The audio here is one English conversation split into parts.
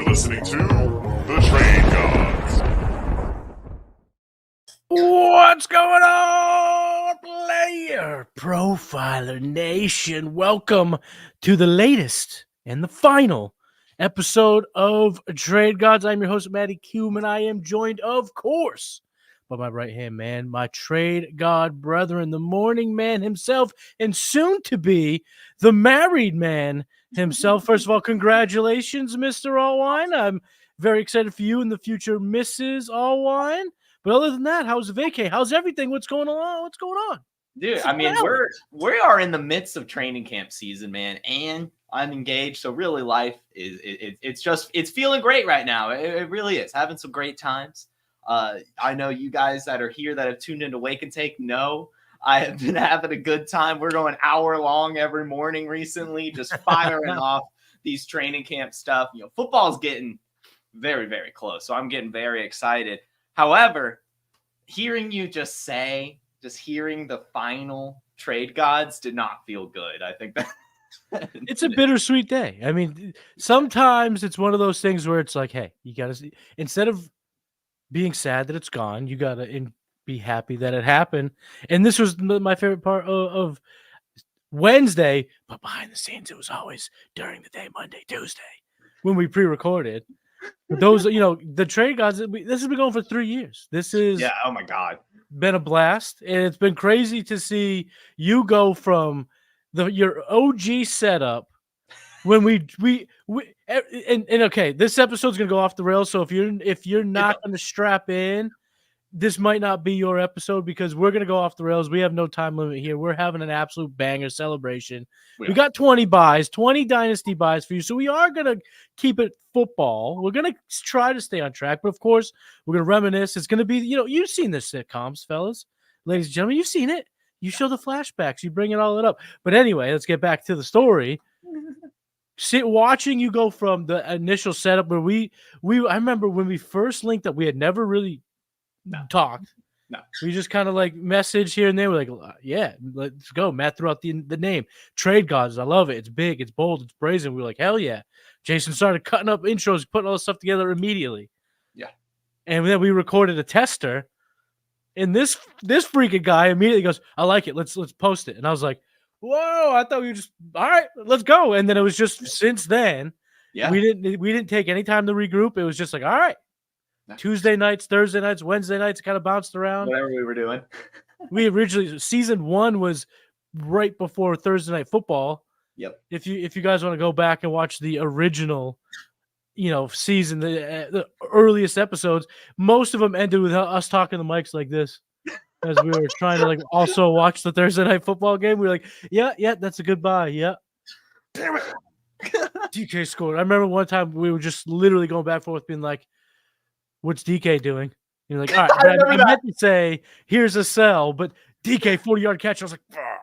Listening to The Trade Gods. What's going on, Player Profiler Nation? Welcome to the latest and the final episode of Trade Gods. I'm your host, Matty Kiwoom, and I am joined, of course, by my right-hand man, my Trade God brethren, the morning man himself, and soon to be the married man himself. First of all, congratulations, Mr. Allwine. I'm very excited for you and the future Mrs. Allwine. But other than that, how's the vacay? How's everything? What's going on? Dude, I mean, we are in the midst of training camp season, man, and I'm engaged. So really, life is it's feeling great right now. It really is. Having some great times. I know you guys that are here that have tuned into Wake and Take know I have been having a good time. We're going hour long every morning recently, just firing off these training camp stuff. You know, football's getting very, very close. So I'm getting very excited. However, hearing you just hearing the final Trade Gods did not feel good. I think that it's a bittersweet day. I mean, sometimes it's one of those things where it's like, hey, you got to see, instead of being sad that it's gone, you got to be happy that it happened. And this was my favorite part of Wednesday, but behind the scenes, it was always during the day, Monday, Tuesday, when we pre-recorded. But those, you know, the Trade Gods, this has been going for 3 years. This is, oh my God, been a blast. And it's been crazy to see you go from your OG setup when we okay, this episode's gonna go off the rails. So if you're not gonna strap in, this might not be your episode because we're gonna go off the rails. We have no time limit here. We're having an absolute banger celebration. We got 20 buys, 20 dynasty buys for you. So we are gonna keep it football. We're gonna try to stay on track, but of course we're gonna reminisce. It's gonna be, you know, you've seen the sitcoms, fellas, ladies and gentlemen. You've seen it. You show the flashbacks. You bring it all up. But anyway, let's get back to the story. Watching you go from the initial setup where I remember when we first linked up, we had never really talked. No. We just kind of like message here and there. We're like, yeah, let's go. Matt threw out the name. Trade Gods. I love it. It's big, it's bold, it's brazen. We're like, hell yeah. Jason started cutting up intros, putting all this stuff together immediately. Yeah. And then we recorded a tester. And this freaking guy immediately goes, I like it. Let's post it. And I was like, whoa, I thought we were just all right, let's go. And then it was just since then, we didn't take any time to regroup. It was just like, all right. Tuesday nights, Thursday nights, Wednesday nights, kind of bounced around. Whatever we were doing. We originally, season 1 was right before Thursday Night Football. Yep. If you guys want to go back and watch the original, you know, season, the earliest episodes, most of them ended with us talking to mics like this. As we were trying to like also watch the Thursday Night Football game. We were like, yeah, that's a good buy. Yeah. Damn it. DK scored. I remember one time we were just literally going back and forth being like, what's DK doing? You're like, all right, I meant to say, here's a sell, but DK 40-yard catch. I was like, oh.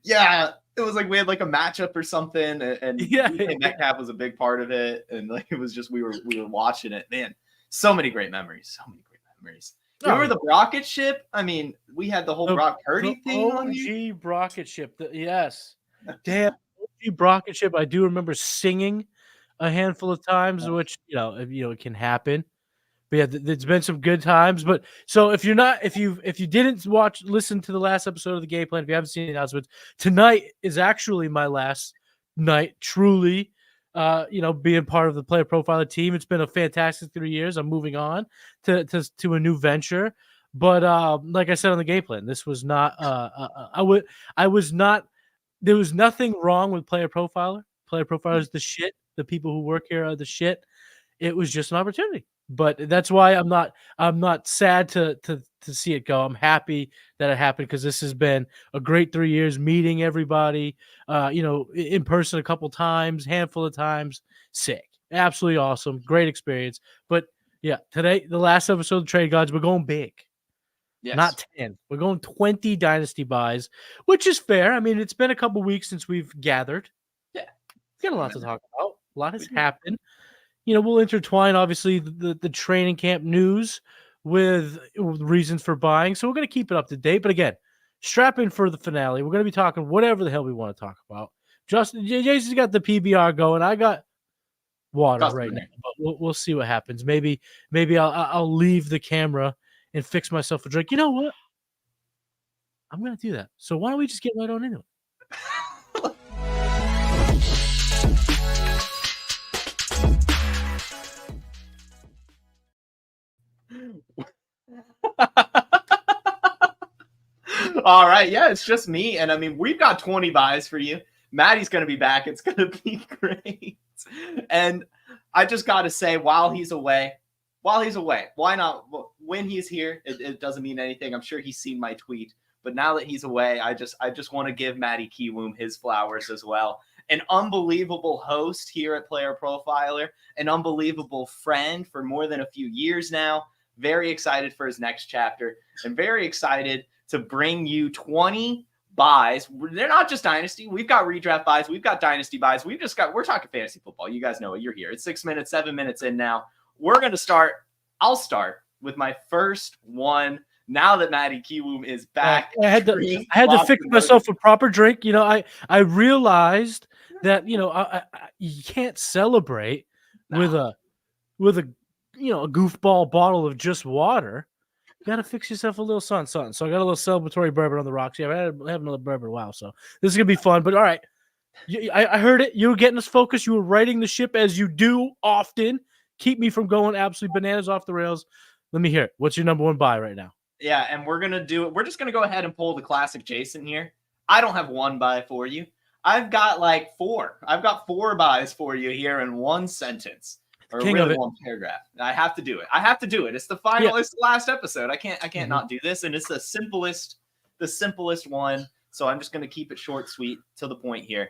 Yeah, it was like we had like a matchup or something, and DK Metcalf was a big part of it, and like it was just we were watching it. Man, so many great memories. Remember the rocket ship? I mean, we had the whole Brock Purdy thing on you. OG rocket ship. Yes. Damn, OG rocket ship. I do remember singing a handful of times, which, you know, it can happen. But yeah, there's been some good times. But so if you didn't listen to the last episode of the game plan, if you haven't seen the announcements, tonight is actually my last night, truly, being part of the Player Profiler team. It's been a fantastic 3 years. I'm moving on to a new venture. But like I said on the game plan, this was not there was nothing wrong with Player Profiler. Player Profiler is the shit. The people who work here are the shit. It was just an opportunity. But that's why I'm not sad to see it go. I'm happy that it happened because this has been a great 3 years meeting everybody, in person a couple times, handful of times. Sick. Absolutely awesome. Great experience. But yeah, today, the last episode of Trade Gods, we're going big. Yes. Not 10. We're going 20 dynasty buys, which is fair. I mean, it's been a couple weeks since we've gathered. Yeah. We've got a lot to talk about. A lot has happened. We'll intertwine, obviously, the training camp news with reasons for buying. So we're going to keep it up to date. But again, strap in for the finale. We're going to be talking whatever the hell we want to talk about. Jason's got the PBR going. I got water right now. But we'll see what happens. Maybe I'll leave the camera and fix myself a drink. You know what? I'm going to do that. So why don't we just get right on into it? All right. Yeah, it's just me. And I mean, we've got 20 buys for you. Matty's going to be back. It's going to be great. And I just got to say, while he's away, why not? When he's here, it doesn't mean anything. I'm sure he's seen my tweet. But now that he's away, I just want to give Matty Kiwoom his flowers as well. An unbelievable host here at Player Profiler, an unbelievable friend for more than a few years now. Very excited for his next chapter and very excited to bring you 20 buys. They're not just Dynasty. We've got redraft buys. We've got Dynasty buys. We're talking fantasy football. You guys know it. You're here. It's 6 minutes, 7 minutes in now. We're going to start. I'll start with my first one. Now that Matty Kiwoom is back. I had to fix myself a proper drink. I realized that, you can't celebrate with a goofball bottle of just water. You got to fix yourself a little something. So I got a little celebratory bourbon on the rocks. Yeah, I haven't another bourbon. Wow. So this is going to be fun. But all right. I heard it. You were getting us focused. You were righting the ship as you do often. Keep me from going absolutely bananas off the rails. Let me hear it. What's your number one buy right now? Yeah, and we're going to do it. We're just going to go ahead and pull the classic Jason here. I don't have one buy for you. I've got like 4. I've got 4 buys for you here in one sentence. Or really one paragraph. I have to do it. It's the final. Yeah. It's the last episode. I can't not do this. And it's the simplest one. So I'm just going to keep it short, sweet, to the point here.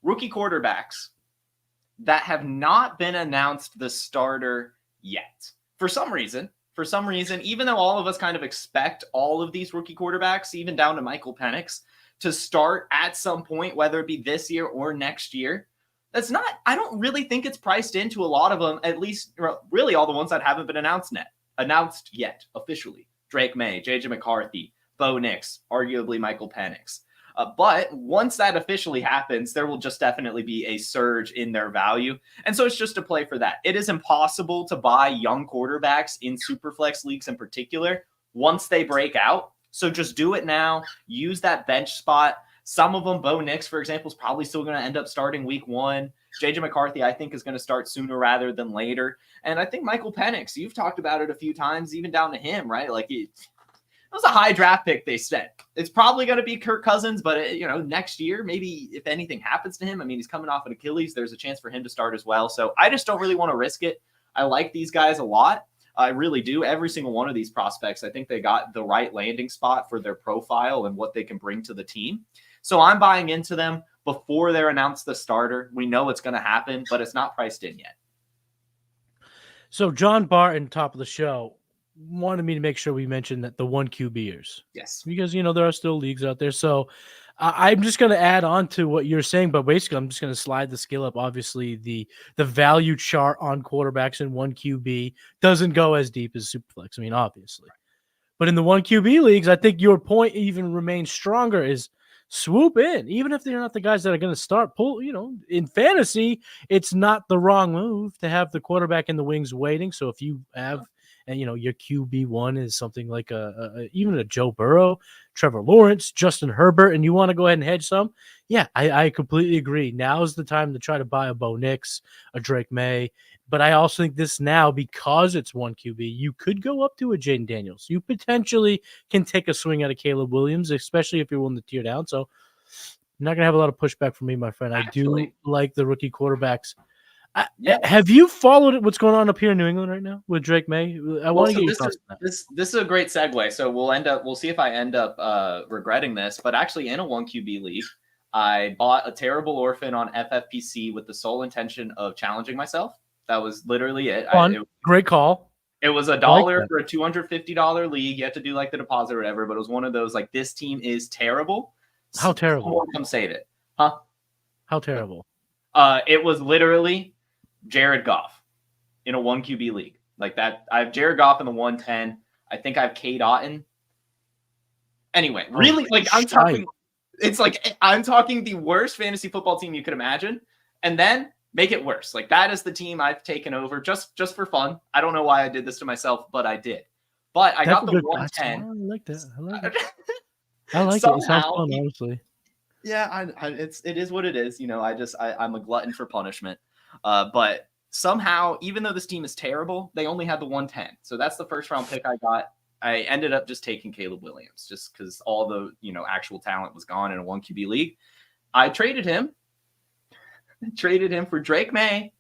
Rookie quarterbacks that have not been announced the starter yet. For some reason, even though all of us kind of expect all of these rookie quarterbacks, even down to Michael Penix, to start at some point, whether it be this year or next year, I don't really think it's priced into a lot of them, at least really all the ones that haven't been announced yet officially. Drake May, JJ McCarthy, Bo Nix, arguably Michael Penix. But once that officially happens, there will just definitely be a surge in their value. And so it's just a play for that. It is impossible to buy young quarterbacks in Superflex leagues in particular once they break out. So just do it now. Use that bench spot. Some of them, Bo Nix, for example, is probably still going to end up starting week 1. JJ McCarthy, I think, is going to start sooner rather than later. And I think Michael Penix, you've talked about it a few times, even down to him, right? Like it was a high draft pick they said. It's probably going to be Kirk Cousins, but next year, maybe if anything happens to him, I mean, he's coming off an Achilles. There's a chance for him to start as well. So I just don't really want to risk it. I like these guys a lot. I really do. Every single one of these prospects, I think they got the right landing spot for their profile and what they can bring to the team. So I'm buying into them before they're announced the starter. We know it's going to happen, but it's not priced in yet. So John Barton, top of the show, wanted me to make sure we mentioned that the 1 QBers. Yes. Because, there are still leagues out there. So I'm just going to add on to what you're saying, but basically I'm just going to slide the scale up. Obviously, the value chart on quarterbacks in 1 QB doesn't go as deep as Superflex. I mean, obviously. But in the 1 QB leagues, I think your point even remains stronger is swoop in. Even if they're not the guys that are going to start, in fantasy, it's not the wrong move to have the quarterback in the wings waiting. So if you have and your QB1 is something like even a Joe Burrow, Trevor Lawrence, Justin Herbert, and you want to go ahead and hedge some, yeah, I completely agree. Now is the time to try to buy a Bo Nix, a Drake May. But I also think this now, because it's 1 QB, you could go up to a Jaden Daniels. You potentially can take a swing at a Caleb Williams, especially if you're willing to tear down. So you're not going to have a lot of pushback from me, my friend. I do like the rookie quarterbacks. Have you followed what's going on up here in New England right now with Drake May? I want to get your thoughts on that. This is a great segue. So we'll see if I end up regretting this, but actually in a 1 QB league, I bought a terrible orphan on FFPC with the sole intention of challenging myself. That was literally it. Great call. It was $1 for a $250 league. You have to do like the deposit or whatever, but it was one of those like, this team is terrible. How terrible? Someone come save it. Huh? How terrible? It was literally Jared Goff in a 1 QB league like that. I have Jared Goff in the 110. I think I have Cade Otton. Anyway, really, like I'm talking the worst fantasy football team you could imagine, and then make it worse. Like that is the team I've taken over just for fun. I don't know why I did this to myself, but I did. But I got the 110. I like that. I like it. I like it. It sounds fun, honestly. Yeah, it is what it is. You know, I'm a glutton for punishment. But somehow, even though this team is terrible, they only had the 110. So that's the first round pick I got. I ended up just taking Caleb Williams just because all the, actual talent was gone in a 1 QB league. I traded him for Drake May,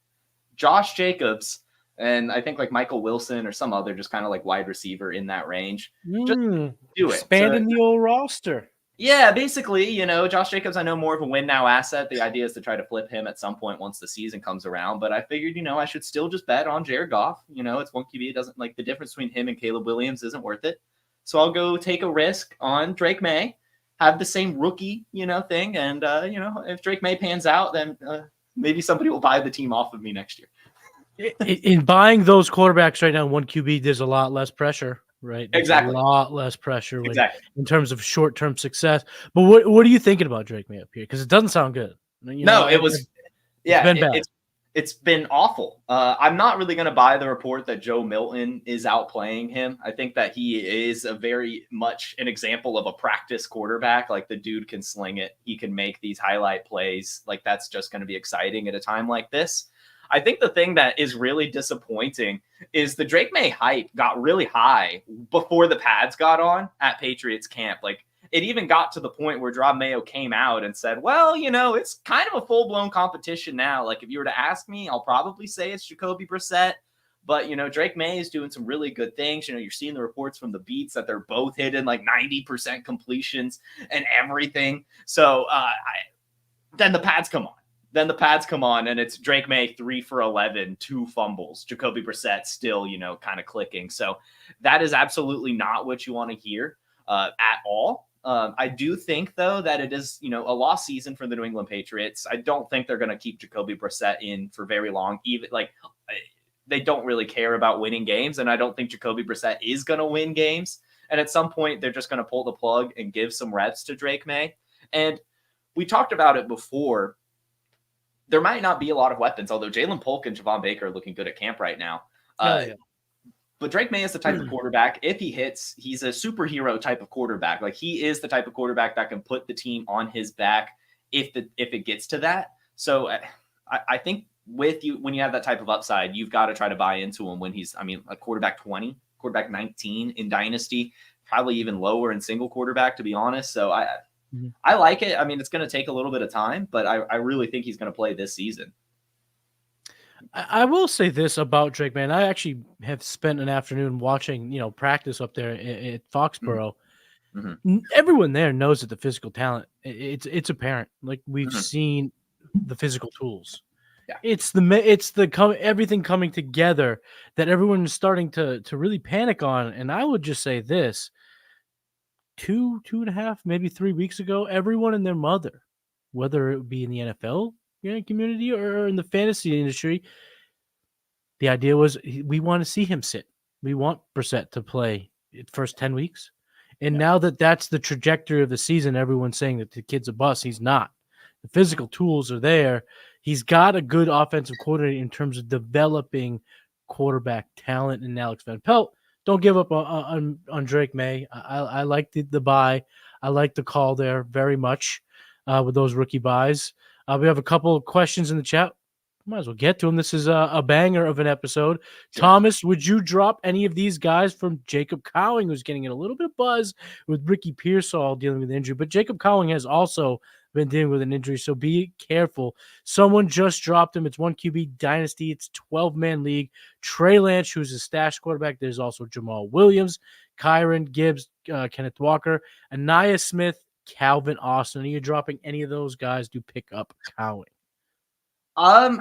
Josh Jacobs, and I think like Michael Wilson or some other just kind of like wide receiver in that range. Just do it. Expanding the old roster. Yeah, basically, Josh Jacobs, I know more of a win now asset. The idea is to try to flip him at some point once the season comes around. But I figured, I should still just bet on Jared Goff. It's 1 QB. It doesn't like the difference between him and Caleb Williams isn't worth it. So I'll go take a risk on Drake May, have the same rookie, thing. And, if Drake May pans out, then maybe somebody will buy the team off of me next year. In buying those quarterbacks right now, 1 QB, there's a lot less pressure. Right. There's exactly. A lot less pressure in terms of short-term success. But what are you thinking about Drake May up here? Because it doesn't sound good. It's been awful. I'm not really going to buy the report that Joe Milton is outplaying him. I think that he is a very much an example of a practice quarterback. Like the dude can sling it. He can make these highlight plays. Like that's just going to be exciting at a time like this. I think the thing that is really disappointing is the Drake May hype got really high before the pads got on at Patriots camp. Like it even got to the point where Rob Mayo came out and said, well, it's kind of a full-blown competition now. Like if you were to ask me, I'll probably say it's Jacoby Brissett. But, Drake May is doing some really good things. You're seeing the reports from the beats that they're both hitting like 90% completions and everything. So then the pads come on. And it's Drake May 3 for 11, 2 fumbles. Jacoby Brissett still, kind of clicking. So that is absolutely not what you want to hear at all. I do think, though, that it is, a lost season for the New England Patriots. I don't think they're going to keep Jacoby Brissett in for very long. Even they don't really care about winning games. And I don't think Jacoby Brissett is going to win games. And at some point, they're just going to pull the plug and give some reps to Drake May. And we talked about it before. There might not be a lot of weapons, although Jalen Polk and Javon Baker are looking good at camp right now. But Drake May is the type of quarterback, if he hits, he's a superhero type of quarterback. Like he is the type of quarterback that can put the team on his back if it gets to that. So I think when you have that type of upside, you've got to try to buy into him when he's, a quarterback 20, quarterback 19 in Dynasty, probably even lower in single quarterback, to be honest. So I like it. It's going to take a little bit of time, but I really think he's going to play this season. I will say this about Drake, man. I actually have spent an afternoon watching, practice up there at Foxborough. Mm-hmm. Everyone there knows that the physical talent, it's apparent. Like we've seen the physical tools. Yeah. It's everything coming together that everyone is starting to really panic on. And I would just say this. 2.5, maybe 3 weeks ago, everyone and their mother, whether it be in the NFL community or in the fantasy industry, the idea was we want to see him sit. We want Brissett to play the first 10 weeks. And now that's the trajectory of the season, everyone's saying that the kid's a bust. He's not. The physical tools are there. He's got a good offensive coordinator in terms of developing quarterback talent in Alex Van Pelt. Don't give up on Drake May. I like the buy. I like the call there very much with those rookie buys. We have a couple of questions in the chat. might as well get to him. This is a banger of an episode. Sure. Thomas, would you drop any of these guys from Jacob Cowing, who's getting in a little bit of buzz with Ricky Pearsall dealing with an injury? But Jacob Cowing has also been dealing with an injury, so be careful. Someone just dropped him. It's 1 QB Dynasty. It's 12-man league. Trey Lance, who's a stash quarterback. There's also Jamal Williams, Kyron Gibbs, Kenneth Walker, Anaya Smith, Calvin Austin. Are you dropping any of those guys to pick up Cowing? I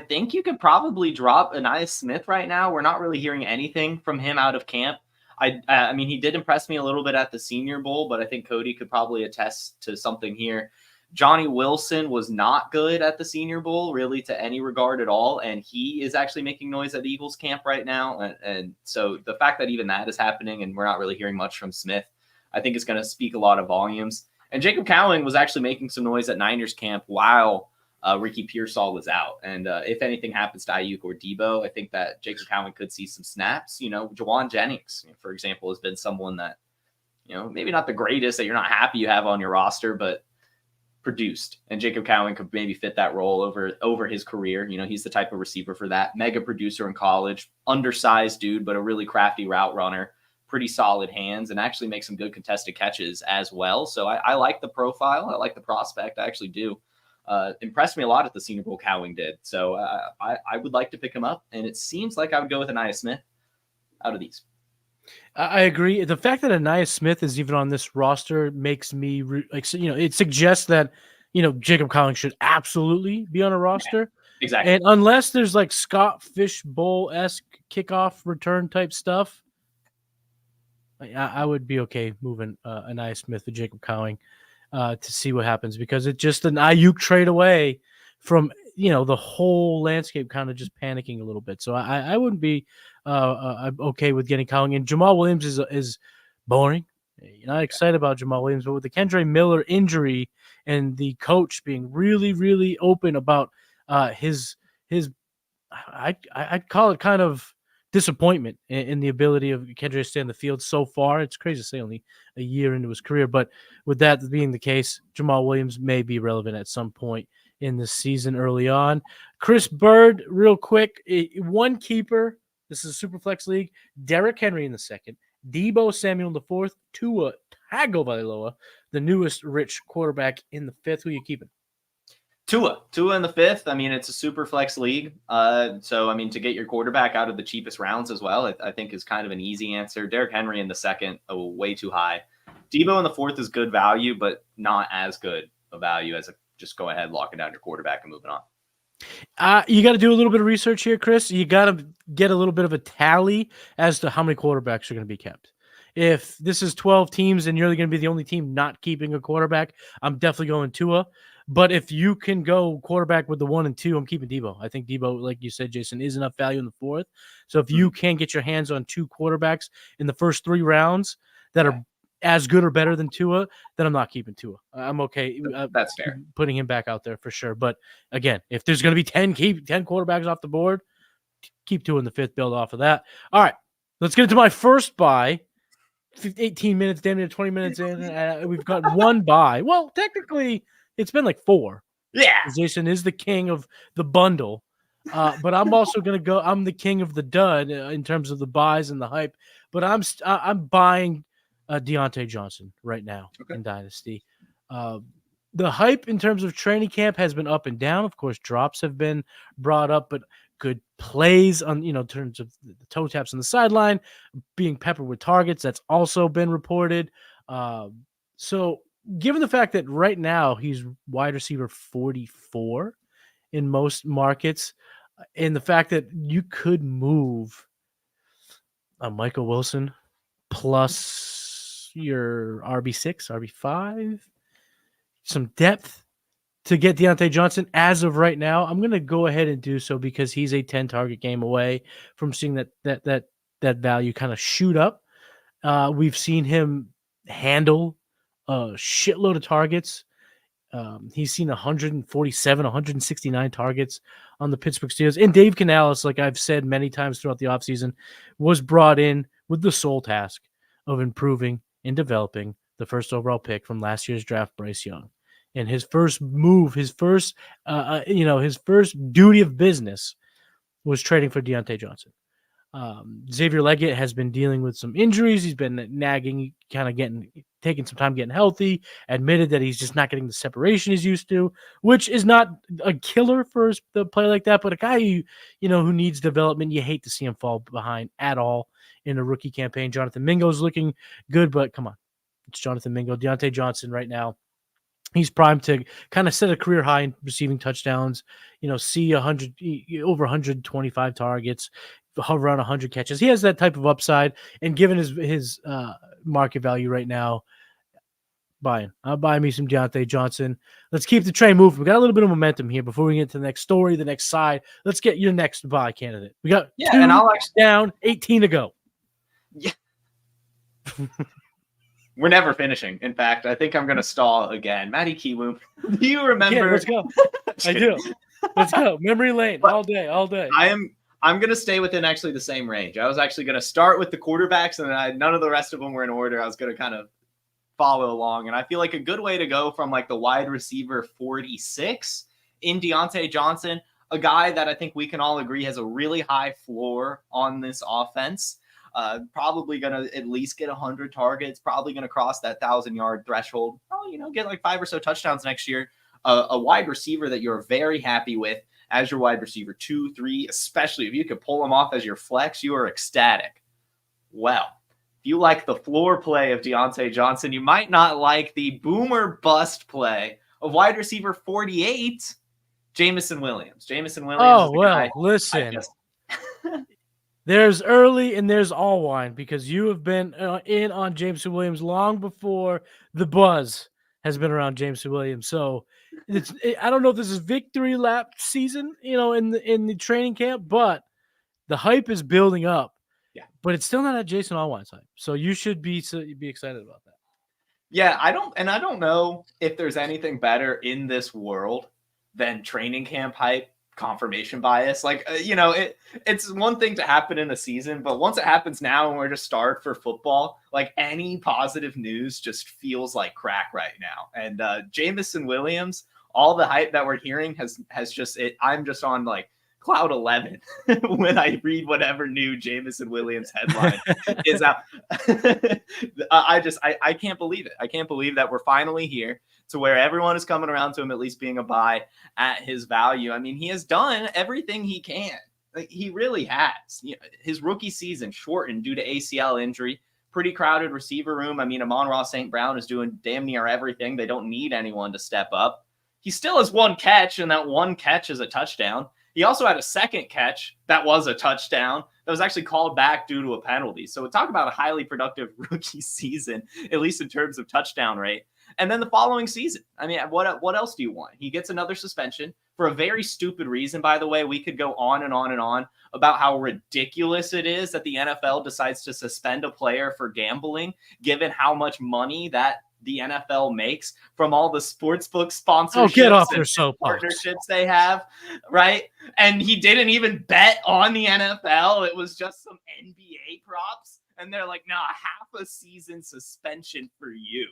think you could probably drop Anaya Smith right now. We're not really hearing anything from him out of camp. I mean, he did impress me a little bit at the Senior Bowl, but I think Cody could probably attest to something here. Johnny Wilson was not good at the Senior Bowl, really, to any regard at all, and he is actually making noise at Eagles camp right now. And so the fact that even that is happening and we're not really hearing much from Smith, I think is going to speak a lot of volumes. And Jacob Cowing was actually making some noise at Niners camp while Ricky Pearsall was out. And if anything happens to Ayuk or Debo, I think that Jacob Cowing could see some snaps. Jawan Jennings, for example, has been someone that, maybe not the greatest, that you're not happy you have on your roster, but produced. And Jacob Cowing could maybe fit that role over his career. He's the type of receiver for that. Mega producer in college, undersized dude, but a really crafty route runner. Pretty solid hands, and actually make some good contested catches as well. So I like the profile. I like the prospect. I actually do. Impressed me a lot at the Senior Bowl, Cowing did. So I would like to pick him up, and it seems like I would go with Anaya Smith out of these. I agree. The fact that Anaya Smith is even on this roster makes me it suggests that Jacob Cowing should absolutely be on a roster. Yeah, exactly. And unless there's like Scott Fish Bowl-esque kickoff return type stuff, I would be okay moving Anaya Smith to Jacob Cowing to see what happens, because it's just an Ayuk trade away from the whole landscape kind of just panicking a little bit. So I wouldn't be okay with getting Cowing. And Jamal Williams is boring. You're not excited about Jamal Williams, but with the Kendre Miller injury and the coach being really, really open about his I'd call it kind of disappointment in the ability of Kendre to stay on the field so far. It's crazy to say only a year into his career, but with that being the case, Jamal Williams may be relevant at some point in the season early on. Chris Bird, real quick, one keeper. This is a super flex league. Derrick Henry in the second, Debo Samuel in the fourth, Tua Tagovailoa, the newest rich quarterback in the fifth. Who are you keeping? Tua in the fifth. I mean, it's a super flex league. So, I mean, to get your quarterback out of the cheapest rounds as well, I think is kind of an easy answer. Derrick Henry in the second, way too high. Debo in the fourth is good value, but not as good a value as just go ahead, locking down your quarterback and moving on. You got to do a little bit of research here, Chris. You got to get a little bit of a tally as to how many quarterbacks are going to be kept. If this is 12 teams and you're going to be the only team not keeping a quarterback, I'm definitely going Tua. But if you can go quarterback with the 1 and 2, I'm keeping Debo. I think Debo, like you said, Jason, is enough value in the fourth. So if you can get your hands on 2 quarterbacks in the first 3 rounds that are as good or better than Tua, then I'm not keeping Tua. I'm okay. That's fair. Putting him back out there for sure. But again, if there's going to be 10 quarterbacks off the board, keep Tua in the fifth, build off of that. All right, let's get into my first buy. 18 minutes, damn near 20 minutes in. We've got one buy. Well, technically, it's been like 4. Yeah. Jason is the king of the bundle. But I'm also going to go. I'm the king of the dud in terms of the buys and the hype. But I'm buying Dionte Johnson right now in Dynasty. The hype in terms of training camp has been up and down. Of course, drops have been brought up, but good plays on, in terms of the toe taps on the sideline, being peppered with targets, that's also been reported. So given the fact that right now he's wide receiver 44 in most markets, and the fact that you could move Michael Wilson plus your RB6, RB5, some depth to get Dionte Johnson as of right now, I'm going to go ahead and do so because he's a 10 target game away from seeing that value kind of shoot up. We've seen him handle a shitload of targets. He's seen 147, 169 targets on the Pittsburgh Steelers. And Dave Canales, like I've said many times throughout the offseason, was brought in with the sole task of improving and developing the first overall pick from last year's draft, Bryce Young. And his first move, his first duty of business was trading for Dionte Johnson. Xavier Leggett has been dealing with some injuries. He's been nagging, taking some time getting healthy, admitted that he's just not getting the separation he's used to, which is not a killer for the player like that, but a guy who needs development. You hate to see him fall behind at all in a rookie campaign. Jonathan Mingo's looking good, but come on. It's Jonathan Mingo. Dionte Johnson right now, he's primed to kind of set a career high in receiving touchdowns, see over 125 targets, hover around 100 catches. He has that type of upside, and given his market value right now, I'll buy me some Dionte Johnson. Let's keep the train moving. We got a little bit of momentum here before we get to the next story, the next side. Let's get your next buy candidate. We got down, 18 to go. Yeah. We're never finishing. In fact, I think I'm going to stall again. Matty Kiwoom, do you remember? Yeah, let's go. I do. Let's go. Memory lane, all day. I'm going to stay within actually the same range. I was actually going to start with the quarterbacks, and then none of the rest of them were in order. I was going to kind of follow along, and I feel like a good way to go from like the wide receiver 46 in Dionte Johnson, a guy that I think we can all agree has a really high floor on this offense. Probably going to at least get 100 targets, probably going to cross that 1,000-yard threshold, probably, get like 5 or so touchdowns next year. A wide receiver that you're very happy with as your wide receiver 2, 3, especially if you could pull him off as your flex, you are ecstatic. Well, if you like the floor play of Dionte Johnson, you might not like the boomer bust play of wide receiver 48, Jameson Williams. Jameson Williams. Oh, well, listen. There's early and there's Allwine, because you have been in on Jameson Williams long before the buzz has been around Jameson Williams. So I don't know if this is victory lap season, in the training camp, but the hype is building up. Yeah, but it's still not at Jason Allwine's hype. So you should be excited about that. Yeah, I don't know if there's anything better in this world than training camp hype. Confirmation bias, it's one thing to happen in the season, but once it happens now and we're just starved for football, like any positive news just feels like crack right now. And Jameson Williams, all the hype that we're hearing has just I'm just on like cloud 11 when I read whatever new Jameson Williams headline is out. I can't believe it. I can't believe that we're finally here to where everyone is coming around to him at least being a buy at his value. I mean, he has done everything he can. Like, he really has. His rookie season shortened due to ACL injury. Pretty crowded receiver room. I mean, Amon-Ra St. Brown is doing damn near everything. They don't need anyone to step up. He still has one catch, and that one catch is a touchdown. He also had a second catch that was a touchdown that was actually called back due to a penalty. So talk about a highly productive rookie season, at least in terms of touchdown rate. And then the following season, I mean, what else do you want? He gets another suspension for a very stupid reason, by the way. We could go on and on and on about how ridiculous it is that the NFL decides to suspend a player for gambling, given how much money that the NFL makes from all the sportsbook sponsorships get off their and partnerships they have, right? And he didn't even bet on the NFL. It was just some NBA props. And they're like, nah, half a season suspension for you.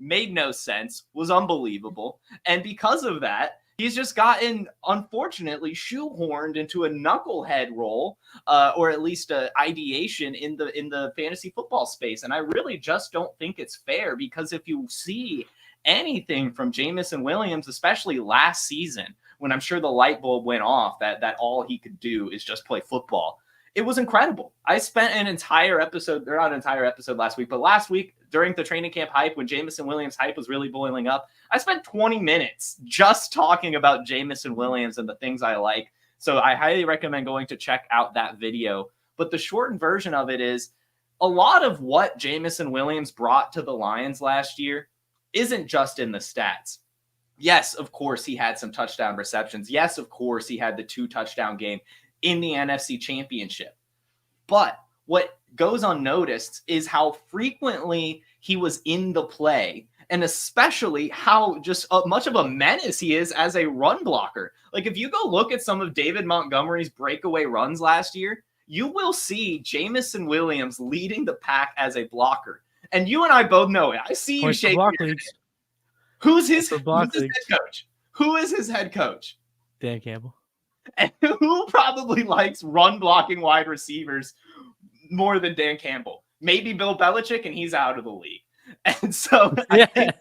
Made no sense, was unbelievable. And because of that, he's just gotten, unfortunately, shoehorned into a knucklehead role, or at least a ideation in the fantasy football space. And I really just don't think it's fair, because if you see anything from Jameson Williams, especially last season, when I'm sure the light bulb went off that all he could do is just play football, it was incredible. I spent an entire episode, or not an entire episode last week, but last week during the training camp hype, when Jameson Williams hype was really boiling up, I spent 20 minutes just talking about Jameson Williams and the things I like. So I highly recommend going to check out that video. But the shortened version of it is a lot of what Jameson Williams brought to the Lions last year isn't just in the stats. Yes, of course, he had some touchdown receptions. Yes, of course, he had the 2 touchdown game in the NFC Championship. But what goes unnoticed is how frequently he was in the play, and especially how just much of a menace he is as a run blocker. Like, if you go look at some of David Montgomery's breakaway runs last year, you will see Jameson Williams leading the pack as a blocker. And you and I both know it. I see you shaking your head. Who's his head leagues. coach? Who is his head coach? Dan Campbell. And who probably likes run blocking wide receivers more than Dan Campbell? Maybe Bill Belichick, and he's out of the league. And so I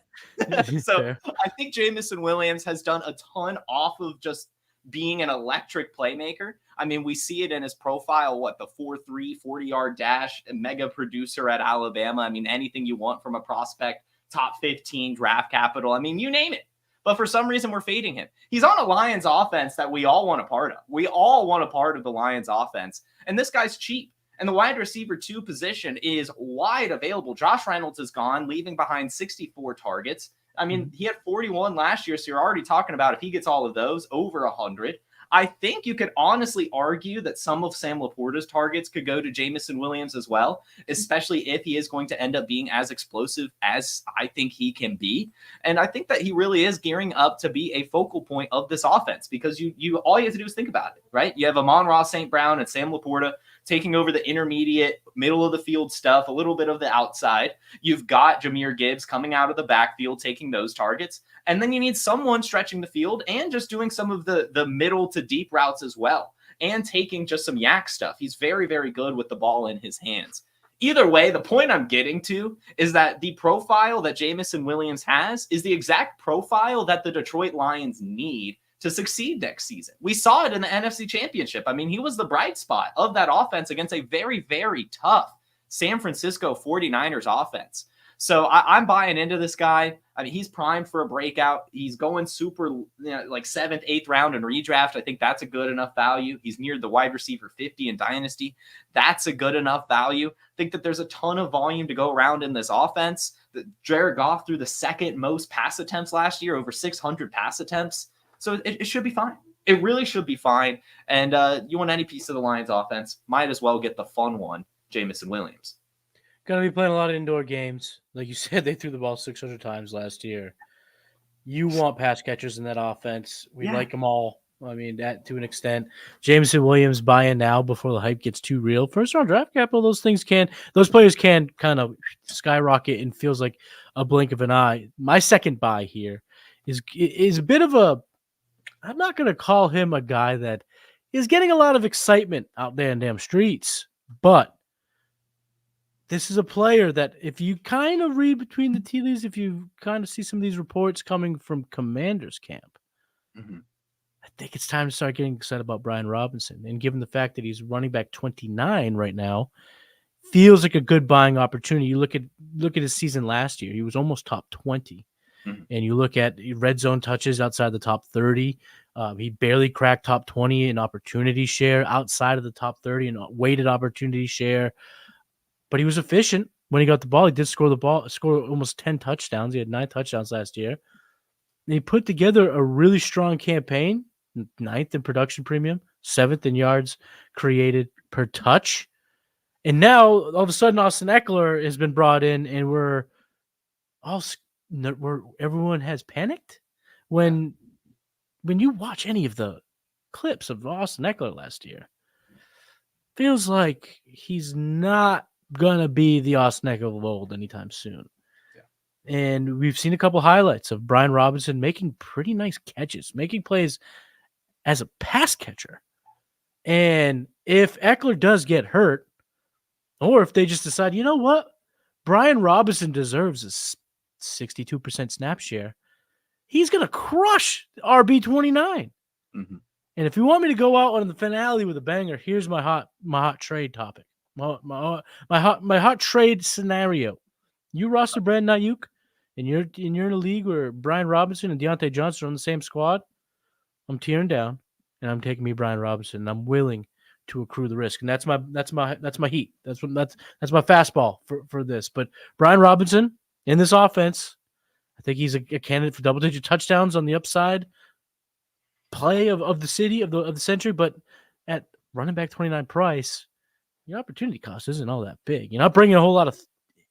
think Jameson Williams has done a ton off of just being an electric playmaker. I mean, we see it in his profile, the 4.3, 40-yard dash, a mega producer at Alabama. I mean, anything you want from a prospect, top 15 draft capital. I mean, you name it. But for some reason, we're fading him. He's on a Lions offense that we all want a part of. We all want a part of the Lions offense. And this guy's cheap. And the wide receiver 2 position is wide available. Josh Reynolds is gone, leaving behind 64 targets. I mean, he had 41 last year, so you're already talking about, if he gets all of those, over 100. I think you could honestly argue that some of Sam Laporta's targets could go to Jameson Williams as well, especially if he is going to end up being as explosive as I think he can be. And I think that he really is gearing up to be a focal point of this offense, because you all you have to do is think about it, right? You have Amon-Ra St. Brown and Sam Laporta taking over the intermediate, middle of the field stuff, a little bit of the outside. You've got Jahmyr Gibbs coming out of the backfield, taking those targets. And then you need someone stretching the field and just doing some of the middle to deep routes as well, and taking just some yak stuff. He's very, very good with the ball in his hands. Either way, the point I'm getting to is that the profile that Jameson Williams has is the exact profile that the Detroit Lions need to succeed next season. We saw it in the NFC Championship. I mean, he was the bright spot of that offense against a very, very tough San Francisco 49ers offense. So I'm buying into this guy. I mean, he's primed for a breakout. He's going super, like 7th, 8th round in redraft. I think that's a good enough value. He's near the wide receiver 50 in Dynasty. That's a good enough value. I think that there's a ton of volume to go around in this offense. Jared Goff threw the 2nd most pass attempts last year, over 600 pass attempts. So it should be fine. It really should be fine. And you want any piece of the Lions offense, might as well get the fun one, Jameson Williams. Going to be playing a lot of indoor games. Like you said, they threw the ball 600 times last year. You want pass catchers in that offense. We like them all. I mean, that to an extent. Jameson Williams, buy in now before the hype gets too real. First round draft capital, those players can kind of skyrocket and feels like a blink of an eye. My second buy here is a bit of a, I'm not going to call him a guy that is getting a lot of excitement out there in damn streets, but this is a player that if you kind of read between the tea leaves, if you kind of see some of these reports coming from Commanders camp, I think it's time to start getting excited about Brian Robinson. And given the fact that he's running back 29 right now, feels like a good buying opportunity. You look at his season last year, he was almost top 20. And you look at red zone touches outside the top 30. He barely cracked top 20 in opportunity share outside of the top 30 and weighted opportunity share. But he was efficient when he got the ball. He did score almost 10 touchdowns. He had 9 touchdowns last year. And he put together a really strong campaign, 9th in production premium, 7th in yards created per touch. And now, all of a sudden, Austin Eckler has been brought in, and everyone has panicked. When you watch any of the clips of Austin Eckler last year, feels like he's not gonna be the Austin Eckler of old anytime soon. And we've seen a couple highlights of Brian Robinson making pretty nice catches, making plays as a pass catcher. And if Eckler does get hurt, or if they just decide, you know what, Brian Robinson deserves a 62% snap share, he's gonna crush RB29. And if you want me to go out on the finale with a banger, here's my hot trade topic. My hot trade scenario. You roster Brandon Ayuk, and you're in a league where Brian Robinson and Dionte Johnson are on the same squad. I'm tearing down, and I'm taking me Brian Robinson, and I'm willing to accrue the risk. And that's my heat. That's my fastball for this. But Brian Robinson in this offense, I think he's a candidate for double-digit touchdowns on the upside play of the city of the century. But at running back 29 price, your opportunity cost isn't all that big. You're not bringing a whole lot of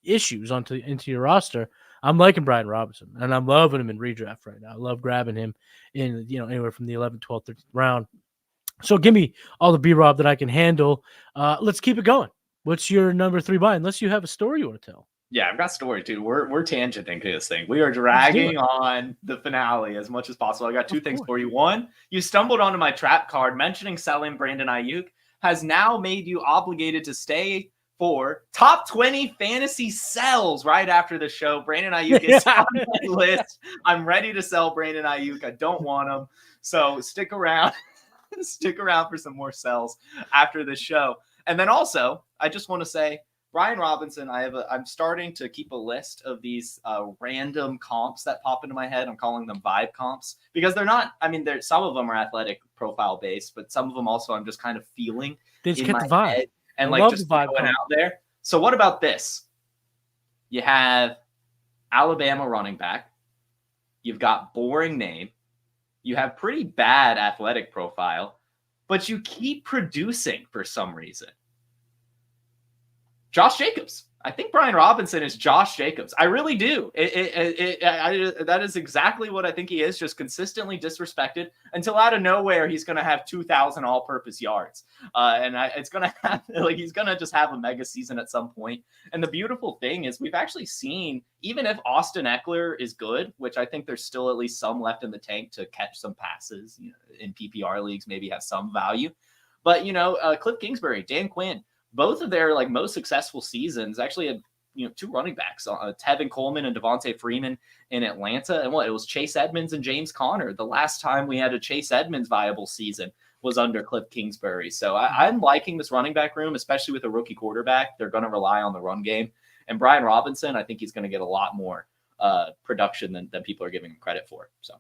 issues into your roster. I'm liking Brian Robinson, and I'm loving him in redraft right now. I love grabbing him in anywhere from the 11th, 12th, 13th round. So give me all the B-Rob that I can handle. Let's keep it going. What's your number 3 buy? Unless you have a story you want to tell. Yeah, I've got stories, dude. We're tangenting to this thing. We are dragging on the finale as much as possible. I got two things for you. One, you stumbled onto my trap card mentioning selling Brandon Ayuk has now made you obligated to stay for top 20 fantasy sells right after the show. Brandon Ayuk is on my list. I'm ready to sell Brandon Ayuk. I don't want him. So stick around. Stick around for some more sells after the show. And then also, I just want to say, Brian Robinson, I'm starting to keep a list of these random comps that pop into my head. I'm calling them vibe comps because they're not, I mean, some of them are athletic profile based, but some of them also I'm just kind of feeling they just get the vibe. Head and like just going out there. So what about this? You have Alabama running back. You've got boring name. You have pretty bad athletic profile, but you keep producing for some reason. Josh Jacobs. I think Brian Robinson is Josh Jacobs. I really do. That is exactly what I think he is, just consistently disrespected until out of nowhere he's going to have 2,000 all-purpose yards. It's going to have, like, he's going to just have a mega season at some point. And the beautiful thing is we've actually seen, even if Austin Eckler is good, which I think there's still at least some left in the tank to catch some passes, you know, in PPR leagues, maybe have some value. But, you know, Cliff Kingsbury, Dan Quinn, both of their like most successful seasons actually had, you know, two running backs, Tevin Coleman and Devontae Freeman in Atlanta. And it was Chase Edmonds and James Conner. The last time we had a Chase Edmonds viable season was under Cliff Kingsbury. So I'm liking this running back room, especially with a rookie quarterback. They're going to rely on the run game. And Brian Robinson, I think he's going to get a lot more production than people are giving him credit for. So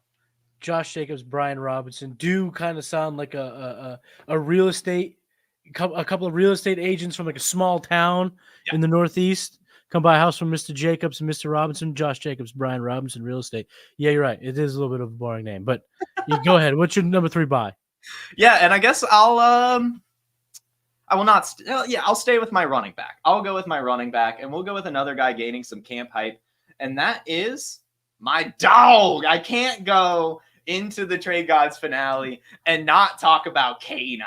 Josh Jacobs, Brian Robinson do kind of sound like a real estate, a couple of real estate agents from like a small town in the Northeast come buy a house from Mr. Jacobs and Mr. Robinson. Josh Jacobs, Brian Robinson, real estate. Yeah, you're right. It is a little bit of a boring name, but you go ahead. What's your number 3 buy? Yeah, and I guess I will not. I'll stay with my running back. I'll go with my running back, and we'll go with another guy gaining some camp hype, and that is my dog. I can't go into the Trade Gods finale and not talk about K9.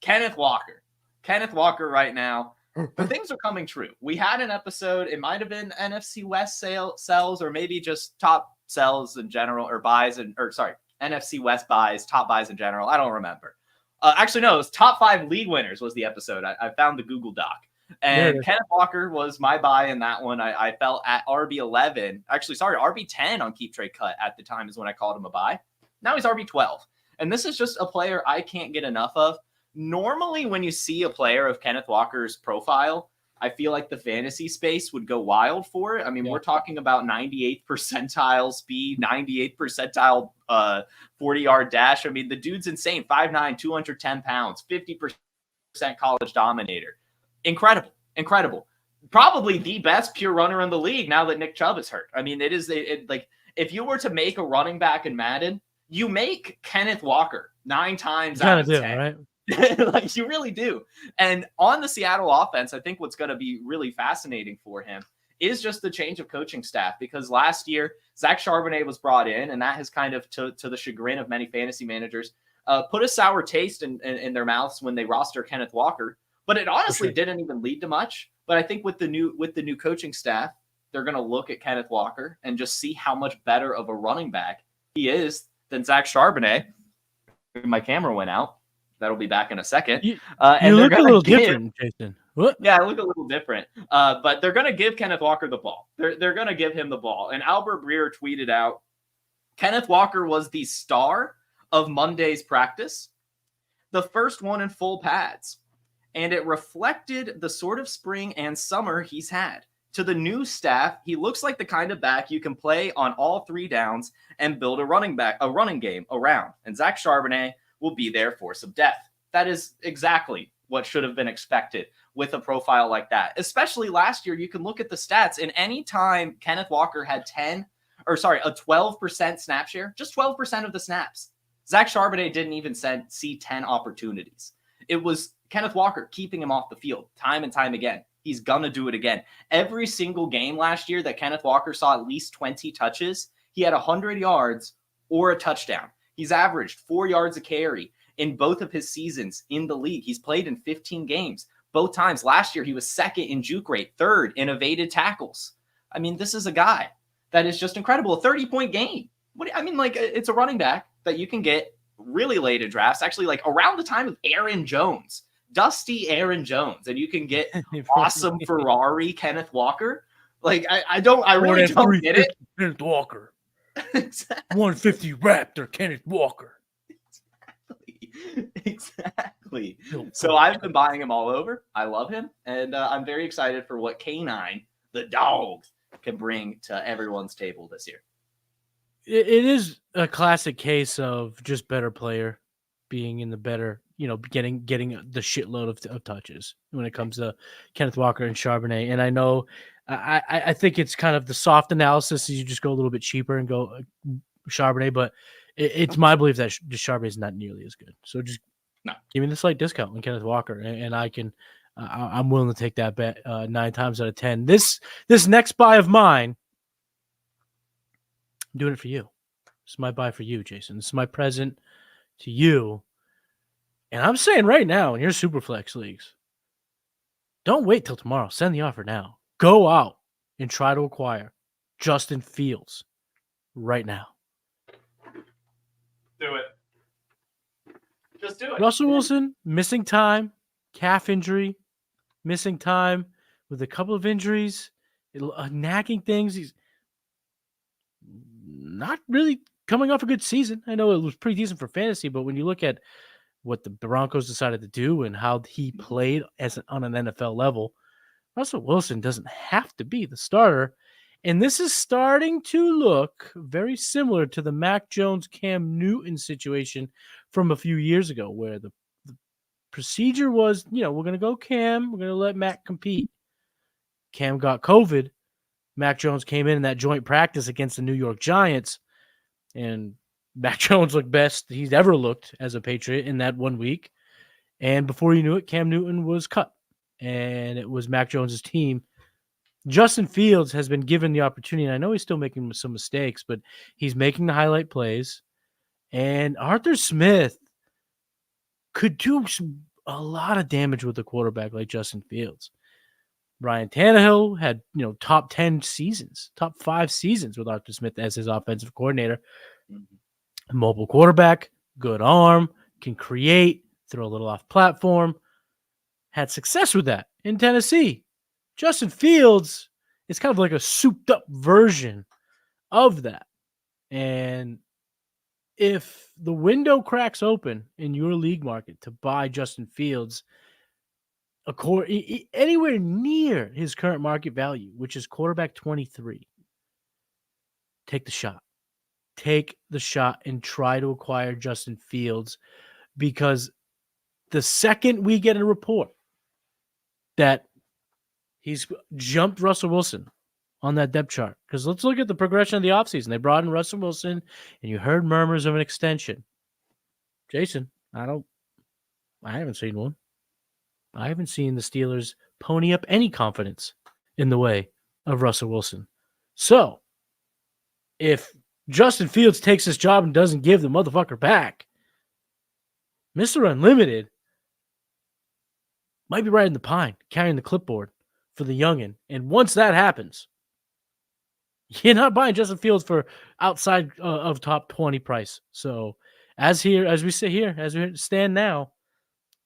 Kenneth Walker. Kenneth Walker right now. The things are coming true. We had an episode. It might have been NFC West sells or maybe just top sells in general or buys NFC West buys, top buys in general. I don't remember. Actually, no, it was top 5 league winners was the episode. I found the Google Doc. And Kenneth Walker was my buy in that one. I felt at RB11. Actually, sorry, RB10 on Keep Trade Cut at the time is when I called him a buy. Now he's RB12. And this is just a player I can't get enough of. Normally, when you see a player of Kenneth Walker's profile, I feel like the fantasy space would go wild for it. I mean, we're talking about 98th percentile speed, 98th percentile 40-yard dash. I mean, the dude's insane. 5'9", 210 pounds, 50% college dominator. Incredible. Probably the best pure runner in the league now that Nick Chubb is hurt. I mean, like if you were to make a running back in Madden, you make Kenneth Walker 9 times out of 10. Right? Like you really do. And on the Seattle offense, I think what's going to be really fascinating for him is just the change of coaching staff, because last year Zach Charbonnet was brought in, and that has kind of, to the chagrin of many fantasy managers, put a sour taste in their mouths when they roster Kenneth Walker. But it honestly didn't even lead to much. But I think with the new coaching staff, they're going to look at Kenneth Walker and just see how much better of a running back he is than Zach Charbonnet. My camera went out. That'll be back in a second. You look a little different, Jason. What? Yeah, I look a little different. But they're going to give Kenneth Walker the ball. They're going to give him the ball. And Albert Breer tweeted out, Kenneth Walker was the star of Monday's practice, the first one in full pads. And it reflected the sort of spring and summer he's had. To the new staff, he looks like the kind of back you can play on all 3 downs and build a running game around. And Zach Charbonnet will be there for some depth. That is exactly what should have been expected with a profile like that. Especially last year, you can look at the stats. And any time Kenneth Walker had a 12% snap share, just 12% of the snaps, Zach Charbonnet didn't even see 10 opportunities. It was Kenneth Walker keeping him off the field time and time again. He's going to do it again. Every single game last year that Kenneth Walker saw at least 20 touches, he had 100 yards or a touchdown. He's averaged 4 yards a carry in both of his seasons in the league. He's played in 15 games. Both times last year, he was second in juke rate, third in evaded tackles. I mean, this is a guy that is just incredible. A 30-point game. It's a running back that you can get really late in drafts, actually like around the time of Aaron Jones, dusty Aaron Jones, and you can get awesome Ferrari Kenneth Walker. Like, I really don't get it. Kenneth Walker. Exactly. 150 Raptor Kenneth Walker. Exactly. So I've been buying him all over. I love him, and I'm very excited for what K9, the dog, can bring to everyone's table this year. It is a classic case of just better player being in the better, getting the shitload of touches when it comes to Kenneth Walker and Charbonnet. And I know I think it's kind of the soft analysis is you just go a little bit cheaper and go Charbonnet, but it's my belief that Charbonnet is not nearly as good. So just give me the slight discount on Kenneth Walker, and I can I'm willing to take that bet 9 times out of 10. This next buy of mine, I'm doing it for you. This is my buy for you, Jason. This is my present to you. And I'm saying right now in your Superflex leagues, don't wait till tomorrow. Send the offer now. Go out and try to acquire Justin Fields right now. Do it. Just do it. Russell Wilson, missing time, calf injury, missing time with a couple of injuries, nagging things. He's not really coming off a good season. I know it was pretty decent for fantasy, but when you look at what the Broncos decided to do and how he played on an NFL level, Russell Wilson doesn't have to be the starter. And this is starting to look very similar to the Mac Jones, Cam Newton situation from a few years ago, where the procedure was, we're going to go Cam, we're going to let Mac compete. Cam got COVID. Mac Jones came in that joint practice against the New York Giants, and Mac Jones looked best he's ever looked as a Patriot in that 1 week. And before you knew it, Cam Newton was cut, and it was Mac Jones's team. Justin Fields has been given the opportunity, and I know he's still making some mistakes, but he's making the highlight plays. And Arthur Smith could do a lot of damage with a quarterback like Justin Fields. Ryan Tannehill had, top 10 seasons, top 5 seasons with Arthur Smith as his offensive coordinator. Mobile quarterback, good arm, can create, throw a little off platform. Had success with that in Tennessee. Justin Fields is kind of like a souped up version of that. And if the window cracks open in your league market to buy Justin Fields anywhere near his current market value, which is quarterback 23, take the shot. Take the shot and try to acquire Justin Fields, because the second we get a report that he's jumped Russell Wilson on that depth chart, because let's look at the progression of the offseason. They brought in Russell Wilson, and you heard murmurs of an extension. Jason, I haven't seen one. I haven't seen the Steelers pony up any confidence in the way of Russell Wilson. So, if Justin Fields takes his job and doesn't give the motherfucker back, Mr. Unlimited might be riding the pine, carrying the clipboard for the youngin. And once that happens, you're not buying Justin Fields for outside of top 20 price. So as we sit here, as we stand now,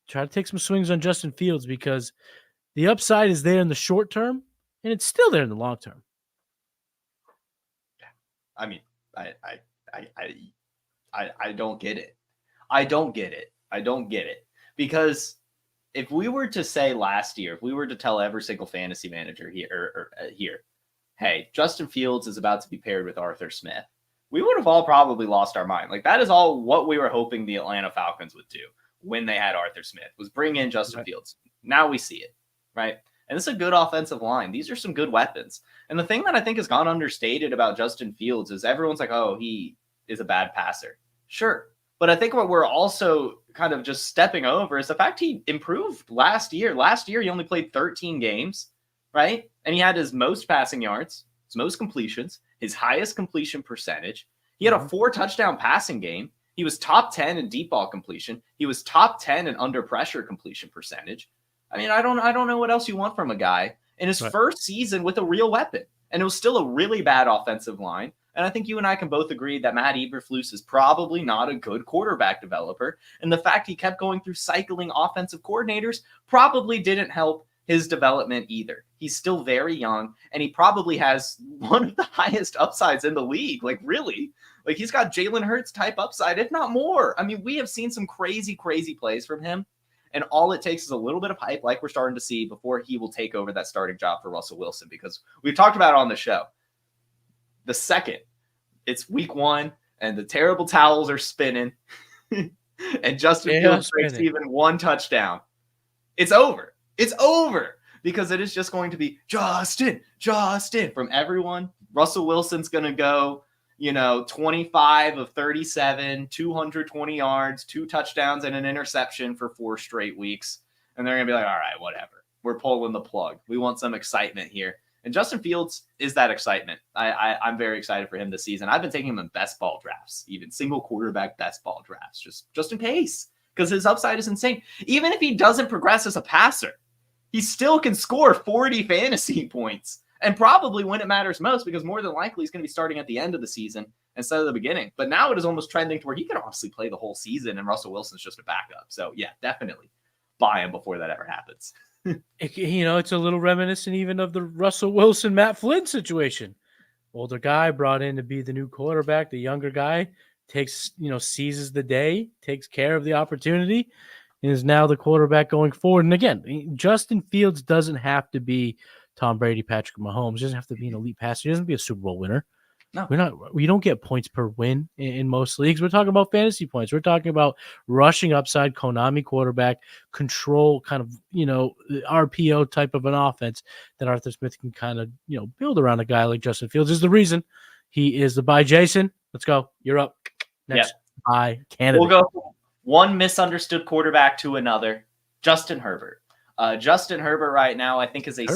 try to take some swings on Justin Fields, because the upside is there in the short term, and it's still there in the long term. I mean, I don't get it. I don't get it. Because if we were to say last year, if we were to tell every single fantasy manager here, hey, Justin Fields is about to be paired with Arthur Smith, we would have all probably lost our mind. Like, that is all what we were hoping the Atlanta Falcons would do when they had Arthur Smith, was bring in Justin Fields. Now we see it, right? And this is a good offensive line. These are some good weapons. And the thing that I think has gone understated about Justin Fields is everyone's like, oh, he is a bad passer. Sure. But I think what we're also kind of just stepping over is the fact he improved last year. Last year, he only played 13 games, right? And he had his most passing yards, his most completions, his highest completion percentage. He had a 4-touchdown passing game. He was top 10 in deep ball completion. He was top 10 in under pressure completion percentage. I mean, I don't know what else you want from a guy in his first season with a real weapon. And it was still a really bad offensive line. And I think you and I can both agree that Matt Eberflus is probably not a good quarterback developer. And the fact he kept going through cycling offensive coordinators probably didn't help his development either. He's still very young, and he probably has one of the highest upsides in the league. Like, really? Like, he's got Jalen Hurts type upside, if not more. I mean, we have seen some crazy, crazy plays from him. And all it takes is a little bit of hype, like we're starting to see, before he will take over that starting job for Russell Wilson. Because we've talked about it on the show. The second it's week 1 and the terrible towels are spinning and Justin Fields breaks even one touchdown, it's over. It's over, because it is just going to be Justin from everyone. Russell Wilson's going to go, 25 of 37, 220 yards, 2 touchdowns, and an interception for 4 straight weeks. And they're going to be like, all right, whatever. We're pulling the plug. We want some excitement here. And Justin Fields is that excitement. I'm very excited for him this season. I've been taking him in best ball drafts, even single quarterback best ball drafts, just in case, because his upside is insane. Even if he doesn't progress as a passer, he still can score 40 fantasy points and probably when it matters most, because more than likely he's going to be starting at the end of the season instead of the beginning. But now it is almost trending to where he can honestly play the whole season and Russell Wilson's just a backup. So yeah, definitely buy him before that ever happens. It's a little reminiscent even of the Russell Wilson, Matt Flynn situation. Older guy brought in to be the new quarterback. The younger guy seizes the day, takes care of the opportunity, and is now the quarterback going forward. And again, Justin Fields doesn't have to be Tom Brady, Patrick Mahomes. He doesn't have to be an elite passer. He doesn't have to be a Super Bowl winner. No, we don't get points per win in most leagues. We're talking about fantasy points. We're talking about rushing upside, Konami quarterback, control kind of, RPO type of an offense that Arthur Smith can kind of, build around a guy like Justin Fields. Is the reason he is the buy. Jason, let's go. You're up. Next buy candidate. We'll go from one misunderstood quarterback to another. Justin Herbert. Justin Herbert right now, I think, is a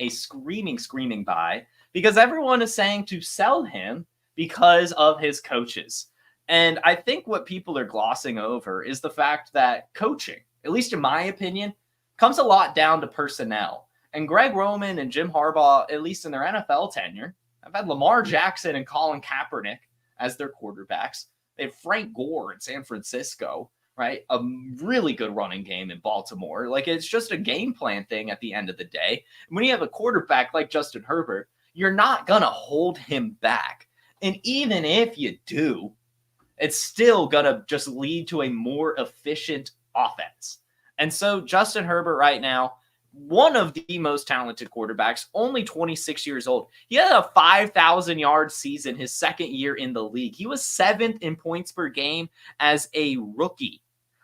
screaming buy, because everyone is saying to sell him because of his coaches. And I think what people are glossing over is the fact that coaching, at least in my opinion, comes a lot down to personnel. And Greg Roman and Jim Harbaugh, at least in their NFL tenure, have had Lamar Jackson and Colin Kaepernick as their quarterbacks. They have Frank Gore in San Francisco, right? A really good running game in Baltimore. Like, it's just a game plan thing at the end of the day. And when you have a quarterback like Justin Herbert, you're not going to hold him back. And even if you do, it's still going to just lead to a more efficient offense. And so Justin Herbert right now, one of the most talented quarterbacks, only 26 years old. He had a 5,000-yard season his second year in the league. He was 7th in points per game as a rookie.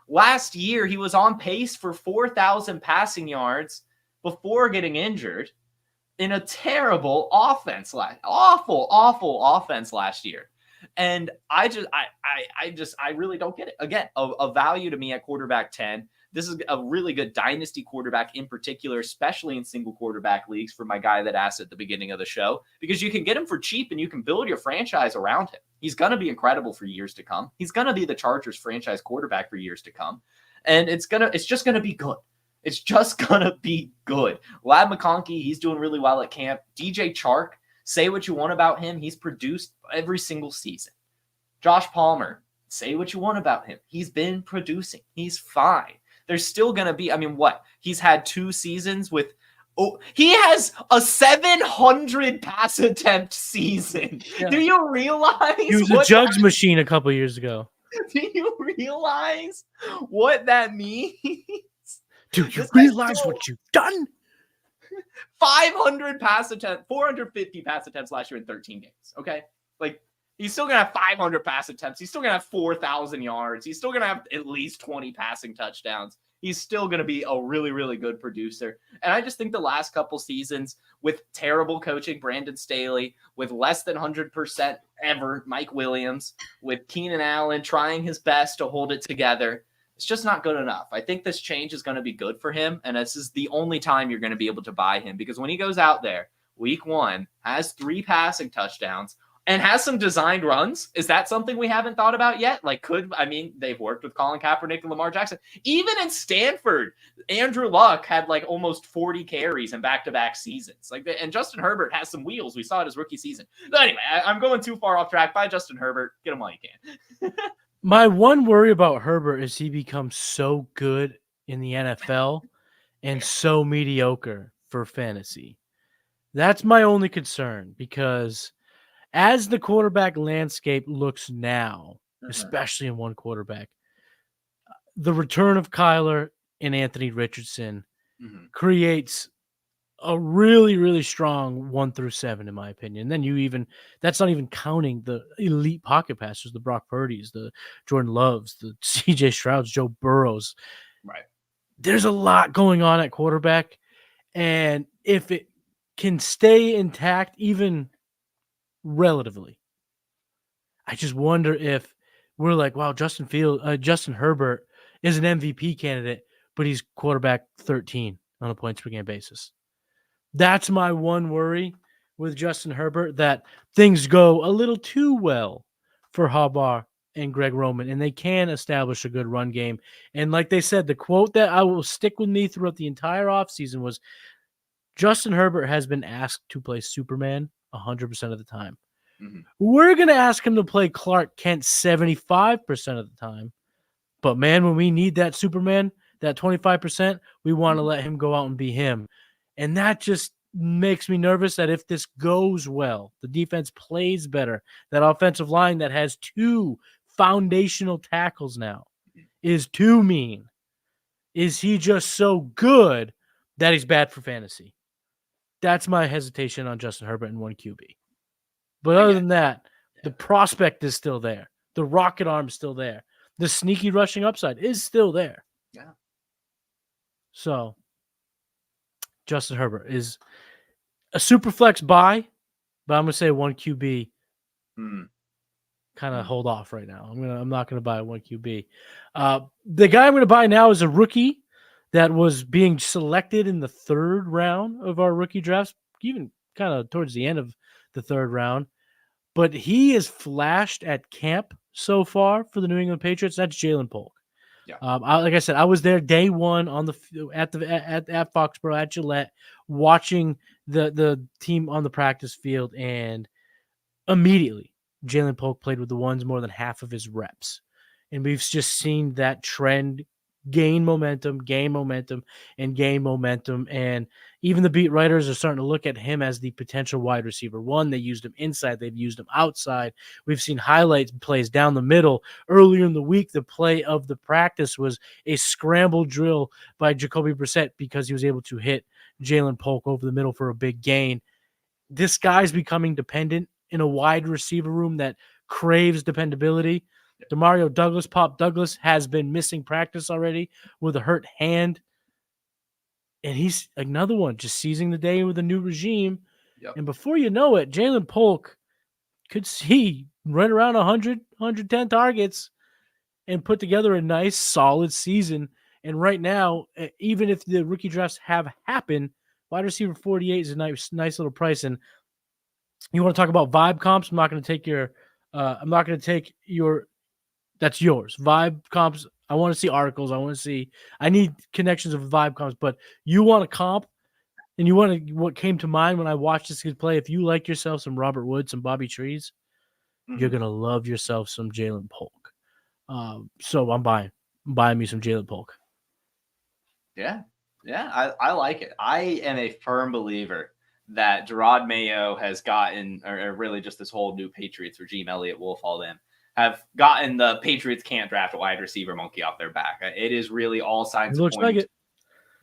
Last year, he was on pace for 4,000 passing yards before getting injured in a terrible offense, awful offense last year. And I really don't get it. Again, a value to me at quarterback 10. This is a really good dynasty quarterback in particular, especially in single quarterback leagues, for my guy that asked at the beginning of the show, because you can get him for cheap and you can build your franchise around him. He's going to be incredible for years to come. He's going to be the Chargers franchise quarterback for years to come. And it's just going to be good. It's just going to be good. Lad McConkey, he's doing really well at camp. DJ Chark, say what you want about him. He's produced every single season. Josh Palmer, say what you want about him. He's been producing. He's fine. There's still going to be, he's had 2 seasons with, he has a 700 pass attempt season. Yeah. Do you realize? He was a jugs machine a couple years ago. Do you realize what that means? Do you realize what you've done? 500 pass attempts, 450 pass attempts last year in 13 games. Okay. Like, he's still going to have 500 pass attempts. He's still going to have 4,000 yards. He's still going to have at least 20 passing touchdowns. He's still going to be a really, really good producer. And I just think the last couple seasons with terrible coaching, Brandon Staley, with less than 100% ever, Mike Williams, with Keenan Allen trying his best to hold it together, it's just not good enough. I think this change is going to be good for him. And this is the only time you're going to be able to buy him, because when he goes out there, week 1, has 3 passing touchdowns, and has some designed runs. Is that something we haven't thought about yet? Like, they've worked with Colin Kaepernick and Lamar Jackson. Even in Stanford, Andrew Luck had like almost 40 carries in back-to-back seasons. And Justin Herbert has some wheels. We saw it his rookie season. So anyway, I'm going too far off track. Buy Justin Herbert. Get him while you can. My one worry about Herbert is he becomes so good in the NFL and so mediocre for fantasy. That's my only concern, because as the quarterback landscape looks now, especially in one quarterback, the return of Kyler and Anthony Richardson creates a really, really strong 1 through 7, in my opinion. And then that's not even counting the elite pocket passers, the Brock Purdy's, the Jordan Loves, the CJ Strouds, Joe Burrows. Right. There's a lot going on at quarterback. And if it can stay intact, even relatively, I just wonder if we're like, wow, Justin Herbert is an MVP candidate, but he's quarterback 13 on a points per game basis. That's my one worry with Justin Herbert, that things go a little too well for Harbaugh and Greg Roman, and they can establish a good run game. And like they said, the quote that I will stick with me throughout the entire offseason was, Justin Herbert has been asked to play Superman 100% of the time. We're going to ask him to play Clark Kent 75% of the time. But, man, when we need that Superman, that 25%, we want to let him go out and be him. And that just makes me nervous that if this goes well, the defense plays better, that offensive line that has 2 foundational tackles now is too mean. Is he just so good that he's bad for fantasy? That's my hesitation on Justin Herbert in 1 QB. But other than that, the prospect is still there. The rocket arm is still there. The sneaky rushing upside is still there. Yeah. So, Justin Herbert is a super flex buy, but I'm going to say 1 QB. Kind of hold off right now. I'm not going to buy 1 QB. The guy I'm going to buy now is a rookie that was being selected in the 3rd round of our rookie drafts, even kind of towards the end of the 3rd round. But he is flashed at camp so far for the New England Patriots. That's Jaylen Polk. Yeah. Like I said, I was there day one at Foxborough at Gillette, watching the team on the practice field, and immediately Jaylen Polk played with the ones more than half of his reps, and we've just seen that trend gain momentum, and even the beat writers are starting to look at him as the potential wide receiver 1. They used him inside, they've used him outside. We've seen highlights plays down the middle. Earlier in the week, the play of the practice was a scramble drill by Jacoby Brissett because he was able to hit Jaylen Polk over the middle for a big gain. This guy's becoming dependent in a wide receiver room that craves dependability. Demario Douglas has been missing practice already with a hurt hand. And he's another one just seizing the day with a new regime. Yep. And before you know it, Jaylen Polk could see right around 100, 110 targets and put together a nice, solid season. And right now, even if the rookie drafts have happened, wide receiver 48 is a nice little price. And you want to talk about vibe comps? I'm not going to take your that's yours. Vibe comps. I want to see articles. I need connections of vibe comps, but you want a comp and what came to mind when I watched this kid play. If you like yourself some Robert Woods, some Bobby Trees, you're going to love yourself some Jaylen Polk. So I'm buying me some Jaylen Polk. Yeah. I like it. I am a firm believer that Gerard Mayo has gotten, or really just this whole new Patriots regime, Elliott Wolf, all them, have gotten the Patriots can't draft a wide receiver monkey off their back. It is really all signs. It looks like it.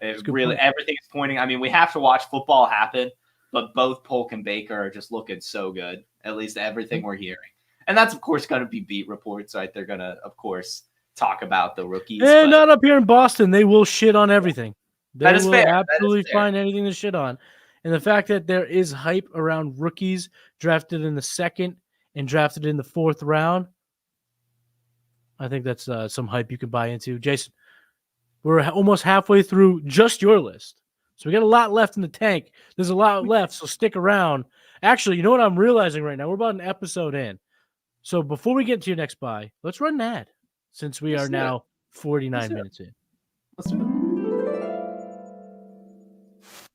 It's really everything is pointing. I mean, we have to watch football happen, but both Polk and Baker are just looking so good. At least everything we're hearing, and that's of course going to be beat reports, right? They're going to, of course, talk about the rookies. And not up here in Boston. They will shit on everything. They that is will fair. absolutely find anything to shit on. And the fact that there is hype around rookies drafted in the 2nd and drafted in the 4th round, I think that's some hype you can buy into. Jason, we're almost halfway through just your list. So we got a lot left in the tank. There's a lot left, so stick around Actually, you know what I'm realizing right now? We're about an episode in. So before we get to your next buy, let's run an ad since we are now 49 minutes in. Let's do it.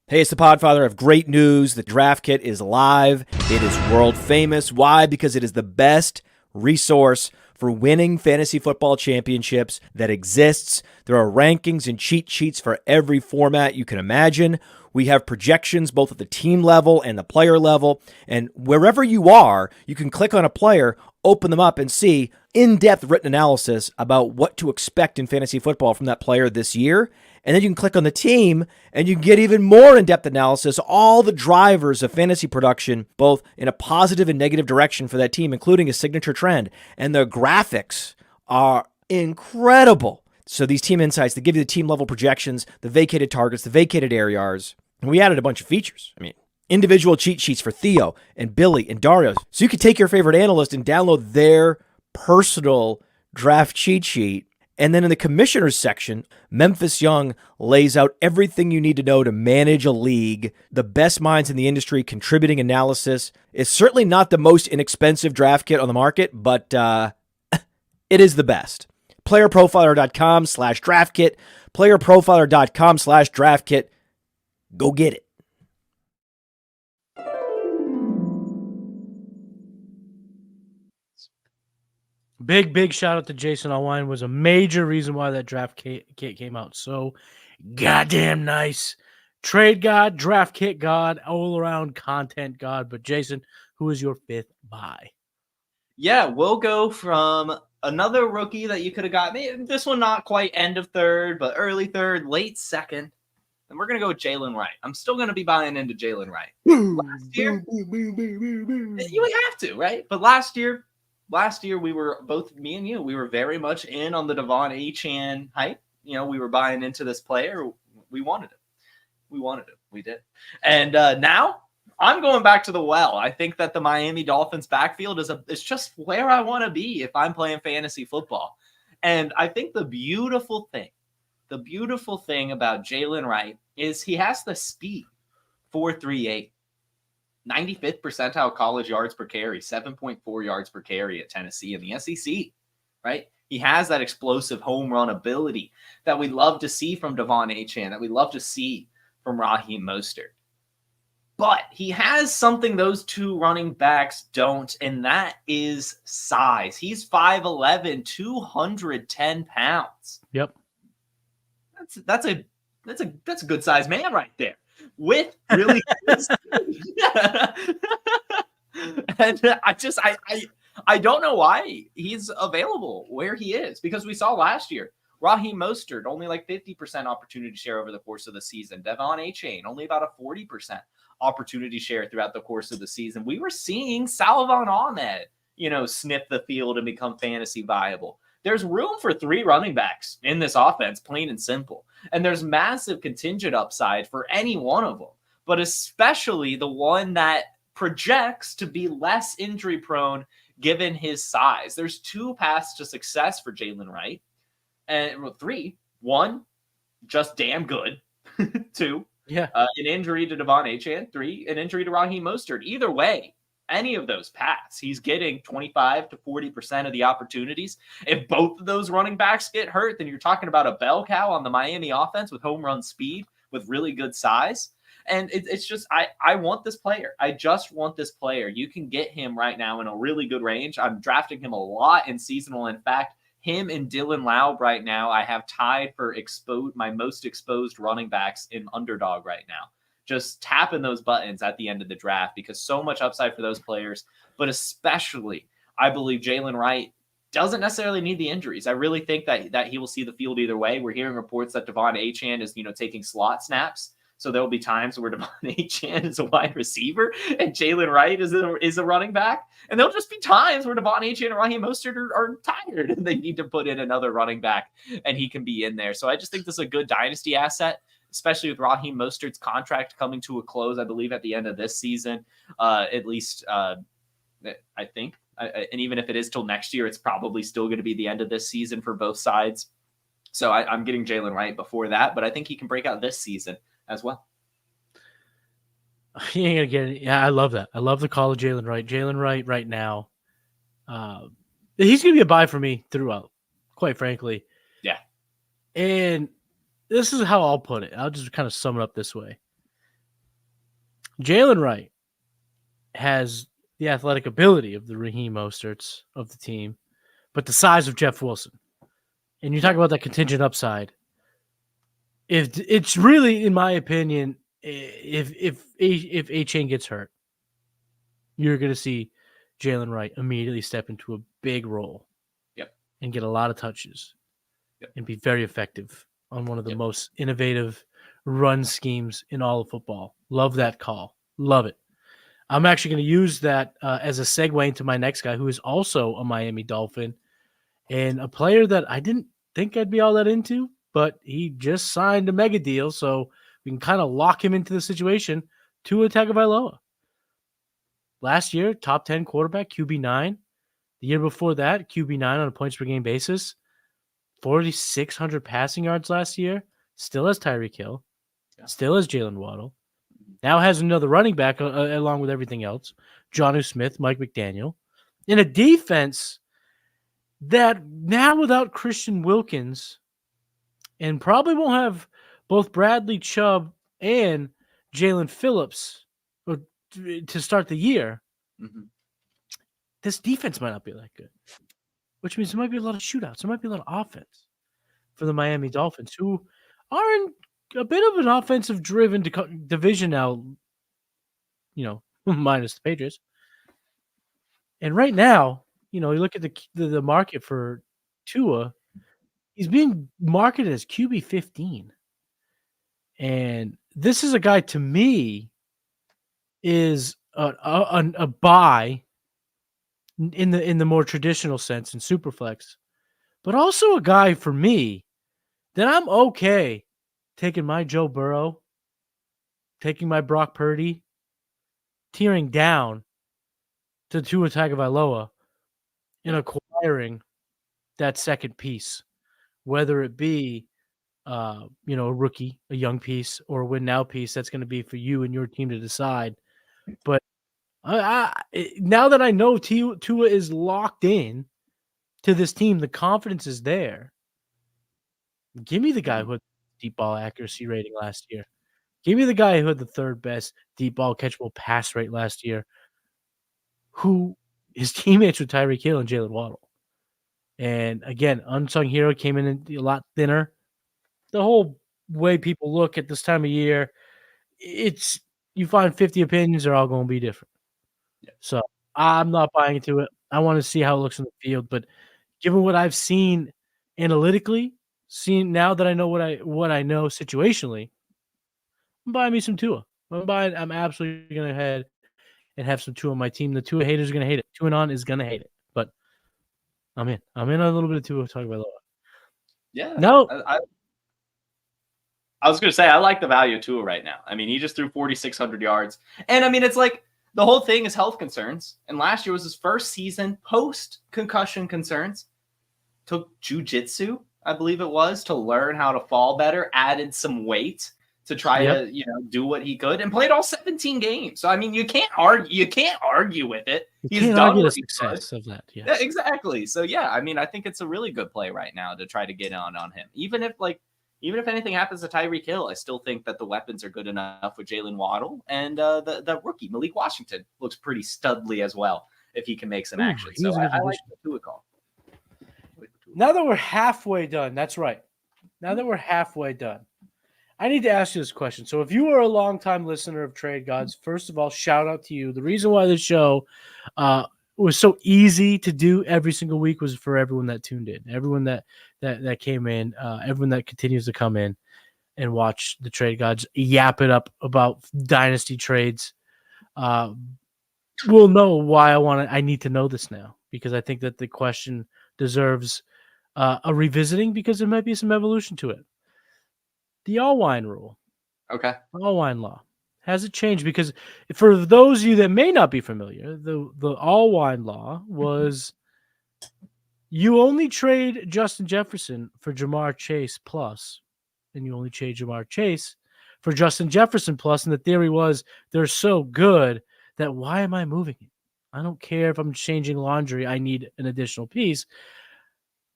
Hey, it's the Podfather of great news. The draft kit is live. It is world famous. Why? Because it is the best resource for winning fantasy football championships that exists. There are rankings and cheat sheets for every format you can imagine. We have projections both at the team level and the player level. And wherever you are, you can click on a player, open them up, and see in-depth written analysis about what to expect in fantasy football from that player this year. And then you can click on the team and you can get even more in-depth analysis, all the drivers of fantasy production, both in a positive and negative direction for that team, including a signature trend. And the graphics are incredible. So these team insights, they give you the team level projections, the vacated targets, the vacated ARs. And we added a bunch of features. I mean, individual cheat sheets for Theo and Billy and Dario. So you could take your favorite analyst and download their personal draft cheat sheet. And then in the commissioners section, Memphis Young lays out everything you need to know to manage a league. The best minds in the industry contributing analysis. It's certainly not the most inexpensive draft kit on the market, but it is the best. PlayerProfiler.com/draft kit. PlayerProfiler.com/draft kit. Go get it. Big shout out to Jason Allwine. Was a major reason why that draft kit came out so goddamn nice. Trade god, draft kit god, all around content god. But Jason, who is your fifth buy? Yeah, we'll go from another rookie that you could have got. Maybe this one not quite end of third, but early third, late second. And we're going to go with Jaylen Wright. I'm still going to be buying into Jaylen Wright. Last year, you would have to, right? But last year we were both, me and you, we were very much in on the Devon Achane hype. You know, we were buying into this player. We wanted it. We did. And now I'm going back to the well. I think that the Miami Dolphins backfield is just where I want to be if I'm playing fantasy football. And I think the beautiful thing about Jaylen Wright is he has the speed. 4.38, 95th percentile college yards per carry, 7.4 yards per carry at Tennessee in the SEC, right? He has that explosive home run ability that we love to see from Devon Achane, that we love to see from Raheem Mostert. But he has something those two running backs don't, and that is size. He's 5'11", 210 pounds. Yep. That's a good sized man right there with really good and I don't know why he's available where he is, because we saw last year Raheem Mostert only like 50% opportunity share over the course of the season. Devon Achane only about a 40% opportunity share throughout the course of the season. We were seeing Salvon Ahmed, sniff the field and become fantasy viable. There's room for 3 running backs in this offense, plain and simple. And there's massive contingent upside for any one of them, but especially the one that projects to be less injury prone given his size. There's 2 paths to success for Jaylen Wright. And 3. 1, just damn good. 2, an injury to Devon Achane. 3, an injury to Raheem Mostert. Either way, any of those paths, he's getting 25 to 40% of the opportunities. If both of those running backs get hurt, then you're talking about a bell cow on the Miami offense with home run speed, with really good size. And it's just, I want this player. I just want this player. You can get him right now in a really good range. I'm drafting him a lot in seasonal. In fact, him and Dylan Laub right now, I have tied for my most exposed running backs in Underdog right now. Just tapping those buttons at the end of the draft, because so much upside for those players. But especially, I believe Jaylen Wright doesn't necessarily need the injuries. I really think that he will see the field either way. We're hearing reports that Devon Achane is, taking slot snaps. So there will be times where Devon Achane is a wide receiver and Jaylen Wright is a running back. And there'll just be times where Devon Achane and Raheem Mostert are tired and they need to put in another running back and he can be in there. So I just think this is a good dynasty asset, especially with Raheem Mostert's contract coming to a close, I believe, at the end of this season, at least, I think. And even if it is till next year, it's probably still going to be the end of this season for both sides. So I'm getting Jaylen Wright before that, but I think he can break out this season as well. He ain't gonna get it. Yeah, I love that. I love the call of Jaylen Wright. Jaylen Wright right now, he's gonna be a buy for me throughout, quite frankly. Yeah. And this is how I'll put it. I'll just kind of sum it up this way. Jaylen Wright has the athletic ability of the Raheem Mosterts of the team, but the size of Jeff Wilson. And you talk about that contingent upside. If it's really, in my opinion, if A-Chain gets hurt, you're going to see Jaylen Wright immediately step into a big role. Yep. And get a lot of touches. Yep. And be very effective on one of the most innovative run schemes in all of football. Love that call. Love it. I'm actually going to use that as a segue into my next guy, who is also a Miami Dolphin and a player that I didn't think I'd be all that into, but he just signed a mega deal, so we can kind of lock him into the situation. Tua Tagovailoa. Last year, top 10 quarterback, QB9. The year before that, QB9 on a points per game basis. 4,600 passing yards last year. Still has Tyreek Hill. Still has Jalen Waddle. Now has another running back along with everything else. Jonnu Smith, Mike McDaniel. In a defense that now without Christian Wilkins and probably won't have both Bradley Chubb and Jalen Phillips to start the year, this defense might not be that good, which means there might be a lot of shootouts. There might be a lot of offense for the Miami Dolphins, who are in a bit of an offensive-driven division now, minus the Patriots. And right now, you look at the market for Tua, he's being marketed as QB 15. And this is a guy, to me, is a buy in the more traditional sense in Superflex, but also a guy for me that I'm okay taking my Joe Burrow, taking my Brock Purdy, tearing down to Tua Tagovailoa and acquiring that second piece, whether it be a rookie, a young piece, or a win now piece. That's going to be for you and your team to decide. But now that I know Tua is locked in to this team, the confidence is there. Give me the guy who had deep ball accuracy rating last year. Give me the guy who had the third best deep ball catchable pass rate last year, who his teammates with Tyreek Hill and Jalen Waddle. And again, unsung hero came in a lot thinner. The whole way people look at this time of year, it's you find 50 opinions, they're all going to be different. Yeah. So I'm not buying into it. I want to see how it looks in the field. But given what I've seen analytically, now that I know what I know situationally, I'm buying me some Tua. I'm absolutely going to head and have some Tua on my team. The Tua haters are going to hate it. Tua on is going to hate it. But I'm in on a little bit of Tua Tagovailoa. Yeah. No. I was going to say, I like the value of Tua right now. I mean, he just threw 4,600 yards. And I mean, it's like the whole thing is health concerns. And last year was his first season post-concussion concerns. Took jiu-jitsu, I believe it was, to learn how to fall better, added some weight to try to, do what he could, and played all 17 games. So, I mean, you can't argue with it. He's done the success of that. Yeah, exactly. So, yeah, I mean, I think it's a really good play right now to try to get on him. Even if anything happens to Tyreek Hill, I still think that the weapons are good enough with Jalen Waddle, and the rookie, Malik Washington, looks pretty studly as well if he can make some action. So I like the Tua call. Now that we're halfway done, that's right. Now that we're halfway done, I need to ask you this question. So if you are a longtime listener of Trade Gods, first of all, shout out to you. The reason why this show was so easy to do every single week was for everyone that tuned in, everyone that came in, everyone that continues to come in and watch the Trade Gods yap it up about dynasty trades. Will know why I need to know this now, because I think that the question deserves a revisiting, because there might be some evolution to it. The Allwine rule. Okay. Allwine law. Has it changed? Because for those of you that may not be familiar, the Allwine law was you only trade Justin Jefferson for Jamar Chase plus, and you only trade Jamar Chase for Justin Jefferson plus, and the theory was they're so good that why am I moving it? I don't care if I'm changing laundry. I need an additional piece.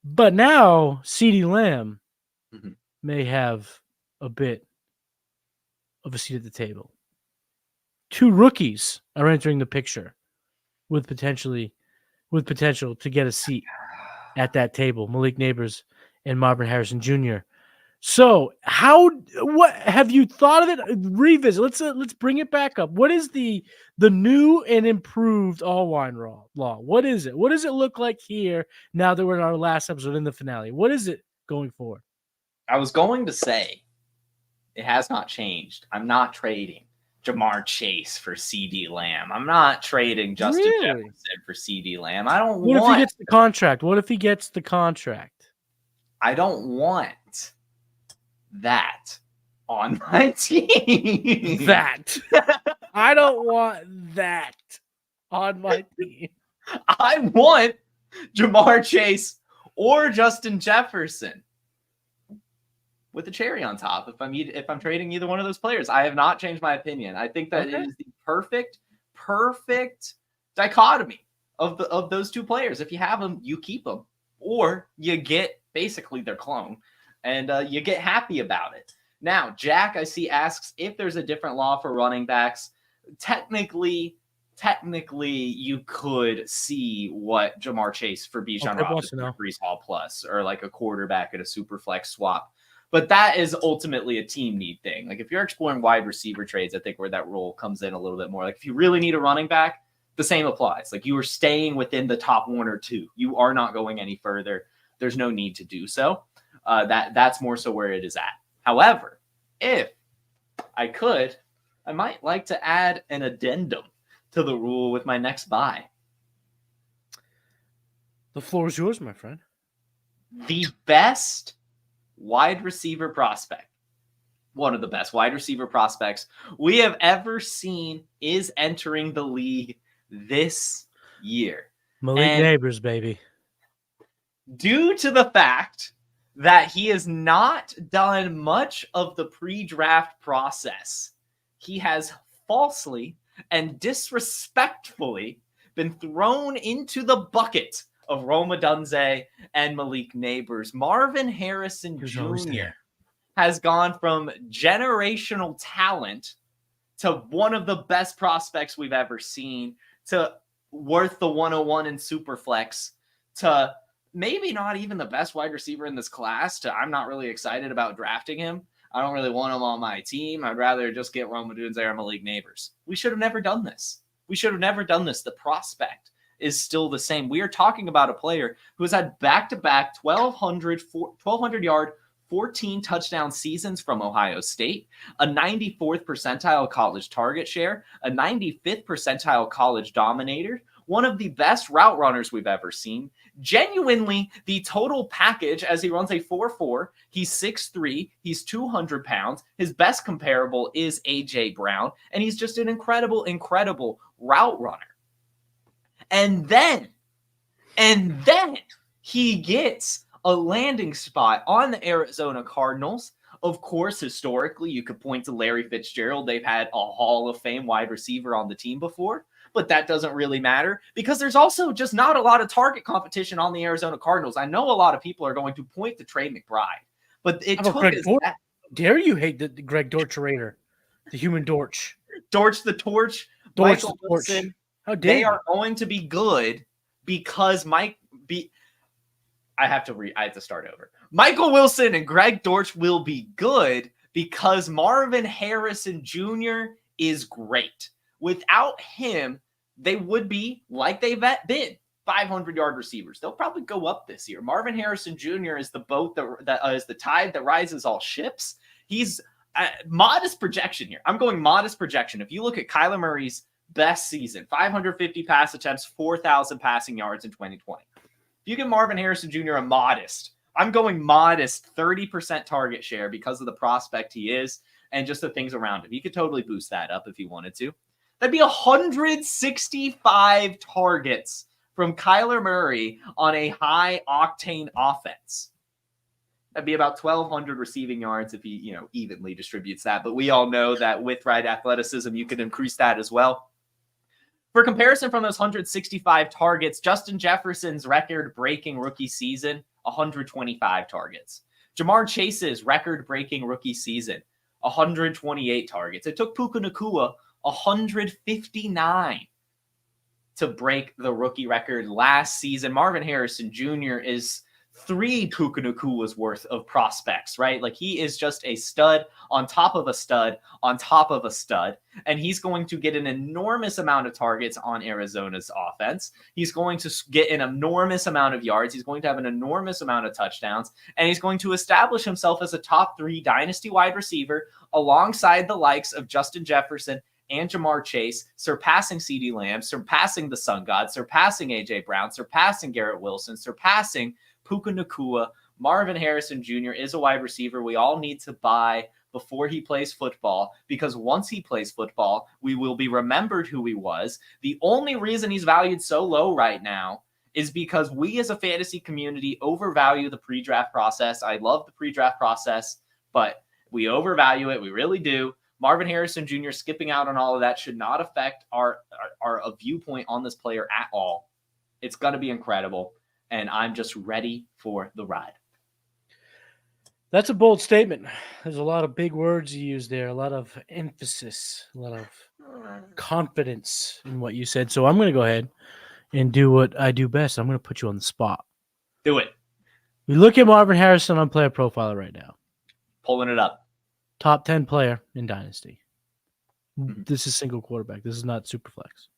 But now CeeDee Lamb may have a bit of a seat at the table. 2 rookies are entering the picture with potential to get a seat at that table. Malik Neighbors and Marvin Harrison Jr. So what have you thought of it? Revisit. Let's bring it back up. What is the new and improved Allwine law? What is it? What does it look like here now that we're in our last episode in the finale? What is it going forward? I was going to say it has not changed. I'm not trading Jamar Chase for CeeDee Lamb. I'm not trading Justin Jefferson for CeeDee Lamb. I don't want. What if he gets the contract? What if he gets the contract? I don't want that on my team. I don't want that on my team. I want Jamar Chase or Justin Jefferson with a cherry on top. If I'm trading either one of those players, I have not changed my opinion. I think that it is the perfect dichotomy of those two players. If you have them, you keep them, or you get basically their clone, and you get happy about it. Now, Jack, I see, asks if there's a different law for running backs. Technically, you could see what Jamar Chase for Bijan Robinson, Breece Hall plus, or like a quarterback at a super flex swap. But that is ultimately a team need thing. Like if you're exploring wide receiver trades, I think where that role comes in a little bit more. Like if you really need a running back, the same applies. Like you are staying within the top 1 or 2. You are not going any further. There's no need to do so. That's more so where it is at. However, if I could, I might like to add an addendum to the rule with my next buy. The floor is yours, my friend. The best wide receiver prospect, one of the best wide receiver prospects we have ever seen, is entering the league this year. Malik Neighbors, baby. Due to the fact that he has not done much of the pre-draft process, he has falsely and disrespectfully been thrown into the bucket of Rome Odunze and Malik Neighbors. Marvin Harrison Jr. has gone from generational talent to one of the best prospects we've ever seen, to worth the 101 in Superflex, to maybe not even the best wide receiver in this class, to I'm not really excited about drafting him. I don't really want him on my team. I'd rather just get Rome Odunze or Malik Neighbors. We should have never done this. The prospect is still the same. We are talking about a player who has had back-to-back 1,200 yard, 14 touchdown seasons from Ohio State, a 94th percentile college target share, a 95th percentile college dominator, one of the best route runners we've ever seen. Genuinely, the total package, as he runs a 4.4, he's 6'3", he's 200 pounds. His best comparable is A.J. Brown, and he's just an incredible route runner. And then he gets a landing spot on the Arizona Cardinals. Of course, historically, you could point to Larry Fitzgerald. They've had a Hall of Fame wide receiver on the team before, but that doesn't really matter because there's also just not a lot of target competition on the Arizona Cardinals. I know a lot of people are going to point to Trey McBride, but it took us that. Dare you hate the Greg Dortch-Rader, the human Dortch. Dortch the Torch, Dortch Michael the Torch. Wilson. How dare they are going to be good because I have to start over. Michael Wilson and Greg Dortch will be good because Marvin Harrison Jr. is great. Without him, they would be like they've been 500-yard receivers. They'll probably go up this year. Marvin Harrison Jr. is the boat that is the tide that rises all ships. He's modest projection here. I'm going modest projection. If you look at Kyler Murray's best season, 550 pass attempts, 4,000 passing yards in 2020. If you give Marvin Harrison Jr. I'm going modest 30% target share because of the prospect he is and just the things around him. You could totally boost that up if you wanted to. That'd be 165 targets from Kyler Murray on a high-octane offense. That'd be about 1,200 receiving yards if he, evenly distributes that. But we all know that with right athleticism, you can increase that as well. For comparison, from those 165 targets, Justin Jefferson's record-breaking rookie season, 125 targets. Jamar Chase's record-breaking rookie season, 128 targets. It took Puka Nacua 159 to break the rookie record last season. Marvin Harrison Jr. is 3 Puka Nacua's worth of prospects, right? Like, he is just a stud on top of a stud on top of a stud, and he's going to get an enormous amount of targets on Arizona's offense. He's going to get an enormous amount of yards. He's going to have an enormous amount of touchdowns, and he's going to establish himself as a top 3 dynasty wide receiver alongside the likes of Justin Jefferson and Jamar Chase, surpassing CeeDee Lamb, surpassing the Sun God, surpassing A.J. Brown, surpassing Garrett Wilson, surpassing Puka Nacua. Marvin Harrison Jr. is a wide receiver we all need to buy before he plays football, because once he plays football, we will be remembered who he was. The only reason he's valued so low right now is because we as a fantasy community overvalue the pre-draft process. I love the pre-draft process, but we overvalue it. We really do. Marvin Harrison Jr. skipping out on all of that should not affect our viewpoint on this player at all. It's going to be incredible, and I'm just ready for the ride. That's a bold statement. There's a lot of big words you use there, a lot of emphasis, a lot of confidence in what you said. So I'm going to go ahead and do what I do best. I'm going to put you on the spot. Do it. We look at Marvin Harrison on PlayerProfiler right now. Pulling it up. Top 10 player in Dynasty. This is single quarterback. This is not Superflex.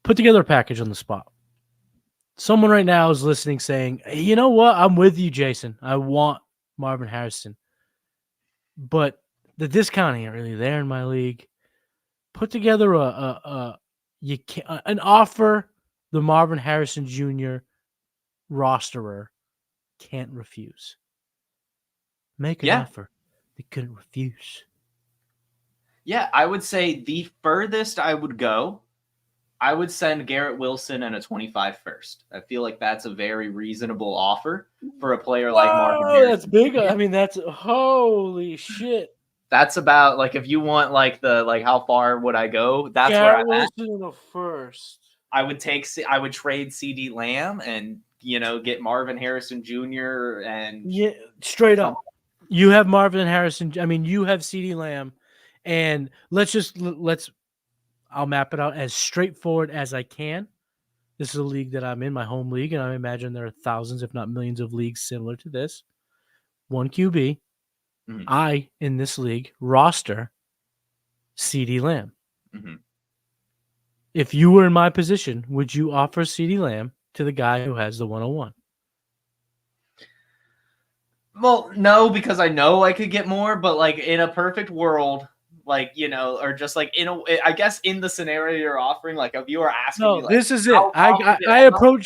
Put together a package on the spot. Someone right now is listening saying, hey, you know what? I'm with you, Jason. I want Marvin Harrison. But the discount ain't really there in my league. Put together an offer the Marvin Harrison Jr. rosterer can't refuse. Make an offer they couldn't refuse. Yeah, I would say the furthest I would go, I would send Garrett Wilson and a 25 first. I feel like that's a very reasonable offer for a player like Marvin Harrison. That's big. I mean, that's holy shit. That's about, like, if you want how far would I go? That's Garrett where I'm Wilson at. in the first. I would trade CeeDee Lamb and get Marvin Harrison Jr. and straight up. You have Marvin Harrison. I mean, you have CeeDee Lamb, and I'll map it out as straightforward as I can. This is a league that I'm in, my home league, and I imagine there are thousands, if not millions, of leagues similar to this. 1 QB. Mm-hmm. I, in this league, roster CeeDee Lamb. Mm-hmm. If you were in my position, would you offer CeeDee Lamb to the guy who has the 101? Well, no, because I know I could get more, but in a perfect world, or just I guess in the scenario you're offering, if you are asking me, this is it. I'm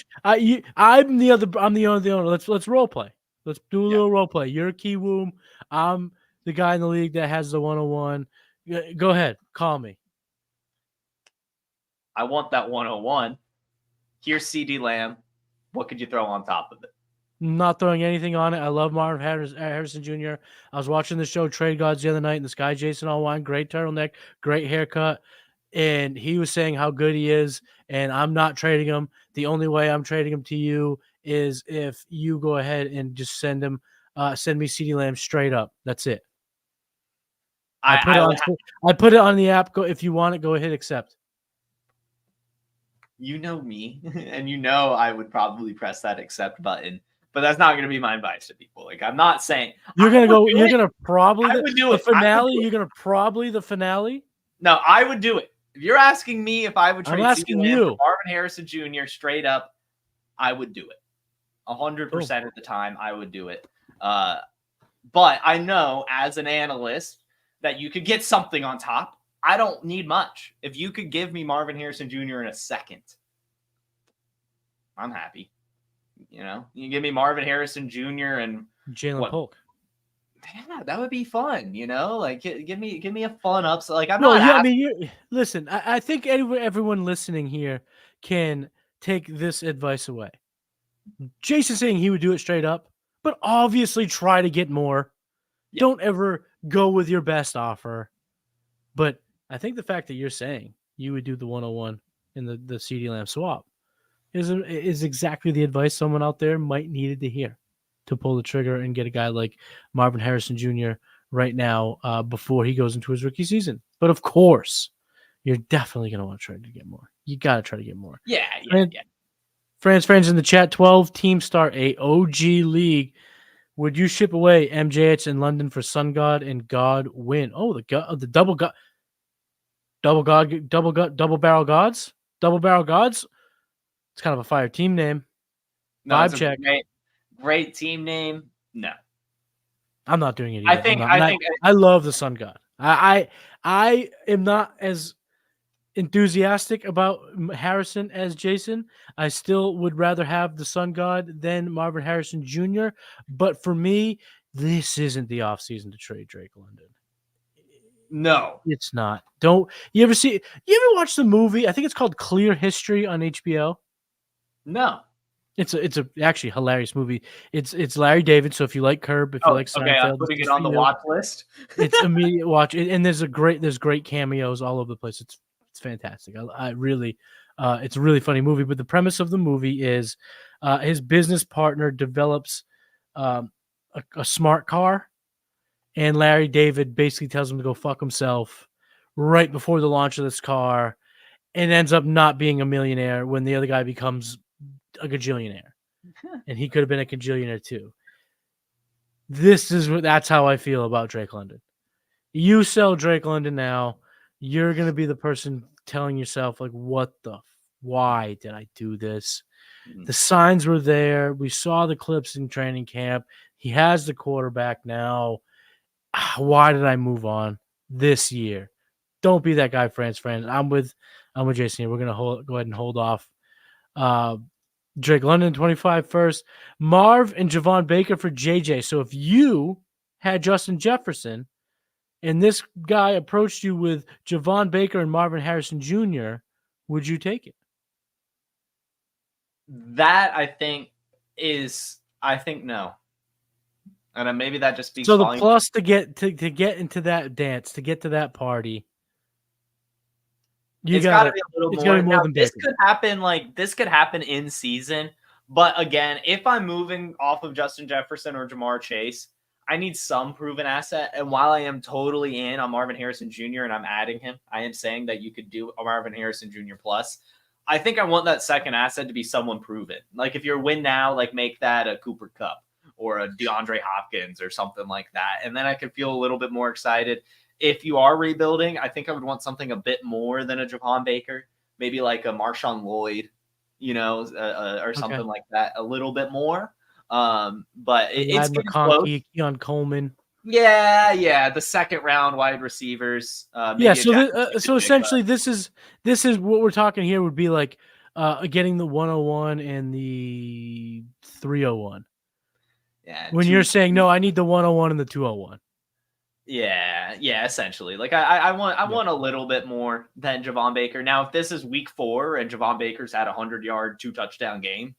the owner. Let's role play. Let's do a little role play. You're a Kiwoom. I'm the guy in the league that has the 101. Go ahead. Call me. I want that 101. Here's CeeDee Lamb. What could you throw on top of it? Not throwing anything on it. I love Marvin Harrison Jr. I was watching the show Trade Gods the other night, and this guy, Jason Allwine, great turtleneck, great haircut, and he was saying how good he is, and I'm not trading him. The only way I'm trading him to you is if you go ahead and just send me CeeDee Lamb straight up. That's it. I put it on the app. Go if you want it. Go ahead, accept. You know me, and I would probably press that accept button. But that's not going to be my advice to people. I'm not saying you're going to go. You're going to probably the finale. You're going to probably the finale. No, I would do it. If you're asking me if I would trade CeeDee Lamb for Marvin Harrison Jr. straight up, I would do it. 100% of the time, I would do it. But I know as an analyst that you could get something on top. I don't need much. If you could give me Marvin Harrison Jr. in a second, I'm happy. You give me Marvin Harrison Jr. and Jalen Polk. Yeah, that would be fun. Give me a fun upside. Listen. I think everyone listening here can take this advice away. Jason saying he would do it straight up, but obviously try to get more. Yeah. Don't ever go with your best offer. But I think the fact that you're saying you would do the 101 in the CeeDee Lamb swap is exactly the advice someone out there might needed to hear to pull the trigger and get a guy like Marvin Harrison Jr. right now before he goes into his rookie season. But of course, you're definitely going to want to try to get more. You got to try to get more. Yeah. Friends in the chat, 12 teams start a OG league. Would you ship away MJH in London for Sun God and God win? Oh, the double barrel gods? Double barrel gods? It's kind of a fire team name. No, Vibe check. Great team name. No. I'm not doing it either. I love the Sun God. I am not as enthusiastic about Harrison as Jason. I still would rather have the Sun God than Marvin Harrison Jr. But for me, this isn't the offseason to trade Drake London. No, it's not. You ever watch the movie? I think it's called Clear History on HBO. No. It's a actually hilarious movie. It's Larry David. So if you like Curb, if you like Seinfeld, okay, I'm putting it on the watch list. It's immediate watch, and there's great cameos all over the place. It's fantastic. I really, it's a really funny movie. But the premise of the movie is, his business partner develops a smart car, and Larry David basically tells him to go fuck himself right before the launch of this car, and ends up not being a millionaire when the other guy becomes a gajillionaire, and he could have been a gajillionaire too. That's how I feel about Drake London. You sell Drake London now, you're going to be the person telling yourself, like, why did I do this? The signs were there. We saw the clips in training camp. He has the quarterback now. Why did I move on this year? Don't be that guy, friends. I'm with Jason here. We're going to go ahead and hold off Drake London 25 first. Marv and Javon Baker for JJ. So if you had Justin Jefferson and this guy approached you with Javon Baker and Marvin Harrison Jr., would you take it? That I think no. And maybe that just speaks. So the plus to get into that dance, to get to that party, it's got to be a little more. More than this could happen in season, but again, if I'm moving off of Justin Jefferson or Jamar Chase, I need some proven asset. And while I am totally in on Marvin Harrison Jr. and I'm adding him, I am saying that you could do a Marvin Harrison Jr. plus. I think I want that second asset to be someone proven. Like if you're win now, like make that a Cooper Kupp or a DeAndre Hopkins or something like that. And then I could feel a little bit more excited. If you are rebuilding, I think I would want something a bit more than a Javon Baker, maybe like a Marshawn Lloyd, or something like that, a little bit more. But it's McConkey, Keon Coleman. Yeah, the second round wide receivers. So essentially, this is what we're talking here would be like getting the 101 and the 301. Yeah. When you're saying no, I need the 101 and the 201. Yeah, essentially. Like I want a little bit more than Javon Baker. Now, if this is week 4 and Javon Baker's had a 100-yard, 2-touchdown game,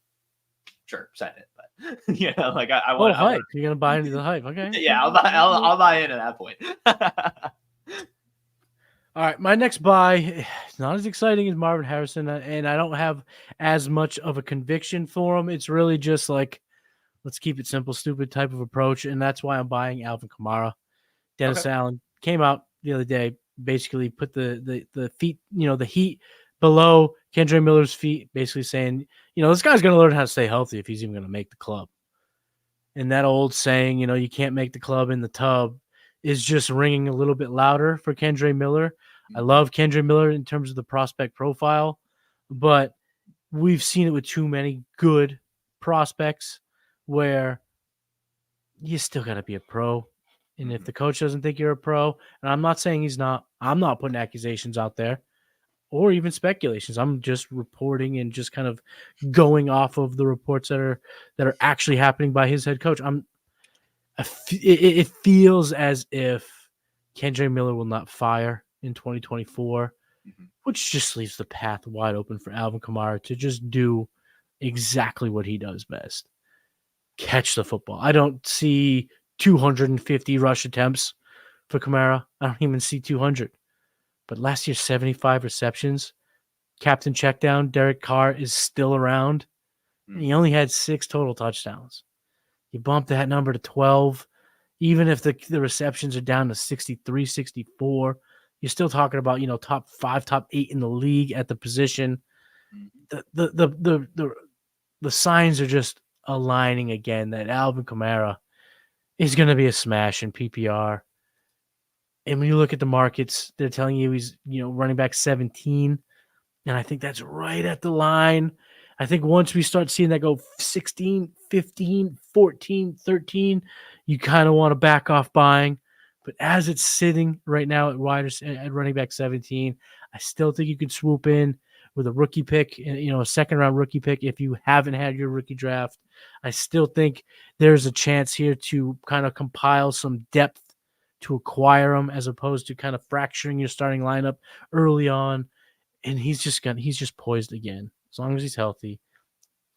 sure, send it. But I want hype. You're gonna buy into the hype, okay? Yeah, I'll buy into that point. All right, my next buy is not as exciting as Marvin Harrison, and I don't have as much of a conviction for him. It's really just like, let's keep it simple, stupid type of approach, and that's why I'm buying Alvin Kamara. Dennis Allen came out the other day, basically put the feet, the heat below Kendre Miller's feet, basically saying, this guy's going to learn how to stay healthy if he's even going to make the club. And that old saying, you can't make the club in the tub, is just ringing a little bit louder for Kendre Miller. I love Kendre Miller in terms of the prospect profile, but we've seen it with too many good prospects where you still got to be a pro. And if the coach doesn't think you're a pro, and I'm not saying he's not, I'm not putting accusations out there or even speculations. I'm just reporting and just kind of going off of the reports that are actually happening by his head coach. It feels as if Kendre Miller will not fire in 2024, which just leaves the path wide open for Alvin Kamara to just do exactly what he does best. Catch the football. I don't see 250 rush attempts for Kamara. I don't even see 200. But last year, 75 receptions. Captain checkdown, Derek Carr is still around. And he only had 6 total touchdowns. You bump that number to 12. Even if the receptions are down to 63, 64, you're still talking about, top 5, top 8 in the league at the position. The signs are just aligning again that Alvin Kamara is going to be a smash in PPR. And when you look at the markets, they're telling you he's, running back 17. And I think that's right at the line. I think once we start seeing that go 16, 15, 14, 13, you kind of want to back off buying. But as it's sitting right now at running back 17, I still think you could swoop in with a rookie pick, a second-round rookie pick if you haven't had your rookie draft. I still think there's a chance here to kind of compile some depth to acquire him as opposed to kind of fracturing your starting lineup early on. And he's just poised again. As long as he's healthy,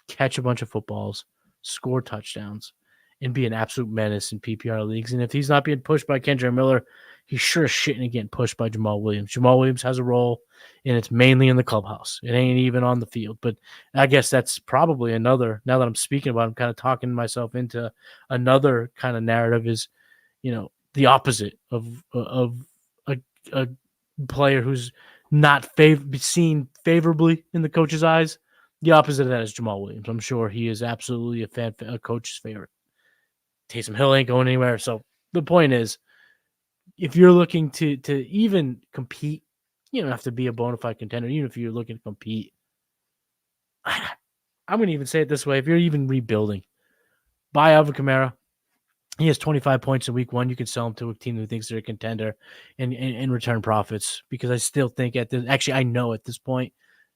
catch a bunch of footballs, score touchdowns, and be an absolute menace in PPR leagues. And if he's not being pushed by Kendra Miller, he's sure as shit ain't getting pushed by Jamal Williams. Jamal Williams has a role, and it's mainly in the clubhouse. It ain't even on the field. But I guess that's probably another, now that I'm speaking about it, I'm kind of talking myself into another kind of narrative is, the opposite of a player who's not seen favorably in the coach's eyes. The opposite of that is Jamal Williams. I'm sure he is absolutely a coach's favorite. Taysom Hill ain't going anywhere. So the point is, if you're looking to even compete, you don't have to be a bona fide contender. Even if you're looking to compete, I'm going to even say it this way. If you're even rebuilding, buy Alvin Kamara. He has 25 points in week 1. You can sell him to a team who thinks they're a contender and return profits, because I still think I know at this point,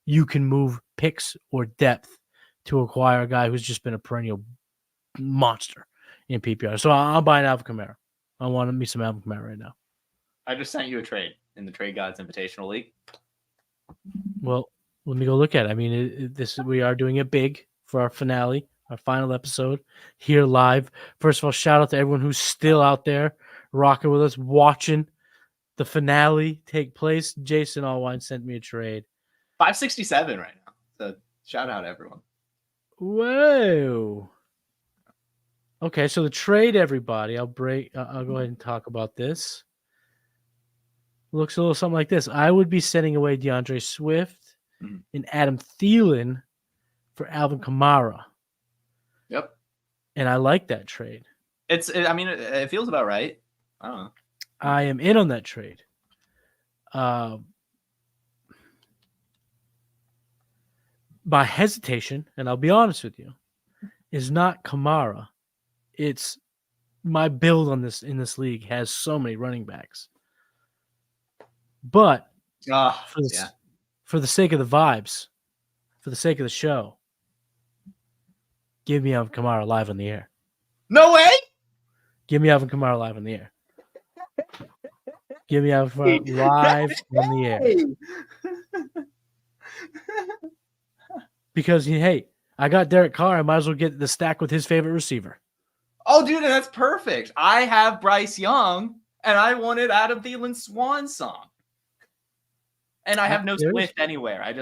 you can move picks or depth to acquire a guy who's just been a perennial monster in PPR. So I'll buy an Alvin Kamara. I want me some Alvin Kamara right now. I just sent you a trade in the Trade Gods Invitational League. Well, let me go look at it. I mean, we are doing it big for our finale. Our final episode here live. First of all, shout out to everyone who's still out there rocking with us, watching the finale take place. Jason Allwine sent me a trade. 567 right now. So shout out everyone. Whoa. Okay, so the trade, everybody. I'll go ahead and talk about this. Looks a little something like this. I would be sending away DeAndre Swift and Adam Thielen for Alvin Kamara. Yep. And I like that trade. It feels about right. I don't know. I am in on that trade. My hesitation, and I'll be honest with you, is not Kamara. It's my build in this league has so many running backs. But for the sake of the vibes, for the sake of the show, give me Alvin Kamara live on the air. No way! Give me Alvin Kamara live on the air. Give me Alvin Kamara live on the air. Because, hey, I got Derek Carr. I might as well get the stack with his favorite receiver. Oh, dude, that's perfect. I have Bryce Young, and I wanted Adam Thielen's Swan Song. And I have no Swift anywhere. I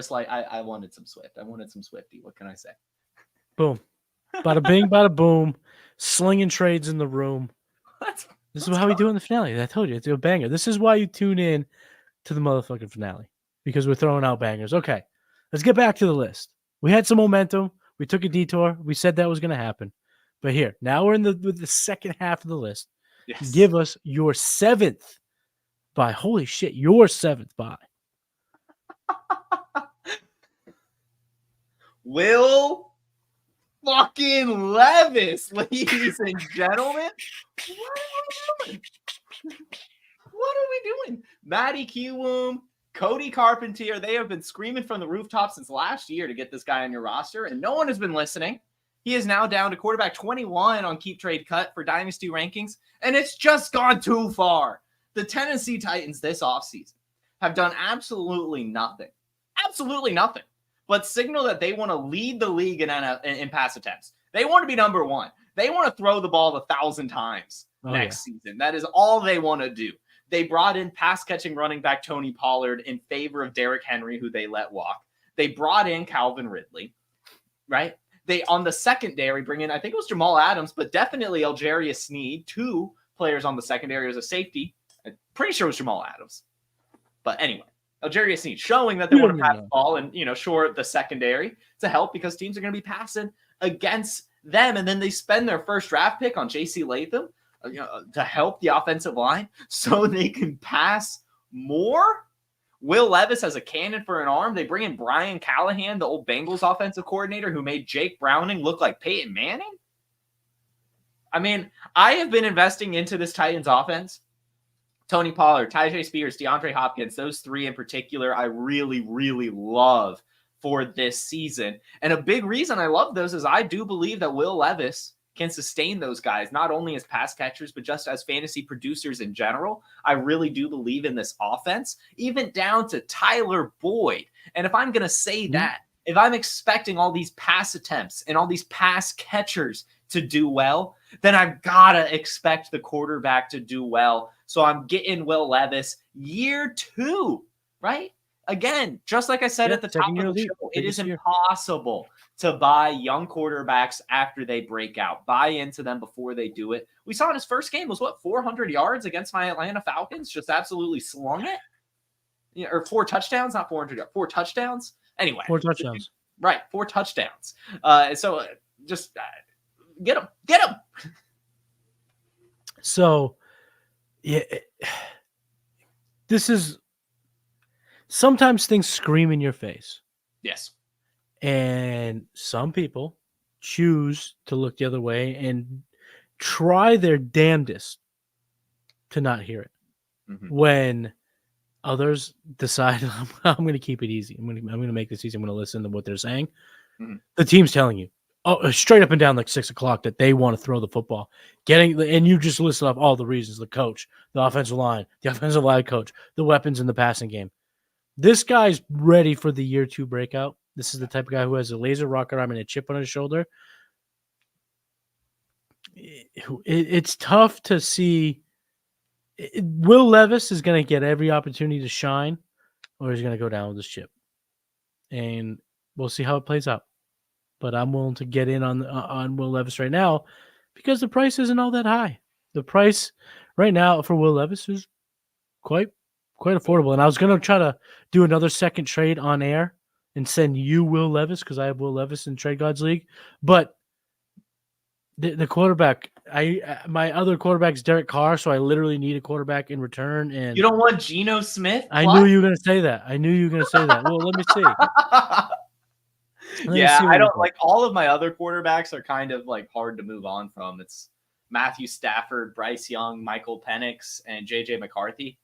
wanted some Swift. I wanted some Swifty. What can I say? Boom. Bada bing, bada boom. Slinging trades in the room. This is how we do it in the finale. I told you, it's a banger. This is why you tune in to the motherfucking finale, because we're throwing out bangers. Okay, let's get back to the list. We had some momentum. We took a detour. We said that was going to happen. But here, now we're in the second half of the list. Yes. Give us your 7th buy. Holy shit, your 7th buy. Will fucking Levis, ladies and gentlemen. What are we doing? Matty, Kiwoom, Cody Carpentier, they have been screaming from the rooftop since last year to get this guy on your roster, and no one has been listening. He is now down to quarterback 21 on Keep Trade Cut for Dynasty rankings, and it's just gone too far. The Tennessee Titans this offseason have done absolutely nothing but signal that they want to lead the league in pass attempts. They want to be number one. They want to throw the ball 1,000 times next season. That is all they want to do. They brought in pass-catching running back Tony Pollard in favor of Derrick Henry, who they let walk. They brought in Calvin Ridley, right? They, on the secondary, bring in, I think it was Jamal Adams, but definitely Algeria Sneed, 2 players on the secondary as a safety. I'm pretty sure it was Jamal Adams. But anyway, Algeria Sneed showing that they want to pass the ball and, shore the secondary to help because teams are going to be passing against them. And then they spend their first draft pick on J.C. Latham to help the offensive line so they can pass more. Will Levis has a cannon for an arm. They bring in Brian Callahan, the old Bengals offensive coordinator who made Jake Browning look like Peyton Manning. I mean, I have been investing into this Titans offense. Tony Pollard, Tyjae Spears, DeAndre Hopkins, those 3 in particular, I really, really love for this season. And a big reason I love those is I do believe that Will Levis can sustain those guys, not only as pass catchers, but just as fantasy producers in general. I really do believe in this offense, even down to Tyler Boyd. And if I'm going to say that, if I'm expecting all these pass attempts and all these pass catchers to do well, then I've got to expect the quarterback to do well. So I'm getting Will Levis year 2, right? Again, just like I said at the top of the show, it is impossible to buy young quarterbacks after they break out. Buy into them before they do it. We saw in his first game was 400 yards against my Atlanta Falcons, just absolutely slung it. Or 4 touchdowns, not 400 yards, 4 touchdowns. Anyway, 4 touchdowns. Right, 4 touchdowns. So just get him. So, yeah, this is sometimes things scream in your face. Yes. And some people choose to look the other way and try their damnedest to not hear it. When others decide, I'm going to keep it easy. I'm going to make this easy. I'm going to listen to what they're saying. The team's telling you, straight up and down like 6 o'clock that they want to throw the football. And you just listed off all the reasons: the coach, the offensive line, the offensive line coach, the weapons in the passing game. This guy's ready for the year 2 breakout. This is the type of guy who has a laser rocket arm and a chip on his shoulder. It's tough to see. Will Levis is going to get every opportunity to shine, or he's going to go down with his chip. And we'll see how it plays out. But I'm willing to get in on Will Levis right now because the price isn't all that high. The price right now for Will Levis is quite affordable. And I was going to try to do another second trade on air and send you Will Levis because I have Will Levis in Trade Gods League. But the quarterback, my other quarterback's Derek Carr, so I literally need a quarterback in return. And you don't want Geno Smith? I knew you were going to say that. Well, let me see. I don't like all of my other quarterbacks are kind of like hard to move on from. It's Matthew Stafford, Bryce Young, Michael Penix, and JJ McCarthy.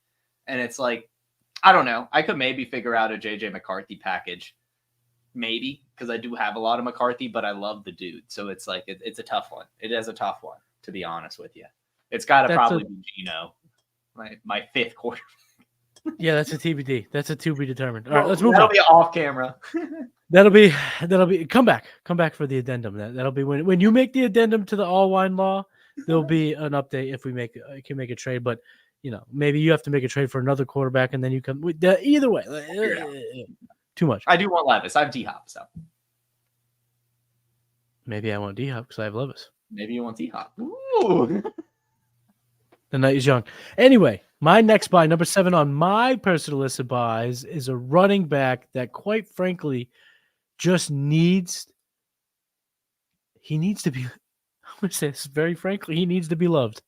And it's like, I don't know. I could maybe figure out a JJ McCarthy package. Maybe, because I do have a lot of McCarthy, but I love the dude. So it's like, it's a tough one. It is a tough one, to be honest with you. It's got to probably be Geno, my 5th quarterback. Yeah, that's a TBD. That's a to be determined. All right, let's move on. That'll be off camera. That'll be come back for the addendum. That'll be when you make the addendum to the Allwine law. There'll be an update if we can make a trade, but maybe you have to make a trade for another quarterback, and then you come either way. Too much. I do want Levis. I have D-Hop, so maybe I want D-Hop because I have Levis. Maybe you want D-Hop. Ooh. The night is young. Anyway, my next buy, number 7 on my personal list of buys, is a running back that, quite frankly, just needs to be. I'm going to say this very frankly. He needs to be loved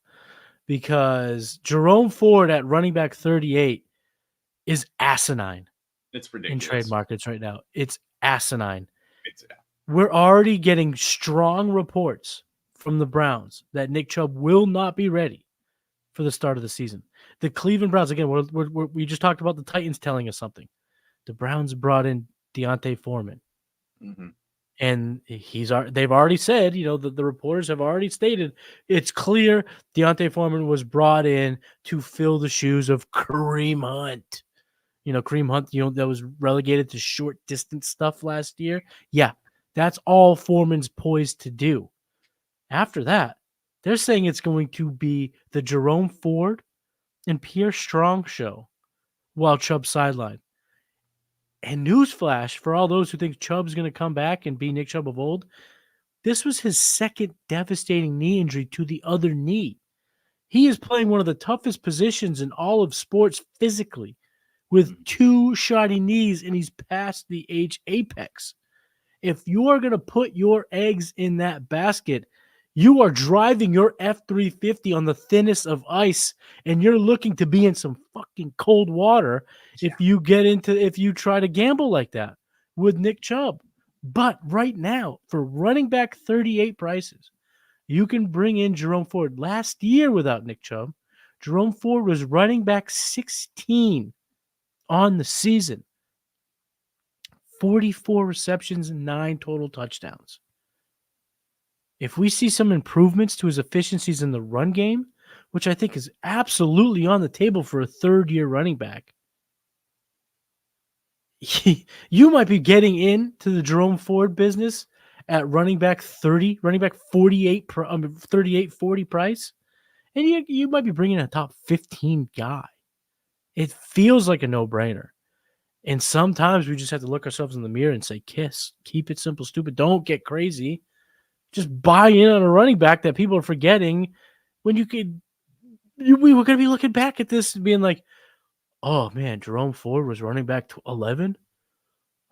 because Jerome Ford at running back 38 is asinine. It's ridiculous. In trade markets right now. It's asinine. We're already getting strong reports from the Browns that Nick Chubb will not be ready for the start of the season. The Cleveland Browns, again, we just talked about the Titans telling us something. The Browns brought in Dionte Foreman. And they've already said, the reporters have already stated, it's clear Dionte Foreman was brought in to fill the shoes of Kareem Hunt. Kareem Hunt, that was relegated to short distance stuff last year. Yeah, that's all Foreman's poised to do. After that, they're saying it's going to be the Jerome Ford and Pierre Strong show while Chubb's sidelined. And newsflash for all those who think Chubb's going to come back and be Nick Chubb of old, this was his second devastating knee injury to the other knee. He is playing one of the toughest positions in all of sports physically with 2 shoddy knees, and he's past the age apex. If you are going to put your eggs in that basket, you are driving your F-350 on the thinnest of ice, and you're looking to be in some fucking cold water if you try to gamble like that with Nick Chubb. But right now, for running back 38 prices, you can bring in Jerome Ford. Last year without Nick Chubb, Jerome Ford was running back 16 on the season. 44 receptions and 9 total touchdowns. If we see some improvements to his efficiencies in the run game, which I think is absolutely on the table for a third-year running back, you might be getting into the Jerome Ford business at running back 30, running back 38, 38, 40 price, and you might be bringing a top 15 guy. It feels like a no-brainer. And sometimes we just have to look ourselves in the mirror and say, KISS, keep it simple, stupid. Don't get crazy. Just buy in on a running back that people are forgetting when we were going to be looking back at this and being like, oh, man, Jerome Ford was running back to 11?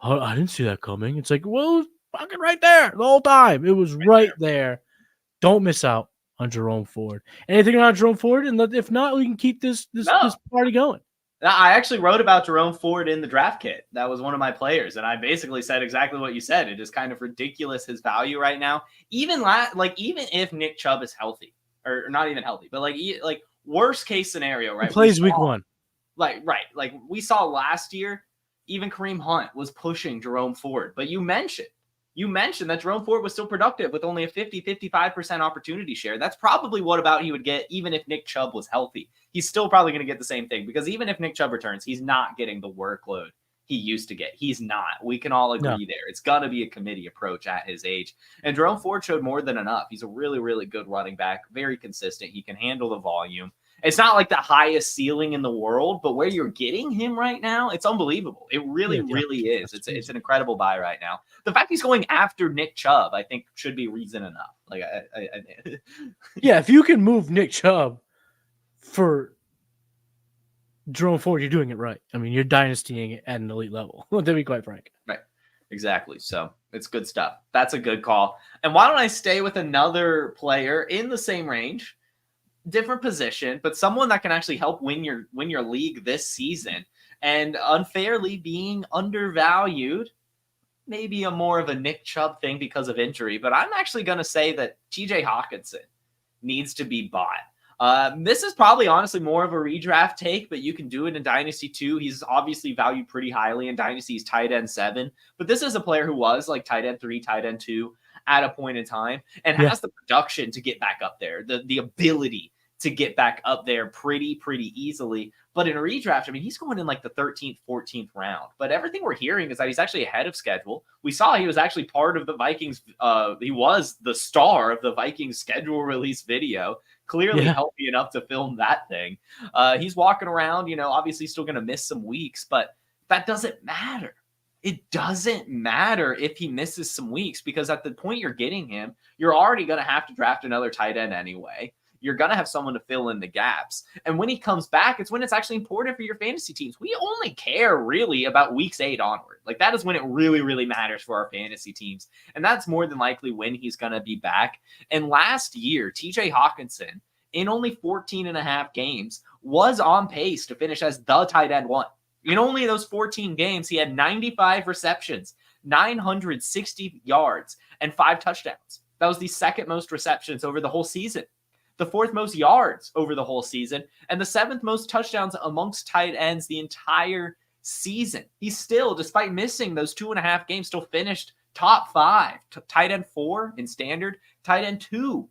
I didn't see that coming. It's like, well, it was fucking right there the whole time. It was right there. Don't miss out on Jerome Ford. Anything around Jerome Ford? And if not, we can keep this party going. I actually wrote about Jerome Ford in the draft kit. That was one of my players. And I basically said exactly what you said. It is kind of ridiculous, his value right now. Even if Nick Chubb is healthy, or not even healthy, but like worst case scenario, right? He plays week 1. Like we saw last year, even Kareem Hunt was pushing Jerome Ford. But you mentioned that Jerome Ford was still productive with only a 55% opportunity share. That's probably what about he would get even if Nick Chubb was healthy. He's still probably going to get the same thing because even if Nick Chubb returns, he's not getting the workload he used to get. He's not. We can all agree there. It's going to be a committee approach at his age. And Jerome Ford showed more than enough. He's a really, really good running back, very consistent. He can handle the volume. It's not like the highest ceiling in the world, but where you're getting him right now, it's unbelievable. It really, really is. It's an incredible buy right now. The fact he's going after Nick Chubb, I think, should be reason enough. Yeah, if you can move Nick Chubb for Jerome Ford, you're doing it right. I mean, you're dynastying it at an elite level, to be quite frank. Right. Exactly. So it's good stuff. That's a good call. And why don't I stay with another player in the same range? Different position, but someone that can actually help win your league this season and unfairly being undervalued. Maybe a more of a Nick Chubb thing because of injury, but I'm actually going to say that TJ Hocknson needs to be bought. This is probably honestly more of a redraft take, but you can do it in Dynasty too. He's obviously valued pretty highly in Dynasty. He's tight end 7, but this is a player who was like tight end 3, tight end 2 at a point in time and has the production to get back up there, the ability to get back up there pretty easily. But in a redraft, I mean, he's going in like the 13th, 14th round. But everything we're hearing is that he's actually ahead of schedule. We saw he was actually part of the Vikings. He was the star of the Vikings schedule release video, clearly healthy enough to film that thing. He's walking around, obviously still going to miss some weeks, but that doesn't matter. It doesn't matter if he misses some weeks because at the point you're getting him, you're already going to have to draft another tight end anyway. You're going to have someone to fill in the gaps. And when he comes back, it's when it's actually important for your fantasy teams. We only care really about weeks 8 onward. Like that is when it really, really matters for our fantasy teams. And that's more than likely when he's going to be back. And last year, TJ Hocknson, in only 14 and a half games, was on pace to finish as the tight end 1. In only those 14 games, he had 95 receptions, 960 yards, and 5 touchdowns. That was the second most receptions over the whole season, the 4th most yards over the whole season, and the 7th most touchdowns amongst tight ends the entire season. He still, despite missing those 2.5 games, still finished top 5, tight end 4 in standard, tight end 2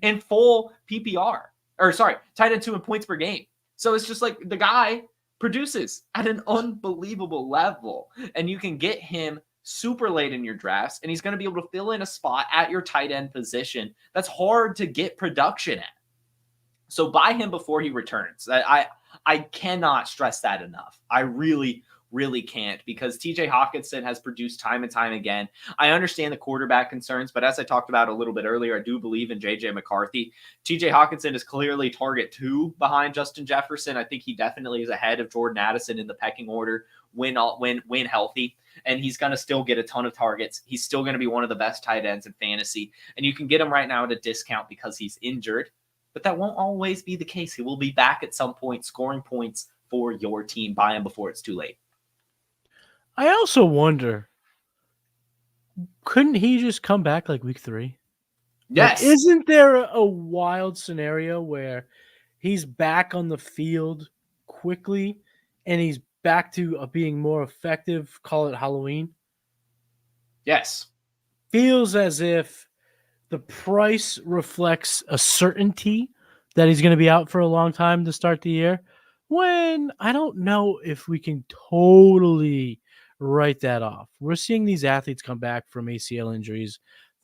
in full PPR, or sorry, tight end 2 in points per game. So it's just like the guy produces at an unbelievable level. And you can get him super late in your drafts, and he's going to be able to fill in a spot at your tight end position that's hard to get production at. So buy him before he returns. I cannot stress that enough. I really can't, because TJ Hocknson has produced time and time again. I understand the quarterback concerns, but as I talked about a little bit earlier, I do believe in JJ McCarthy. TJ Hocknson is clearly target 2 behind Justin Jefferson. I think he definitely is ahead of Jordan Addison in the pecking order when healthy, and he's going to still get a ton of targets. He's still going to be one of the best tight ends in fantasy, and you can get him right now at a discount because he's injured, but that won't always be the case. He will be back at some point scoring points for your team. Buy him before it's too late. I also wonder, couldn't he just come back like week 3? Yes. Like, isn't there a wild scenario where he's back on the field quickly and he's back to being more effective? Call it Halloween. Yes. Feels as if the price reflects a certainty that he's going to be out for a long time to start the year, when I don't know if we can totally write that off. We're seeing these athletes come back from ACL injuries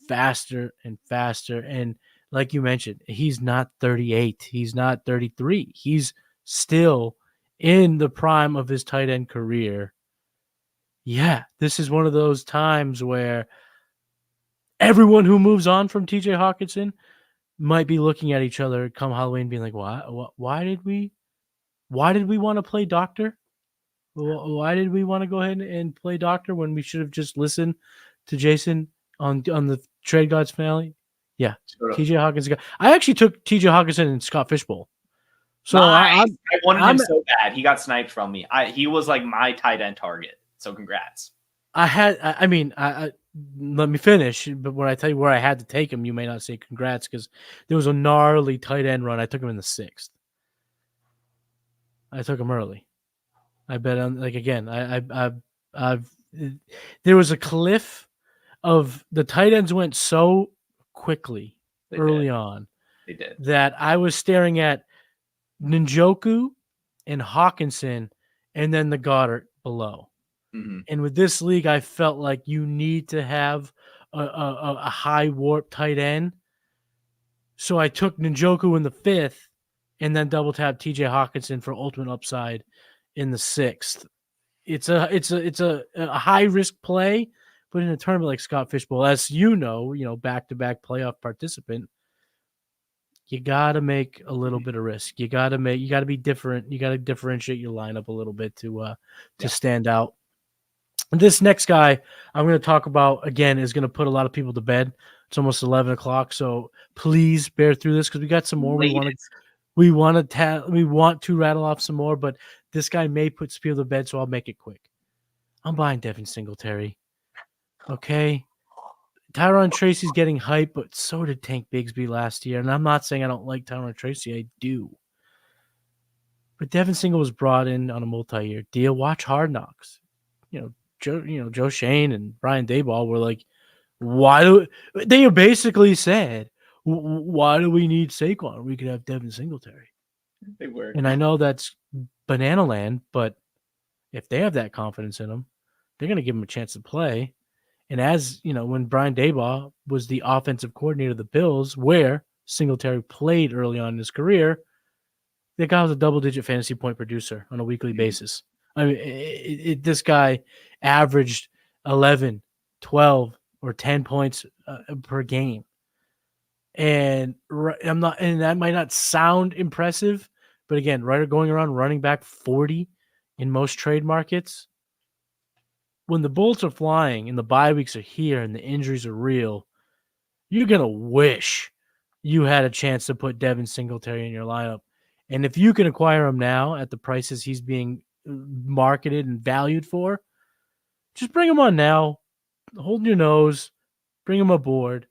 faster and faster. And like you mentioned, he's not 38. He's not 33. He's still in the prime of his tight end career. Yeah, this is one of those times where everyone who moves on from TJ Hocknson might be looking at each other come Halloween being like, why did we want to play doctor? Why did we want to go ahead and play doctor when we should have just listened to Jason on the Trade Gods finale? Yeah, TJ Hockenson. I actually took TJ Hockenson and Scott Fishbowl. So nice. I wanted him so bad. He got sniped from me. He was like my tight end target. So congrats. Let me finish. But when I tell you where I had to take him, you may not say congrats, because there was a gnarly tight end run. I took him in the 6th. I took him early. I bet on, like, again, there was a cliff of the tight ends went so quickly early on. They did. That I was staring at Njoku and Hockenson and then the Goddard below. Mm-hmm. And with this league, I felt like you need to have a high warp tight end. So I took Njoku in the 5th and then double tapped TJ Hockenson for ultimate upside in the 6th. It's a high risk play, but in a tournament like Scott Fishbowl, as you know, back-to-back playoff participant, you got to make a little bit of risk. You got to be different. You got to differentiate your lineup a little bit to stand out. And this next guy I'm going to talk about, again, is going to put a lot of people to bed. It's almost 11 o'clock, so please bear through this because we got some more. We want to rattle off some more, but this guy may put people to bed, so I'll make it quick. I'm buying Devin Singletary. Okay. Tyron Tracy's getting hype, but so did Tank Bigsby last year. And I'm not saying I don't like Tyron Tracy. I do. But Devin Single was brought in on a multi-year deal. Watch Hard Knocks. Joe Shane and Brian Daboll were like, they basically said, why do we need Saquon? We could have Devin Singletary. They were. And I know that's banana land, but if they have that confidence in him, they're going to give him a chance to play. And as you know, when Brian Daboll was the offensive coordinator of the Bills, where Singletary played early on in his career, the guy was a double-digit fantasy point producer on a weekly basis. I mean, this guy averaged 11, 12, or 10 points per game. And that might not sound impressive, but again, going around running back 40 in most trade markets. When the bullets are flying and the bye weeks are here and the injuries are real, you're going to wish you had a chance to put Devin Singletary in your lineup. And if you can acquire him now at the prices he's being marketed and valued for, just bring him on now, hold your nose, bring him aboard.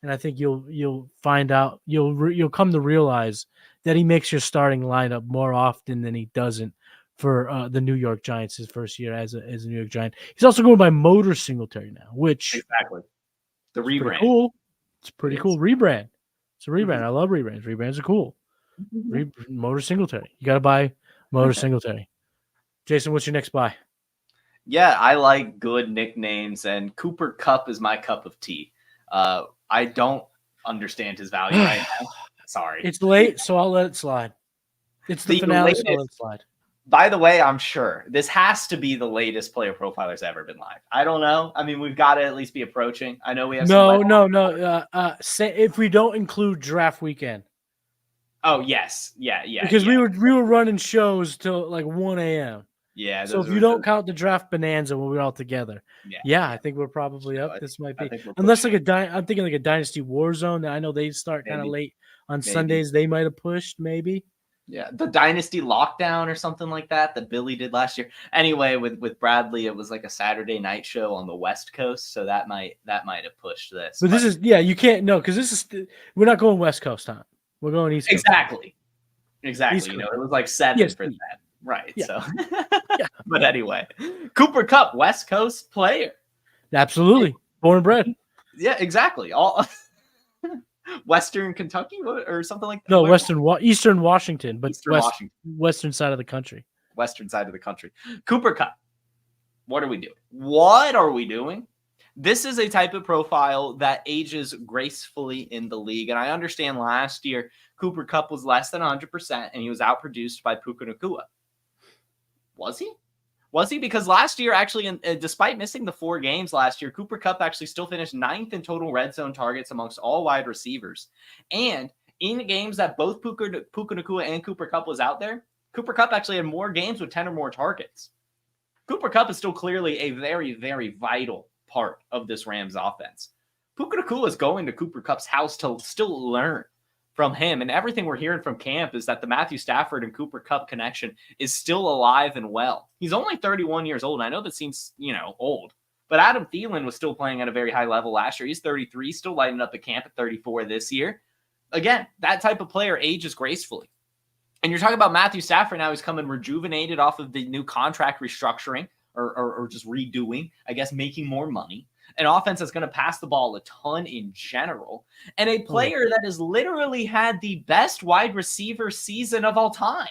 And I think you'll find out, you'll come to realize that he makes your starting lineup more often than he doesn't for the New York Giants his first year as a New York Giant. He's also going by Motor Singletary now, which exactly the rebrand. Cool. It's pretty cool rebrand. It's a rebrand. Mm-hmm. I love rebrands. Rebrands are cool. Mm-hmm. Motor Singletary. You got to buy Motor Singletary. Jason, what's your next buy? Yeah, I like good nicknames, and Cooper Kupp is my cup of tea. I don't understand his value right now. Sorry. It's late, so I'll let it slide. It's the finale, so I'll let it slide. By the way, I'm sure this has to be the latest Player Profiler's ever been live. I don't know. I mean, we've got to at least be approaching. I know we have no. If we don't include draft weekend. Oh, yes. Yeah. Because we were running shows till like 1 a.m. Yeah. So if you don't count the draft bonanza when we're all together, I think we're probably up. This might be unless I'm thinking like a Dynasty Warzone. I know they start kind of late on Sundays. They might have pushed maybe. Yeah, the Dynasty Lockdown or something like that Billy did last year. Anyway, with Bradley, it was like a Saturday night show on the West Coast, so that might have pushed this. But this is you can't because we're not going West Coast time. We're going East Coast. Exactly. East You know, it was like 7 for that. Right. Yeah. So but anyway, Cooper Kupp, West Coast player. Absolutely. Born and bred. Yeah, exactly. All Western Kentucky or something like that. No, Eastern Washington, but Western side of the country. Western side of the country. Cooper Kupp. What are we doing? This is a type of profile that ages gracefully in the league. And I understand last year, Cooper Kupp was less than 100%, and he was outproduced by Puka Nacua. Was he? Because last year, actually, despite missing the 4 games last year, Cooper Kupp actually still finished 9th in total red zone targets amongst all wide receivers. And in games that both Puka Nacua and Cooper Kupp was out there, Cooper Kupp actually had more games with 10 or more targets. Cooper Kupp is still clearly a very, very vital part of this Rams offense. Puka Nacua is going to Cooper Kupp's house to still learn from him. And everything we're hearing from camp is that the Matthew Stafford and Cooper Kupp connection is still alive and well. He's only 31 years old. I know that seems, old, but Adam Thielen was still playing at a very high level last year. He's 33, still lighting up the camp at 34 this year. Again, that type of player ages gracefully. And you're talking about Matthew Stafford now. He's coming rejuvenated off of the new contract restructuring or just redoing, I guess, making more money. An offense that's going to pass the ball a ton in general, and a player that has literally had the best wide receiver season of all time.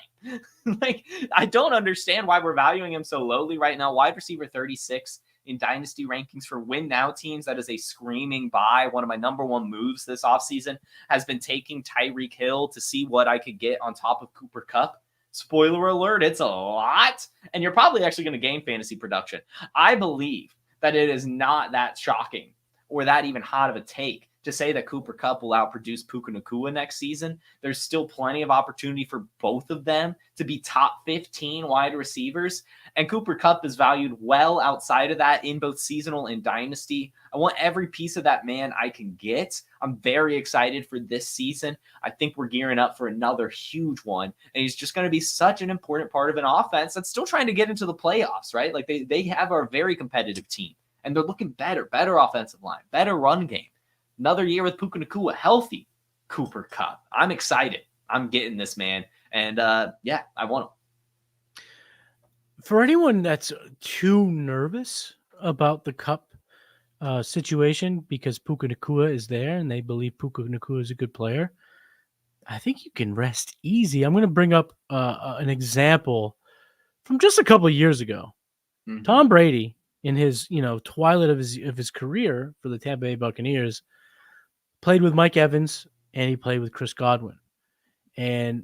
Like, I don't understand why we're valuing him so lowly right now. Wide receiver 36 in dynasty rankings for win now teams. That is a screaming buy. One of my number one moves this offseason has been taking Tyreek Hill to see what I could get on top of Cooper Kupp. Spoiler alert, it's a lot, and you're probably actually going to gain fantasy production. I believe that it is not that shocking or that even hot of a take to say that Cooper Kupp will outproduce Puka Nacua next season. There's still plenty of opportunity for both of them to be top 15 wide receivers. And Cooper Kupp is valued well outside of that in both seasonal and dynasty. I want every piece of that man I can get. I'm very excited for this season. I think we're gearing up for another huge one. And he's just going to be such an important part of an offense that's still trying to get into the playoffs, right? Like they have a very competitive team. And they're looking better offensive line, better run game. Another year with Puka Nacua, healthy Cooper Kupp. I'm excited. I'm getting this, man. And I want him. For anyone that's too nervous about the Kupp situation because Puka Nacua is there and they believe Puka Nacua is a good player, I think you can rest easy. I'm going to bring up an example from just a couple of years ago. Mm-hmm. Tom Brady, in his twilight of his career for the Tampa Bay Buccaneers, played with Mike Evans and he played with Chris Godwin. And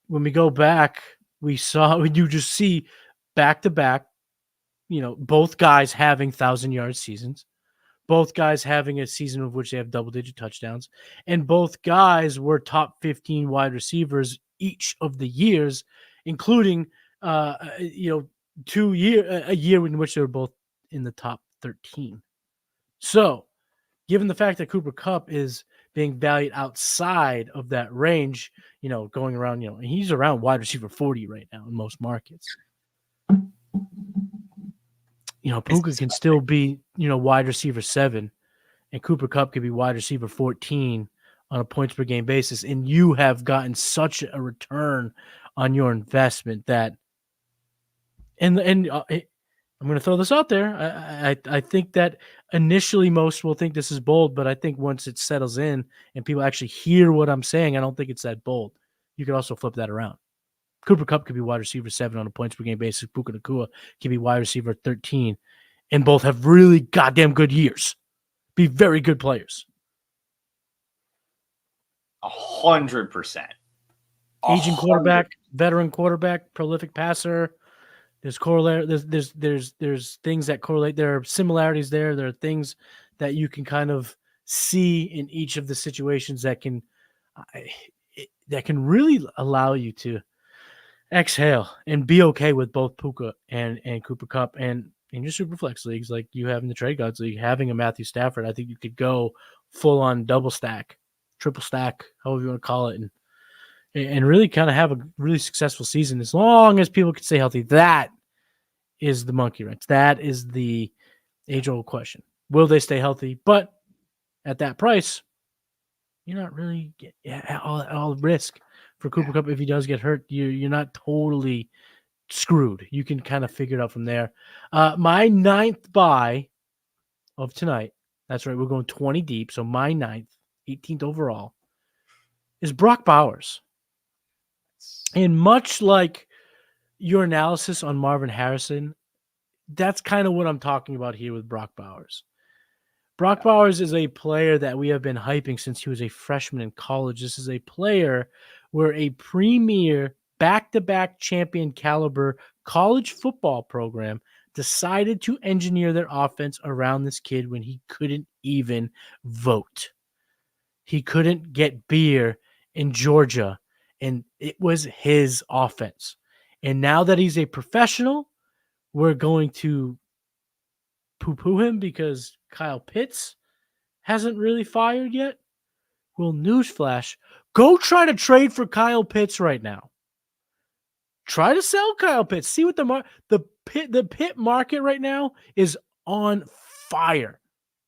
when we go back, you just see back to back, both guys having 1,000-yard seasons, both guys having a season of which they have double-digit touchdowns, and both guys were top 15 wide receivers each of the years, including a year in which they were both in the top 13. So, given the fact that Cooper Kupp is being valued outside of that range, going around, he's around wide receiver 40 right now in most markets. Puka can still be, wide receiver 7, and Cooper Kupp could be wide receiver 14 on a points per game basis. And you have gotten such a return on your investment that, and I'm going to throw this out there. I think that initially most will think this is bold, but I think once it settles in and people actually hear what I'm saying, I don't think it's that bold. You could also flip that around. Cooper Kupp could be wide receiver 7 on a points per game basis. Puka Nacua could be wide receiver 13, and both have really goddamn good years. Be very good players. 100%. Aging quarterback, veteran quarterback, prolific passer. There's things that correlate. There are similarities there. There are things that you can kind of see in each of the situations that can really allow you to exhale and be okay with both Puka and Cooper Kupp. And in your super flex leagues, like you have in the Trade Gods League, having a Matthew Stafford, I think you could go full on double stack, triple stack, however you want to call it, and really kind of have a really successful season as long as people can stay healthy. That is the monkey wrench. That is the age-old question. Will they stay healthy? But at that price, you're not really all risk for Cooper Kupp. If he does get hurt, you're not totally screwed. You can kind of figure it out from there. My 9th buy of tonight, that's right, we're going 20 deep, so my 9th, 18th overall, is Brock Bowers. And much like your analysis on Marvin Harrison, that's kind of what I'm talking about here with Brock Bowers. Brock Bowers is a player that we have been hyping since he was a freshman in college. This is a player where a premier back-to-back champion caliber college football program decided to engineer their offense around this kid when he couldn't even vote. He couldn't get beer in Georgia, and it was his offense. And now that he's a professional, we're going to poo-poo him because Kyle Pitts hasn't really fired yet. Well, newsflash, go try to trade for Kyle Pitts right now. Try to sell Kyle Pitts. See what the Pitt market right now is on fire.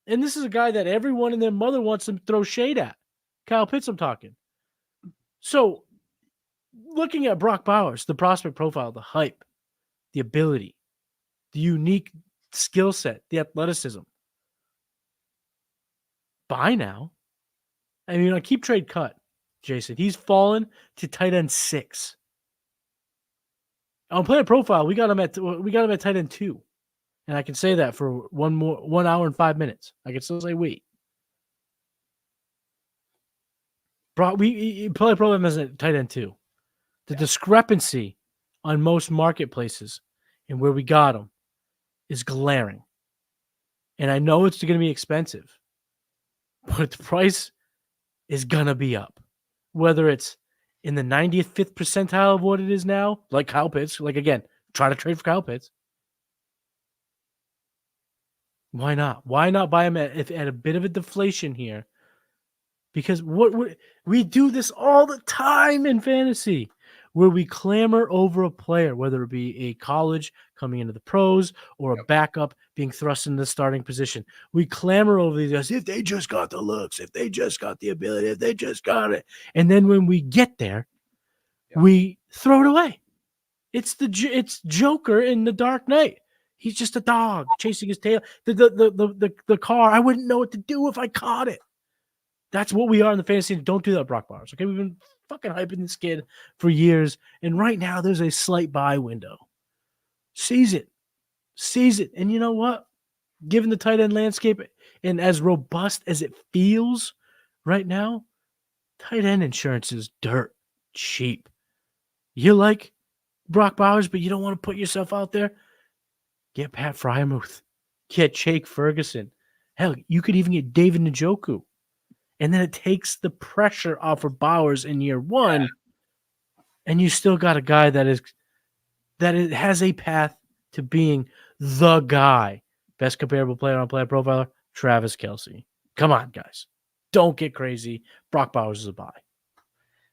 And this is a guy that everyone and their mother wants to throw shade at. Kyle Pitts, I'm talking. So, looking at Brock Bowers, the prospect profile, the hype, the ability, the unique skill set, the athleticism. Buy now. I mean, on keep trade cut, Jason, he's fallen to tight end 6. On player profile, we got him at tight end 2. And I can say that for 1 hour and 5 minutes. I can still say wait. We player program as a tight end 2. The discrepancy on most marketplaces and where we got him is glaring. And I know it's going to be expensive, but the price is going to be up. Whether it's in the 95th percentile of what it is now, like Kyle Pitts, like again, try to trade for Kyle Pitts. Why not? Why not buy him at a bit of a deflation here? Because we do this all the time in fantasy, where we clamor over a player, whether it be a college coming into the pros or a backup being thrust into the starting position. We clamor over these guys, if they just got the looks, if they just got the ability, if they just got it. And then when we get there, we throw it away. It's Joker in The Dark Knight. He's just a dog chasing his tail. The car, I wouldn't know what to do if I caught it. That's what we are in the fantasy. Don't do that, Brock Bowers. Okay, we've been fucking hyping this kid for years, and right now there's a slight buy window. Seize it. And you know what? Given the tight end landscape and as robust as it feels right now, tight end insurance is dirt cheap. You like Brock Bowers, but you don't want to put yourself out there? Get Pat Fryermuth. Get Jake Ferguson. Hell, you could even get David Njoku. And then it takes the pressure off of Bowers in year 1, and you still got a guy that has a path to being the guy. Best comparable player on Player Profiler, Travis Kelce. Come on, guys. Don't get crazy. Brock Bowers is a buy.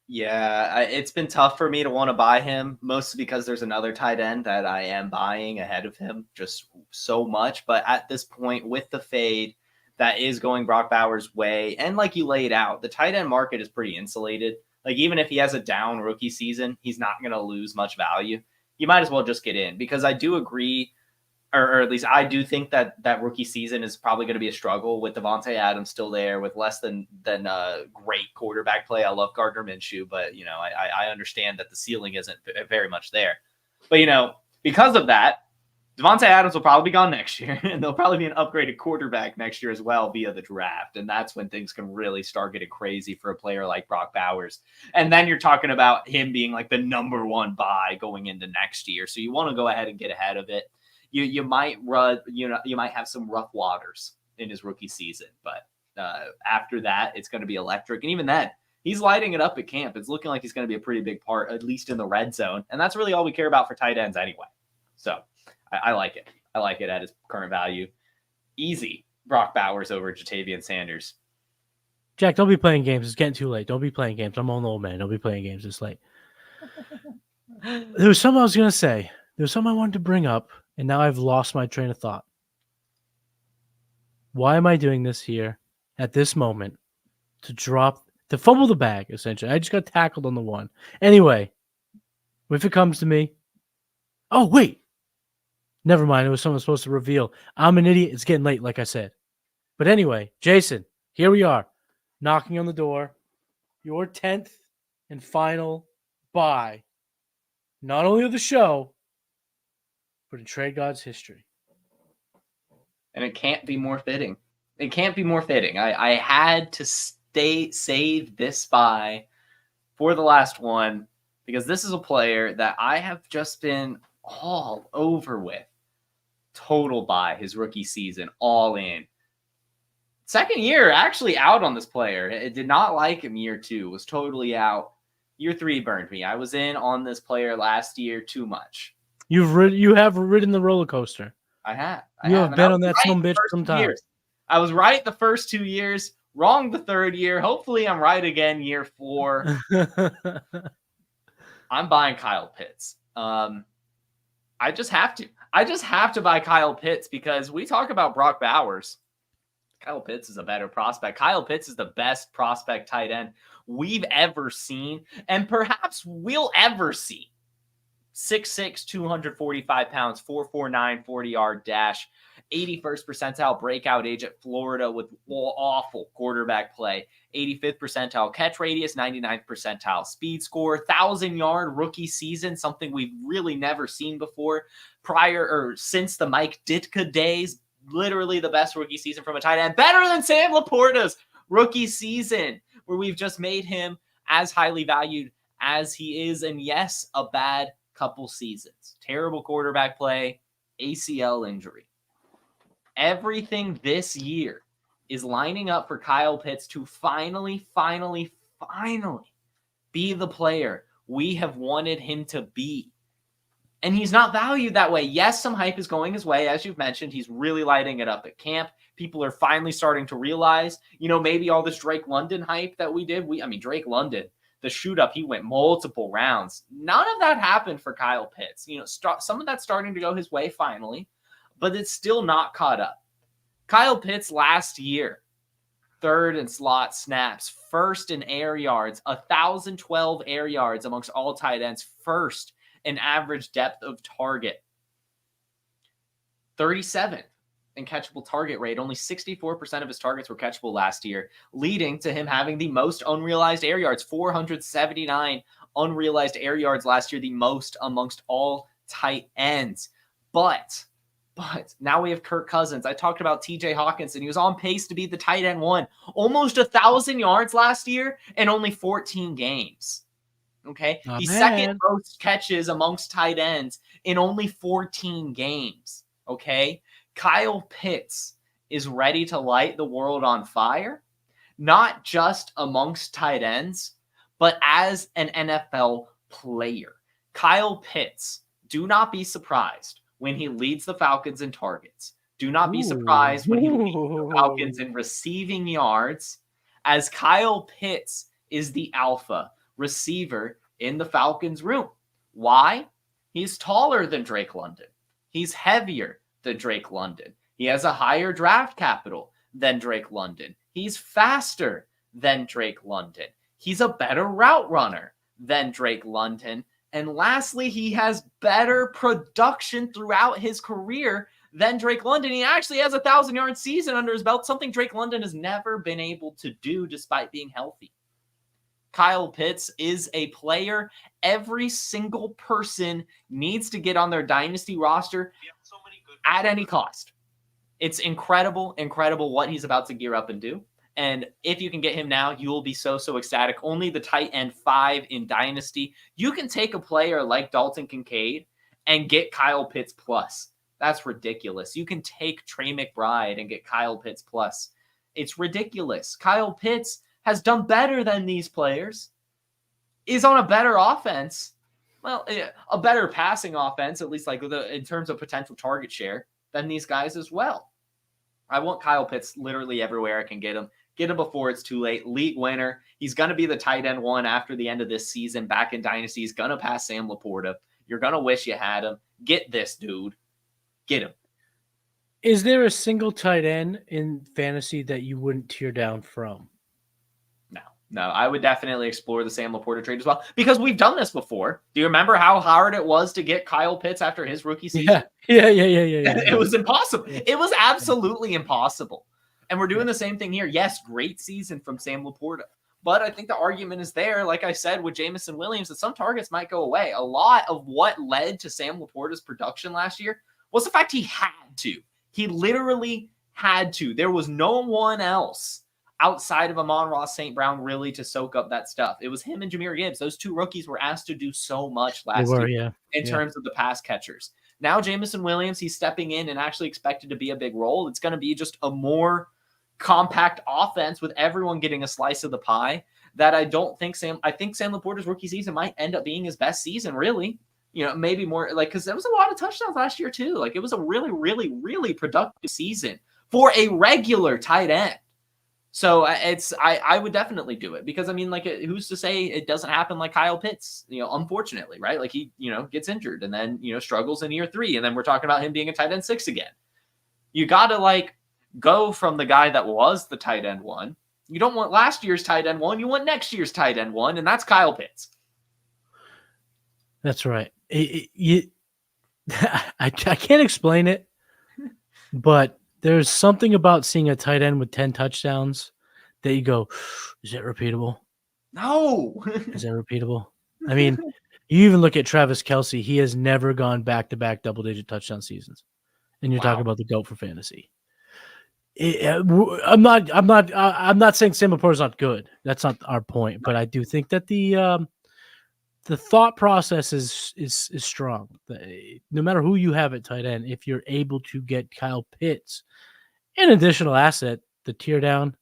Yeah, it's been tough for me to want to buy him, mostly because there's another tight end that I am buying ahead of him just so much. But at this point, with the fade, that is going Brock Bowers' way. And like you laid out, the tight end market is pretty insulated. Like even if he has a down rookie season, he's not going to lose much value. You might as well just get in, because I do agree or at least I do think that rookie season is probably going to be a struggle with Devontae Adams still there, with less than great quarterback play. I love Gardner Minshew, but I understand that the ceiling isn't very much there. But because of that, Devontae Adams will probably be gone next year, and there'll probably be an upgraded quarterback next year as well via the draft. And that's when things can really start getting crazy for a player like Brock Bowers. And then you're talking about him being like the number one buy going into next year. So you want to go ahead and get ahead of it. You might you might have some rough waters in his rookie season, but after that, it's going to be electric. And even then, he's lighting it up at camp. It's looking like he's going to be a pretty big part, at least in the red zone. And that's really all we care about for tight ends anyway. So I like it. I like it at his current value. Easy Brock Bowers over Jatavian Sanders. Jack, don't be playing games. It's getting too late. Don't be playing games. I'm an old man. Don't be playing games this late. There was something I was going to say. There was something I wanted to bring up, and now I've lost my train of thought. Why am I doing this here at this moment? To fumble the bag, essentially. I just got tackled on the one. Anyway, if it comes to me, oh, wait. Never mind. It was someone supposed to reveal. I'm an idiot. It's getting late, like I said. But anyway, Jason, here we are, knocking on the door. Your 10th and final buy, not only of the show, but in Trade Gods history. And it can't be more fitting. It can't be more fitting. I had to save this buy for the last one because this is a player that I have just been all over with. Total buy his rookie season, all in. Second year, actually out on this player. It did not like him year 2. Was totally out. Year 3 burned me. I was in on this player last year too much. You have ridden the roller coaster. I have. You have been on that some bitch sometimes. I was right the first 2 years, wrong the third year. Hopefully I'm right again year 4. I'm buying Kyle Pitts. I just have to. I just have to buy Kyle Pitts because we talk about Brock Bowers. Kyle Pitts is a better prospect. Kyle Pitts is the best prospect tight end we've ever seen and perhaps we'll ever see. 6'6", 245 pounds, 4.49 40-yard dash, 81st percentile breakout age at Florida with awful quarterback play, 85th percentile catch radius, 99th percentile speed score, 1,000-yard rookie season, something we've really never seen before since the Mike Ditka days. Literally the best rookie season from a tight end, better than Sam Laporta's rookie season, where we've just made him as highly valued as he is. And yes, a bad couple seasons, terrible quarterback play, ACL injury. Everything this year is lining up for Kyle Pitts to finally be the player we have wanted him to be. And he's not valued that way. Yes, some hype is going his way. As you've mentioned, he's really lighting it up at camp. People are finally starting to realize, maybe all this Drake London hype that we did. Drake London, the shoot up, he went multiple rounds. None of that happened for Kyle Pitts. Some of that's starting to go his way finally, but it's still not caught up. Kyle Pitts last year, 3rd in slot snaps, 1st in air yards, 1,012 air yards amongst all tight ends, 1st in average depth of target, 37th in catchable target rate. Only 64% of his targets were catchable last year, leading to him having the most unrealized air yards, 479 unrealized air yards last year, the most amongst all tight ends. But now we have Kirk Cousins. I talked about TJ Hocknson. He was on pace to be the tight end 1, almost 1,000 yards last year in only 14 games. Okay. He's second most catches amongst tight ends in only 14 games. Okay. Kyle Pitts is ready to light the world on fire, not just amongst tight ends, but as an NFL player. Kyle Pitts, do not be surprised when he leads the Falcons in targets. Do not be surprised when he leads the Falcons in receiving yards, as Kyle Pitts is the alpha receiver in the Falcons room. Why? He's taller than Drake London. He's heavier than Drake London. He has a higher draft capital than Drake London. He's faster than Drake London. He's a better route runner than Drake London. And lastly, he has better production throughout his career than Drake London. He actually has a 1,000-yard season under his belt, something Drake London has never been able to do despite being healthy. Kyle Pitts is a player every single person needs to get on their dynasty roster at any cost. It's incredible what he's about to gear up and do. And if you can get him now, you will be so ecstatic. Only the tight end 5 in dynasty. You can take a player like Dalton Kincaid and get Kyle Pitts plus. That's ridiculous. You can take Trey McBride and get Kyle Pitts plus. It's ridiculous. Kyle Pitts has done better than these players, is on a better offense. Well, a better passing offense, at least like in terms of potential target share, than these guys as well. I want Kyle Pitts literally everywhere I can get him. Get him before it's too late. League winner. He's going to be the tight end 1 after the end of this season back in Dynasty. He's going to pass Sam Laporta. You're going to wish you had him. Get this dude. Get him. Is there a single tight end in fantasy that you wouldn't tear down from? No, I would definitely explore the Sam Laporta trade as well because we've done this before. Do you remember how hard it was to get Kyle Pitts after his rookie season? Yeah. It was impossible. It was absolutely impossible. And we're doing the same thing here. Yes, great season from Sam Laporta. But I think the argument is there, like I said, with Jameson Williams, that some targets might go away. A lot of what led to Sam Laporta's production last year was the fact he had to. He literally had to. There was no one else outside of Amon-Ra St. Brown really to soak up that stuff. It was him and Jahmyr Gibbs. Those two rookies were asked to do so much last year in terms of the pass catchers. Now Jameson Williams, he's stepping in and actually expected to be a big role. It's going to be just a more compact offense with everyone getting a slice of the pie that I think Sam Laporta's rookie season might end up being his best season, really. You know, maybe more like, because there was a lot of touchdowns last year too. Like it was a really, really, really productive season for a regular tight end. So I would definitely do it because I mean, like, who's to say it doesn't happen like Kyle Pitts, unfortunately, right? Like he, gets injured and then, struggles in year 3. And then we're talking about him being a tight end 6 again. You got to go from the guy that was the tight end 1. You don't want last year's tight end 1. You want next year's tight end 1. And that's Kyle Pitts. That's right. I can't explain it, but there's something about seeing a tight end with 10 touchdowns that you go, is that repeatable? No. Is that repeatable? I mean, you even look at Travis Kelce. He has never gone back-to-back double-digit touchdown seasons. And you're talking about the GOAT for fantasy. I'm not saying Sam Laporta's not good. That's not our point. But I do think that the thought process is strong. No matter who you have at tight end, if you're able to get Kyle Pitts, an additional asset, the tear down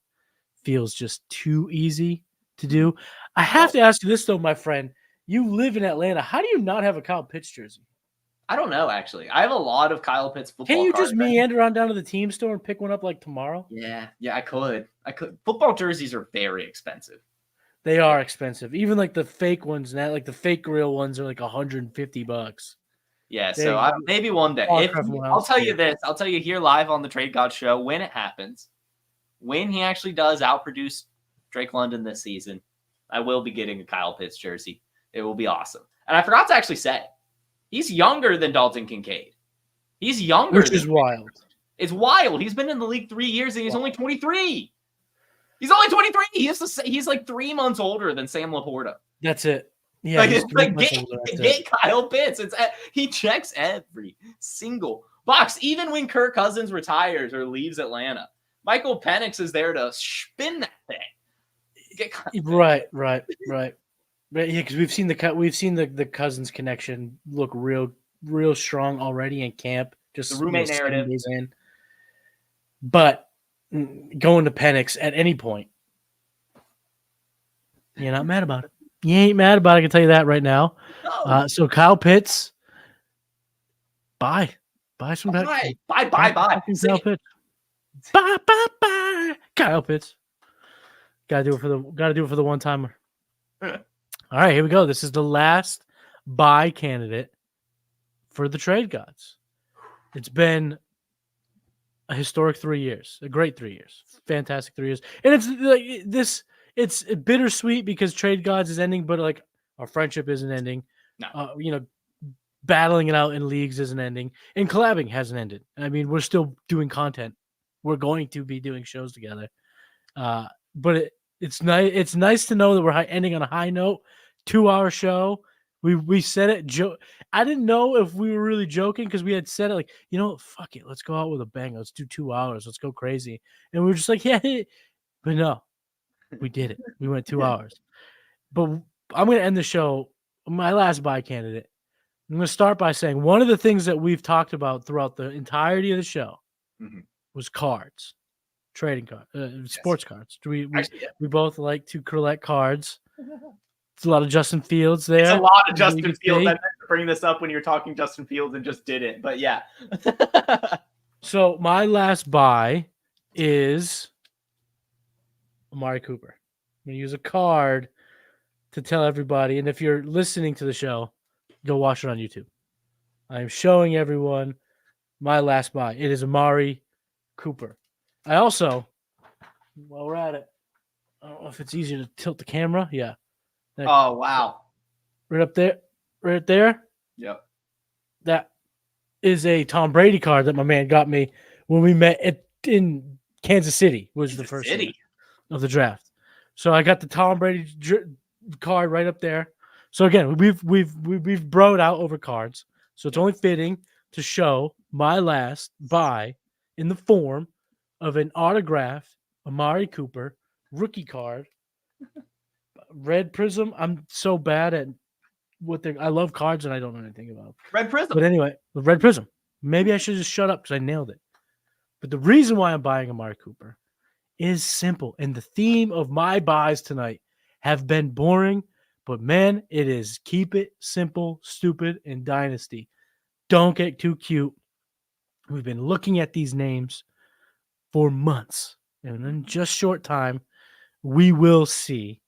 feels just too easy to do. I have to ask you this, though, my friend. You live in Atlanta. How do you not have a Kyle Pitts jersey? I don't know, actually. I have a lot of Kyle Pitts football Can you cards just meander on down to the team store and pick one up tomorrow? Yeah, I could. Football jerseys are very expensive. They are expensive. Even the fake ones now, the fake real ones are $150. Yeah, so maybe one day. I'll tell you this. I'll tell you here live on the Trade God Show when it happens. When he actually does outproduce Drake London this season, I will be getting a Kyle Pitts jersey. It will be awesome. And I forgot to actually say, he's younger than Dalton Kincaid. He's younger. Which is wild. It's wild. He's been in the league 3 years and he's only 23. He's only 23. He's 3 months older than Sam Laporta. That's it. Yeah, get Kyle Pitts. He checks every single box. Even when Kirk Cousins retires or leaves Atlanta, Michael Penix is there to spin that thing. Right. Yeah, because we've seen the Cousins connection look real strong already in camp. Just the roommate narrative. In. But going to Penix at any point, you're not mad about it. You ain't mad about it, I can tell you that right now. No. So Kyle Pitts, buy some back. Bye. Kyle Pitts. Bye. Kyle Pitts. Gotta do it for the one timer. All right, here we go. This is the last buy candidate for the Trade Gods. It's been a historic 3 years, a great 3 years, fantastic 3 years, and it's this. It's bittersweet because Trade Gods is ending, but our friendship isn't ending. No. battling it out in leagues isn't ending, and collabing hasn't ended. I mean, we're still doing content. We're going to be doing shows together. But it's nice. It's nice to know that we're ending on a high note. 2-hour show. We said it. I didn't know if we were really joking because we had said it like, fuck it, let's go out with a bang. Let's do 2 hours. Let's go crazy. And we were just like, yeah. But no, we did it. We went 2 hours. But I'm going to end the show. My last buy candidate. I'm going to start by saying one of the things that we've talked about throughout the entirety of the show was cards, trading cards, sports cards. We both like to collect cards. It's a lot of Justin Fields there. It's a lot of Justin Fields. I meant to bring this up when you're talking Justin Fields and just didn't. But yeah. So my last buy is Amari Cooper. I'm going to use a card to tell everybody. And if you're listening to the show, go watch it on YouTube. I am showing everyone my last buy. It is Amari Cooper. I also, while we're at it, I don't know if it's easier to tilt the camera. Yeah. Oh, wow. Right up there. Right there. Yep. That is a Tom Brady card that my man got me when we met in Kansas City. Was the first year of the draft. So I got the Tom Brady card right up there. So again, we've broed out over cards. So it's only fitting to show my last buy in the form of an autographed Amari Cooper rookie card. Red Prism. I'm so bad at I love cards and I don't know anything about Red Prism. But anyway, the Red Prism. Maybe I should just shut up because I nailed it. But the reason why I'm buying Amari Cooper is simple. And the theme of my buys tonight have been boring, but man, it is keep it simple, stupid, and dynasty. Don't get too cute. We've been looking at these names for months. And in just short time, we will see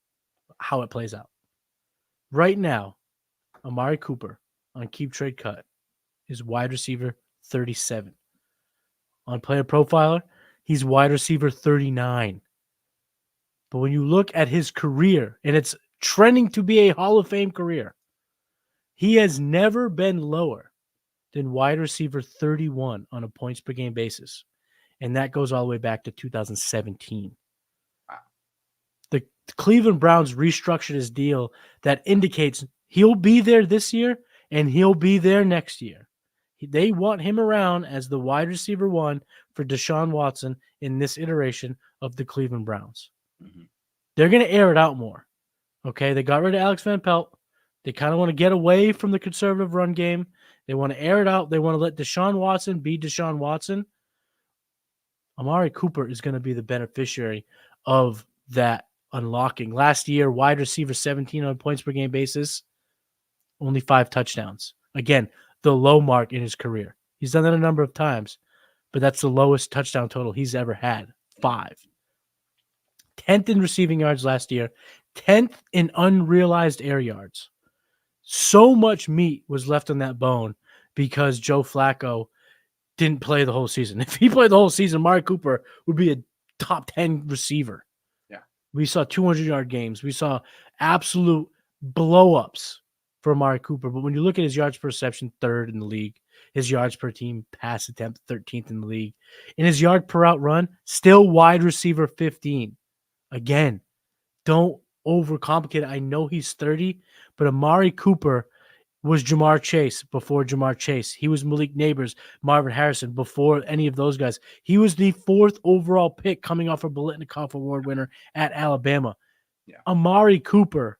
how it plays out. Right now, Amari Cooper on Keep Trade Cut is wide receiver 37. On Player Profiler, he's wide receiver 39. But when you look at his career, and it's trending to be a Hall of Fame career, he has never been lower than wide receiver 31 on a points per game basis. And that goes all the way back to 2017. The Cleveland Browns restructured his deal that indicates he'll be there this year and he'll be there next year. They want him around as the wide receiver 1 for Deshaun Watson in this iteration of the Cleveland Browns. Mm-hmm. They're going to air it out more. Okay, they got rid of Alex Van Pelt. They kind of want to get away from the conservative run game. They want to air it out. They want to let Deshaun Watson be Deshaun Watson. Amari Cooper is going to be the beneficiary of that unlocking. Last year, wide receiver 17 on a points per game basis, only 5 touchdowns. Again, the low mark in his career. He's done that a number of times, but that's the lowest touchdown total he's ever had, 5. 10th in receiving yards last year, 10th in unrealized air yards. So much meat was left on that bone because Joe Flacco didn't play the whole season. If he played the whole season, Amari Cooper would be a top 10 receiver. Yeah. We saw 200-yard games. We saw absolute blow-ups for Amari Cooper. But when you look at his yards per reception, 3rd in the league, his yards per team pass attempt, 13th in the league. In his yard per route run, still wide receiver 15. Again, don't overcomplicate it. I know he's 30, but Amari Cooper was Jamar Chase before Jamar Chase. He was Malik Neighbors, Marvin Harrison before any of those guys. He was the 4th overall pick coming off a Biletnikoff Award winner at Alabama. Yeah. Amari Cooper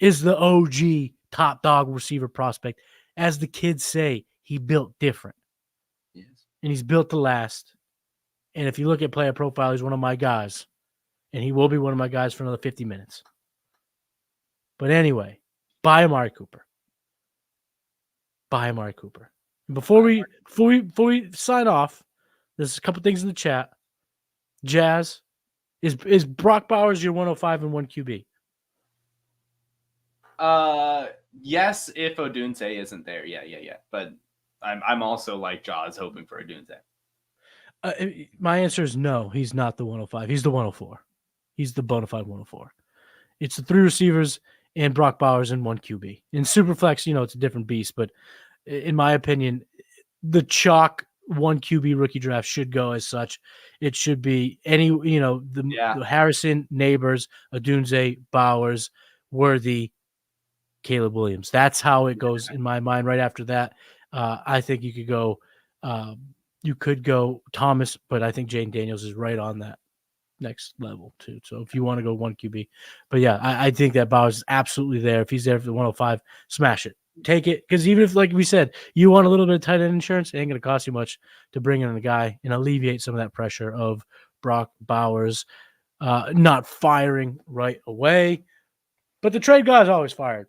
is the OG top dog receiver prospect. As the kids say, he built different. Yes. And he's built to last. And if you look at Player Profile, he's one of my guys. And he will be one of my guys for another 50 minutes. But anyway, buy Amari Cooper. Buy Amari Cooper. And before we sign off, there's a couple things in the chat. Jazz, is Brock Bowers your 105 and 1 QB? Yes, if Odunze isn't there. Yeah. But I'm also like Jaws hoping for Odunze. My answer is no. He's not the 105. He's the 104. He's the bona fide 104. It's the 3 receivers and Brock Bowers and 1 QB. In Superflex, it's a different beast, but in my opinion, the chalk 1 QB rookie draft should go as such. It should be the Harrison, Neighbors, Odunze, Bowers, Worthy, Caleb Williams. That's how it goes in my mind. Right after that, I think you could go. You could go Thomas, but I think Jaden Daniels is right on that next level too. So if you want to go 1 QB, but yeah, I think that Bowers is absolutely there. If he's there for the 105, smash it. Take it, because even if, like we said, you want a little bit of tight end insurance, it ain't going to cost you much to bring in a guy and alleviate some of that pressure of Brock Bowers not firing right away. But the trade gods always fired.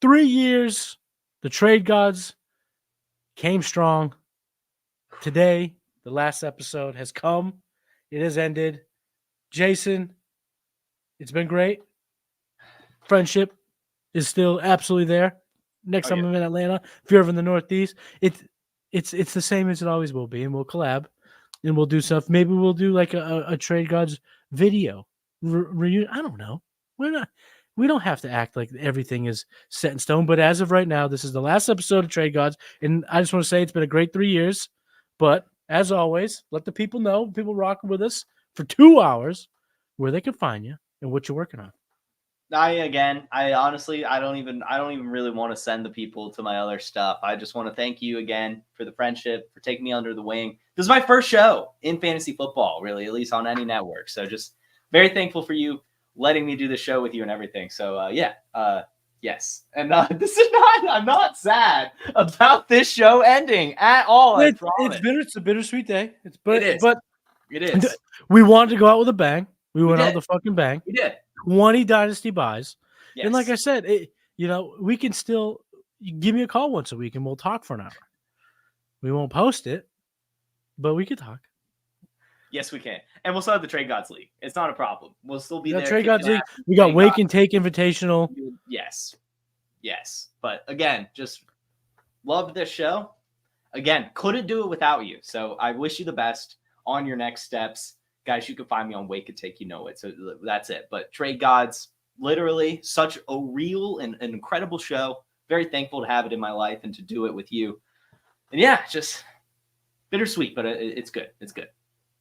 3 years, the trade gods came strong. Today, the last episode has come. It has ended. Jason, it's been great. Friendship is still absolutely there. Next time I'm in Atlanta, if you're ever in the Northeast, it's the same as it always will be, and we'll collab and we'll do stuff. Maybe we'll do like a Trade Gods video reunion. I don't know. We don't have to act like everything is set in stone. But as of right now, this is the last episode of Trade Gods, and I just want to say it's been a great 3 years. But as always, let the people know, people rocking with us for 2 hours, where they can find you and what you're working on. I honestly, I don't even really want to send the people to my other stuff. I just want to thank you again for the friendship, for taking me under the wing. This is my first show in fantasy football, really, at least on any network. So just very thankful for you letting me do the show with you and everything. So yes. And I'm not sad about this show ending at all. It's a bittersweet day. It is. It is. We wanted to go out with a bang. We went out with a fucking bang. We did. 20 dynasty buys. Yes. And like I said, we can still give me a call once a week and we'll talk for an hour. We won't post it, but we can talk. Yes, we can. And we'll still have the Trade Gods League. It's not a problem. We'll still be there. Trade Gods League. We got Wake and Take Invitational. Yes. But again, just love this show. Again, couldn't do it without you. So I wish you the best on your next steps. Guys, you can find me on Wake and Take, So that's it. But Trade Gods, literally such a real and an incredible show. Very thankful to have it in my life and to do it with you. And yeah, just bittersweet, but it's good. It's good.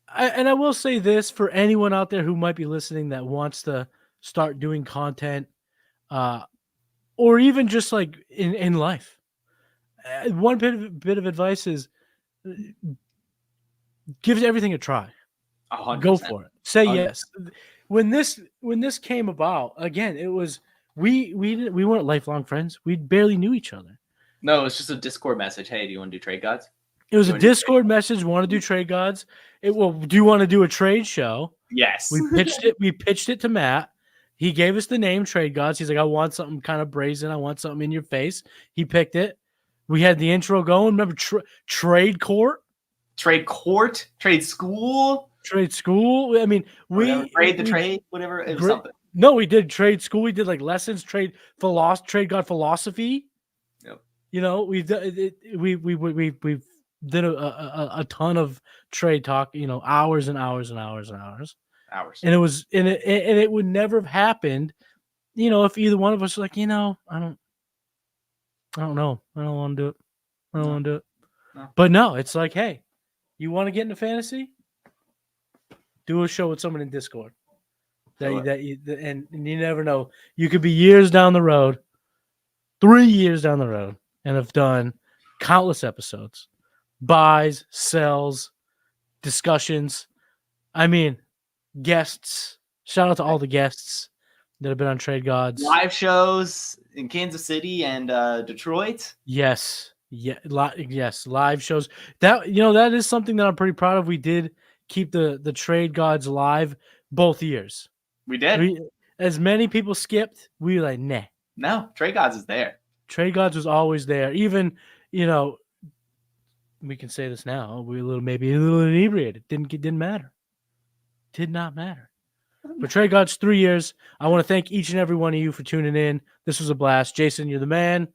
I will say this for anyone out there who might be listening that wants to start doing content, or even just like in life. One bit of advice is give everything a try. 100%. Go for it. Say 100%. Yes. When this came about, again, it was we weren't lifelong friends. We barely knew each other. No, it's just a Discord message. Hey, do you want to do Trade Gods? It was a Discord message. Want to do Trade Gods? Do you want to do a trade show? Yes. We pitched it to Matt. He gave us the name Trade Gods. He's like, I want something kind of brazen. I want something in your face. He picked it. We had the intro going. Remember Trade Court? Trade Court? Trade School? Trade School. I mean, trade, whatever. It was something. No, we did Trade School. We did like lessons, Trade God philosophy. Yep. We've did a ton of trade talk. Hours and hours and hours and hours. And it would never have happened. If either one of us was like, I don't know. I don't want to do it. I don't want to do it. No. But no, it's like, hey, you want to get into fantasy? Do a show with someone in Discord. And you never know. You could be years down the road, 3 years down the road, and have done countless episodes, buys, sells, discussions. I mean, guests. Shout out to all the guests that have been on Trade Gods. Live shows in Kansas City and Detroit. Yes. Yes. Live shows. That is something that I'm pretty proud of. We did keep the Trade Gods live both years. We did. As many people skipped, we were like, nah. No, Trade Gods is there. Trade Gods was always there. Even, we can say this now. We were maybe a little inebriated. Didn't matter. Did not matter. But Trade Gods, 3 years. I want to thank each and every one of you for tuning in. This was a blast. Jason, you're the man.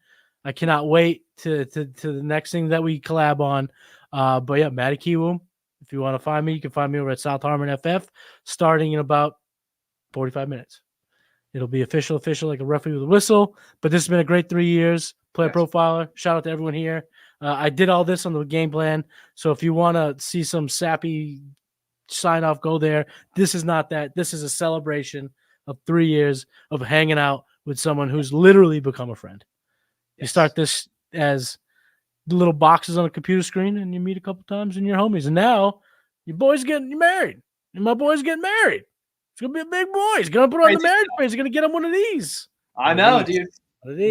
I cannot wait to the next thing that we collab on. But yeah, Matty Kiwoom. If you want to find me, you can find me over at South Harmon FF, starting in about 45 minutes. It'll be official, like a referee with a whistle. But this has been a great 3 years. Player Profiler. Shout out to everyone here. I did all this on the game plan. So if you want to see some sappy sign off, go there. This is not that. This is a celebration of 3 years of hanging out with someone who's literally become a friend. You start this as the little boxes on a computer screen, and you meet a couple times and you're homies. And now your boy's getting married, and my boy's getting married. It's gonna be a big boy. He's gonna put on the marriage ring. He's gonna get him one of these. I know, dude.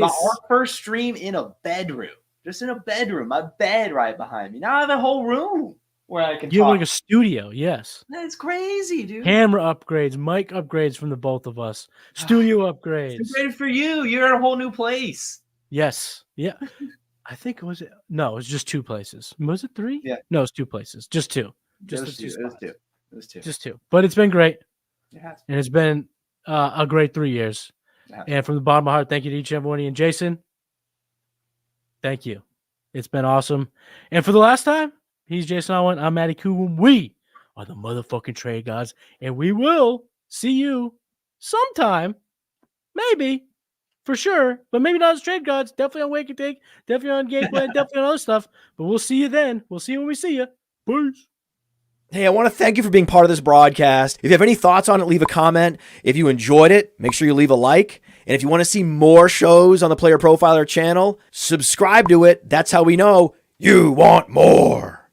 Our first stream in a bedroom, just in a bedroom. My bed right behind me. Now I have a whole room where I can. You have talk. like a studio, yes. That's crazy, dude. Camera upgrades, mic upgrades from the both of us. Studio upgrades. It's great for you. You're in a whole new place. Yes. Yeah. I think it was just 2 places. Was it 3? Yeah. No, it's 2 places. Just 2. Just it was two. Just 2. But it's been great. It has. And it's been a great 3 years. And from the bottom of my heart, thank you to each and every one of you. And Jason, thank you. It's been awesome. And for the last time, he's Jason Allwine. I'm Matty Kiwoom. We are the motherfucking trade gods. And we will see you sometime. Maybe. For sure. But maybe not as trade gods. Definitely on Wake and Take. Definitely on Gameplay. Definitely on other stuff. But we'll see you then. We'll see you when we see you. Peace. Hey, I want to thank you for being part of this broadcast. If you have any thoughts on it, leave a comment. If you enjoyed it, make sure you leave a like. And if you want to see more shows on the Player Profiler channel, subscribe to it. That's how we know you want more.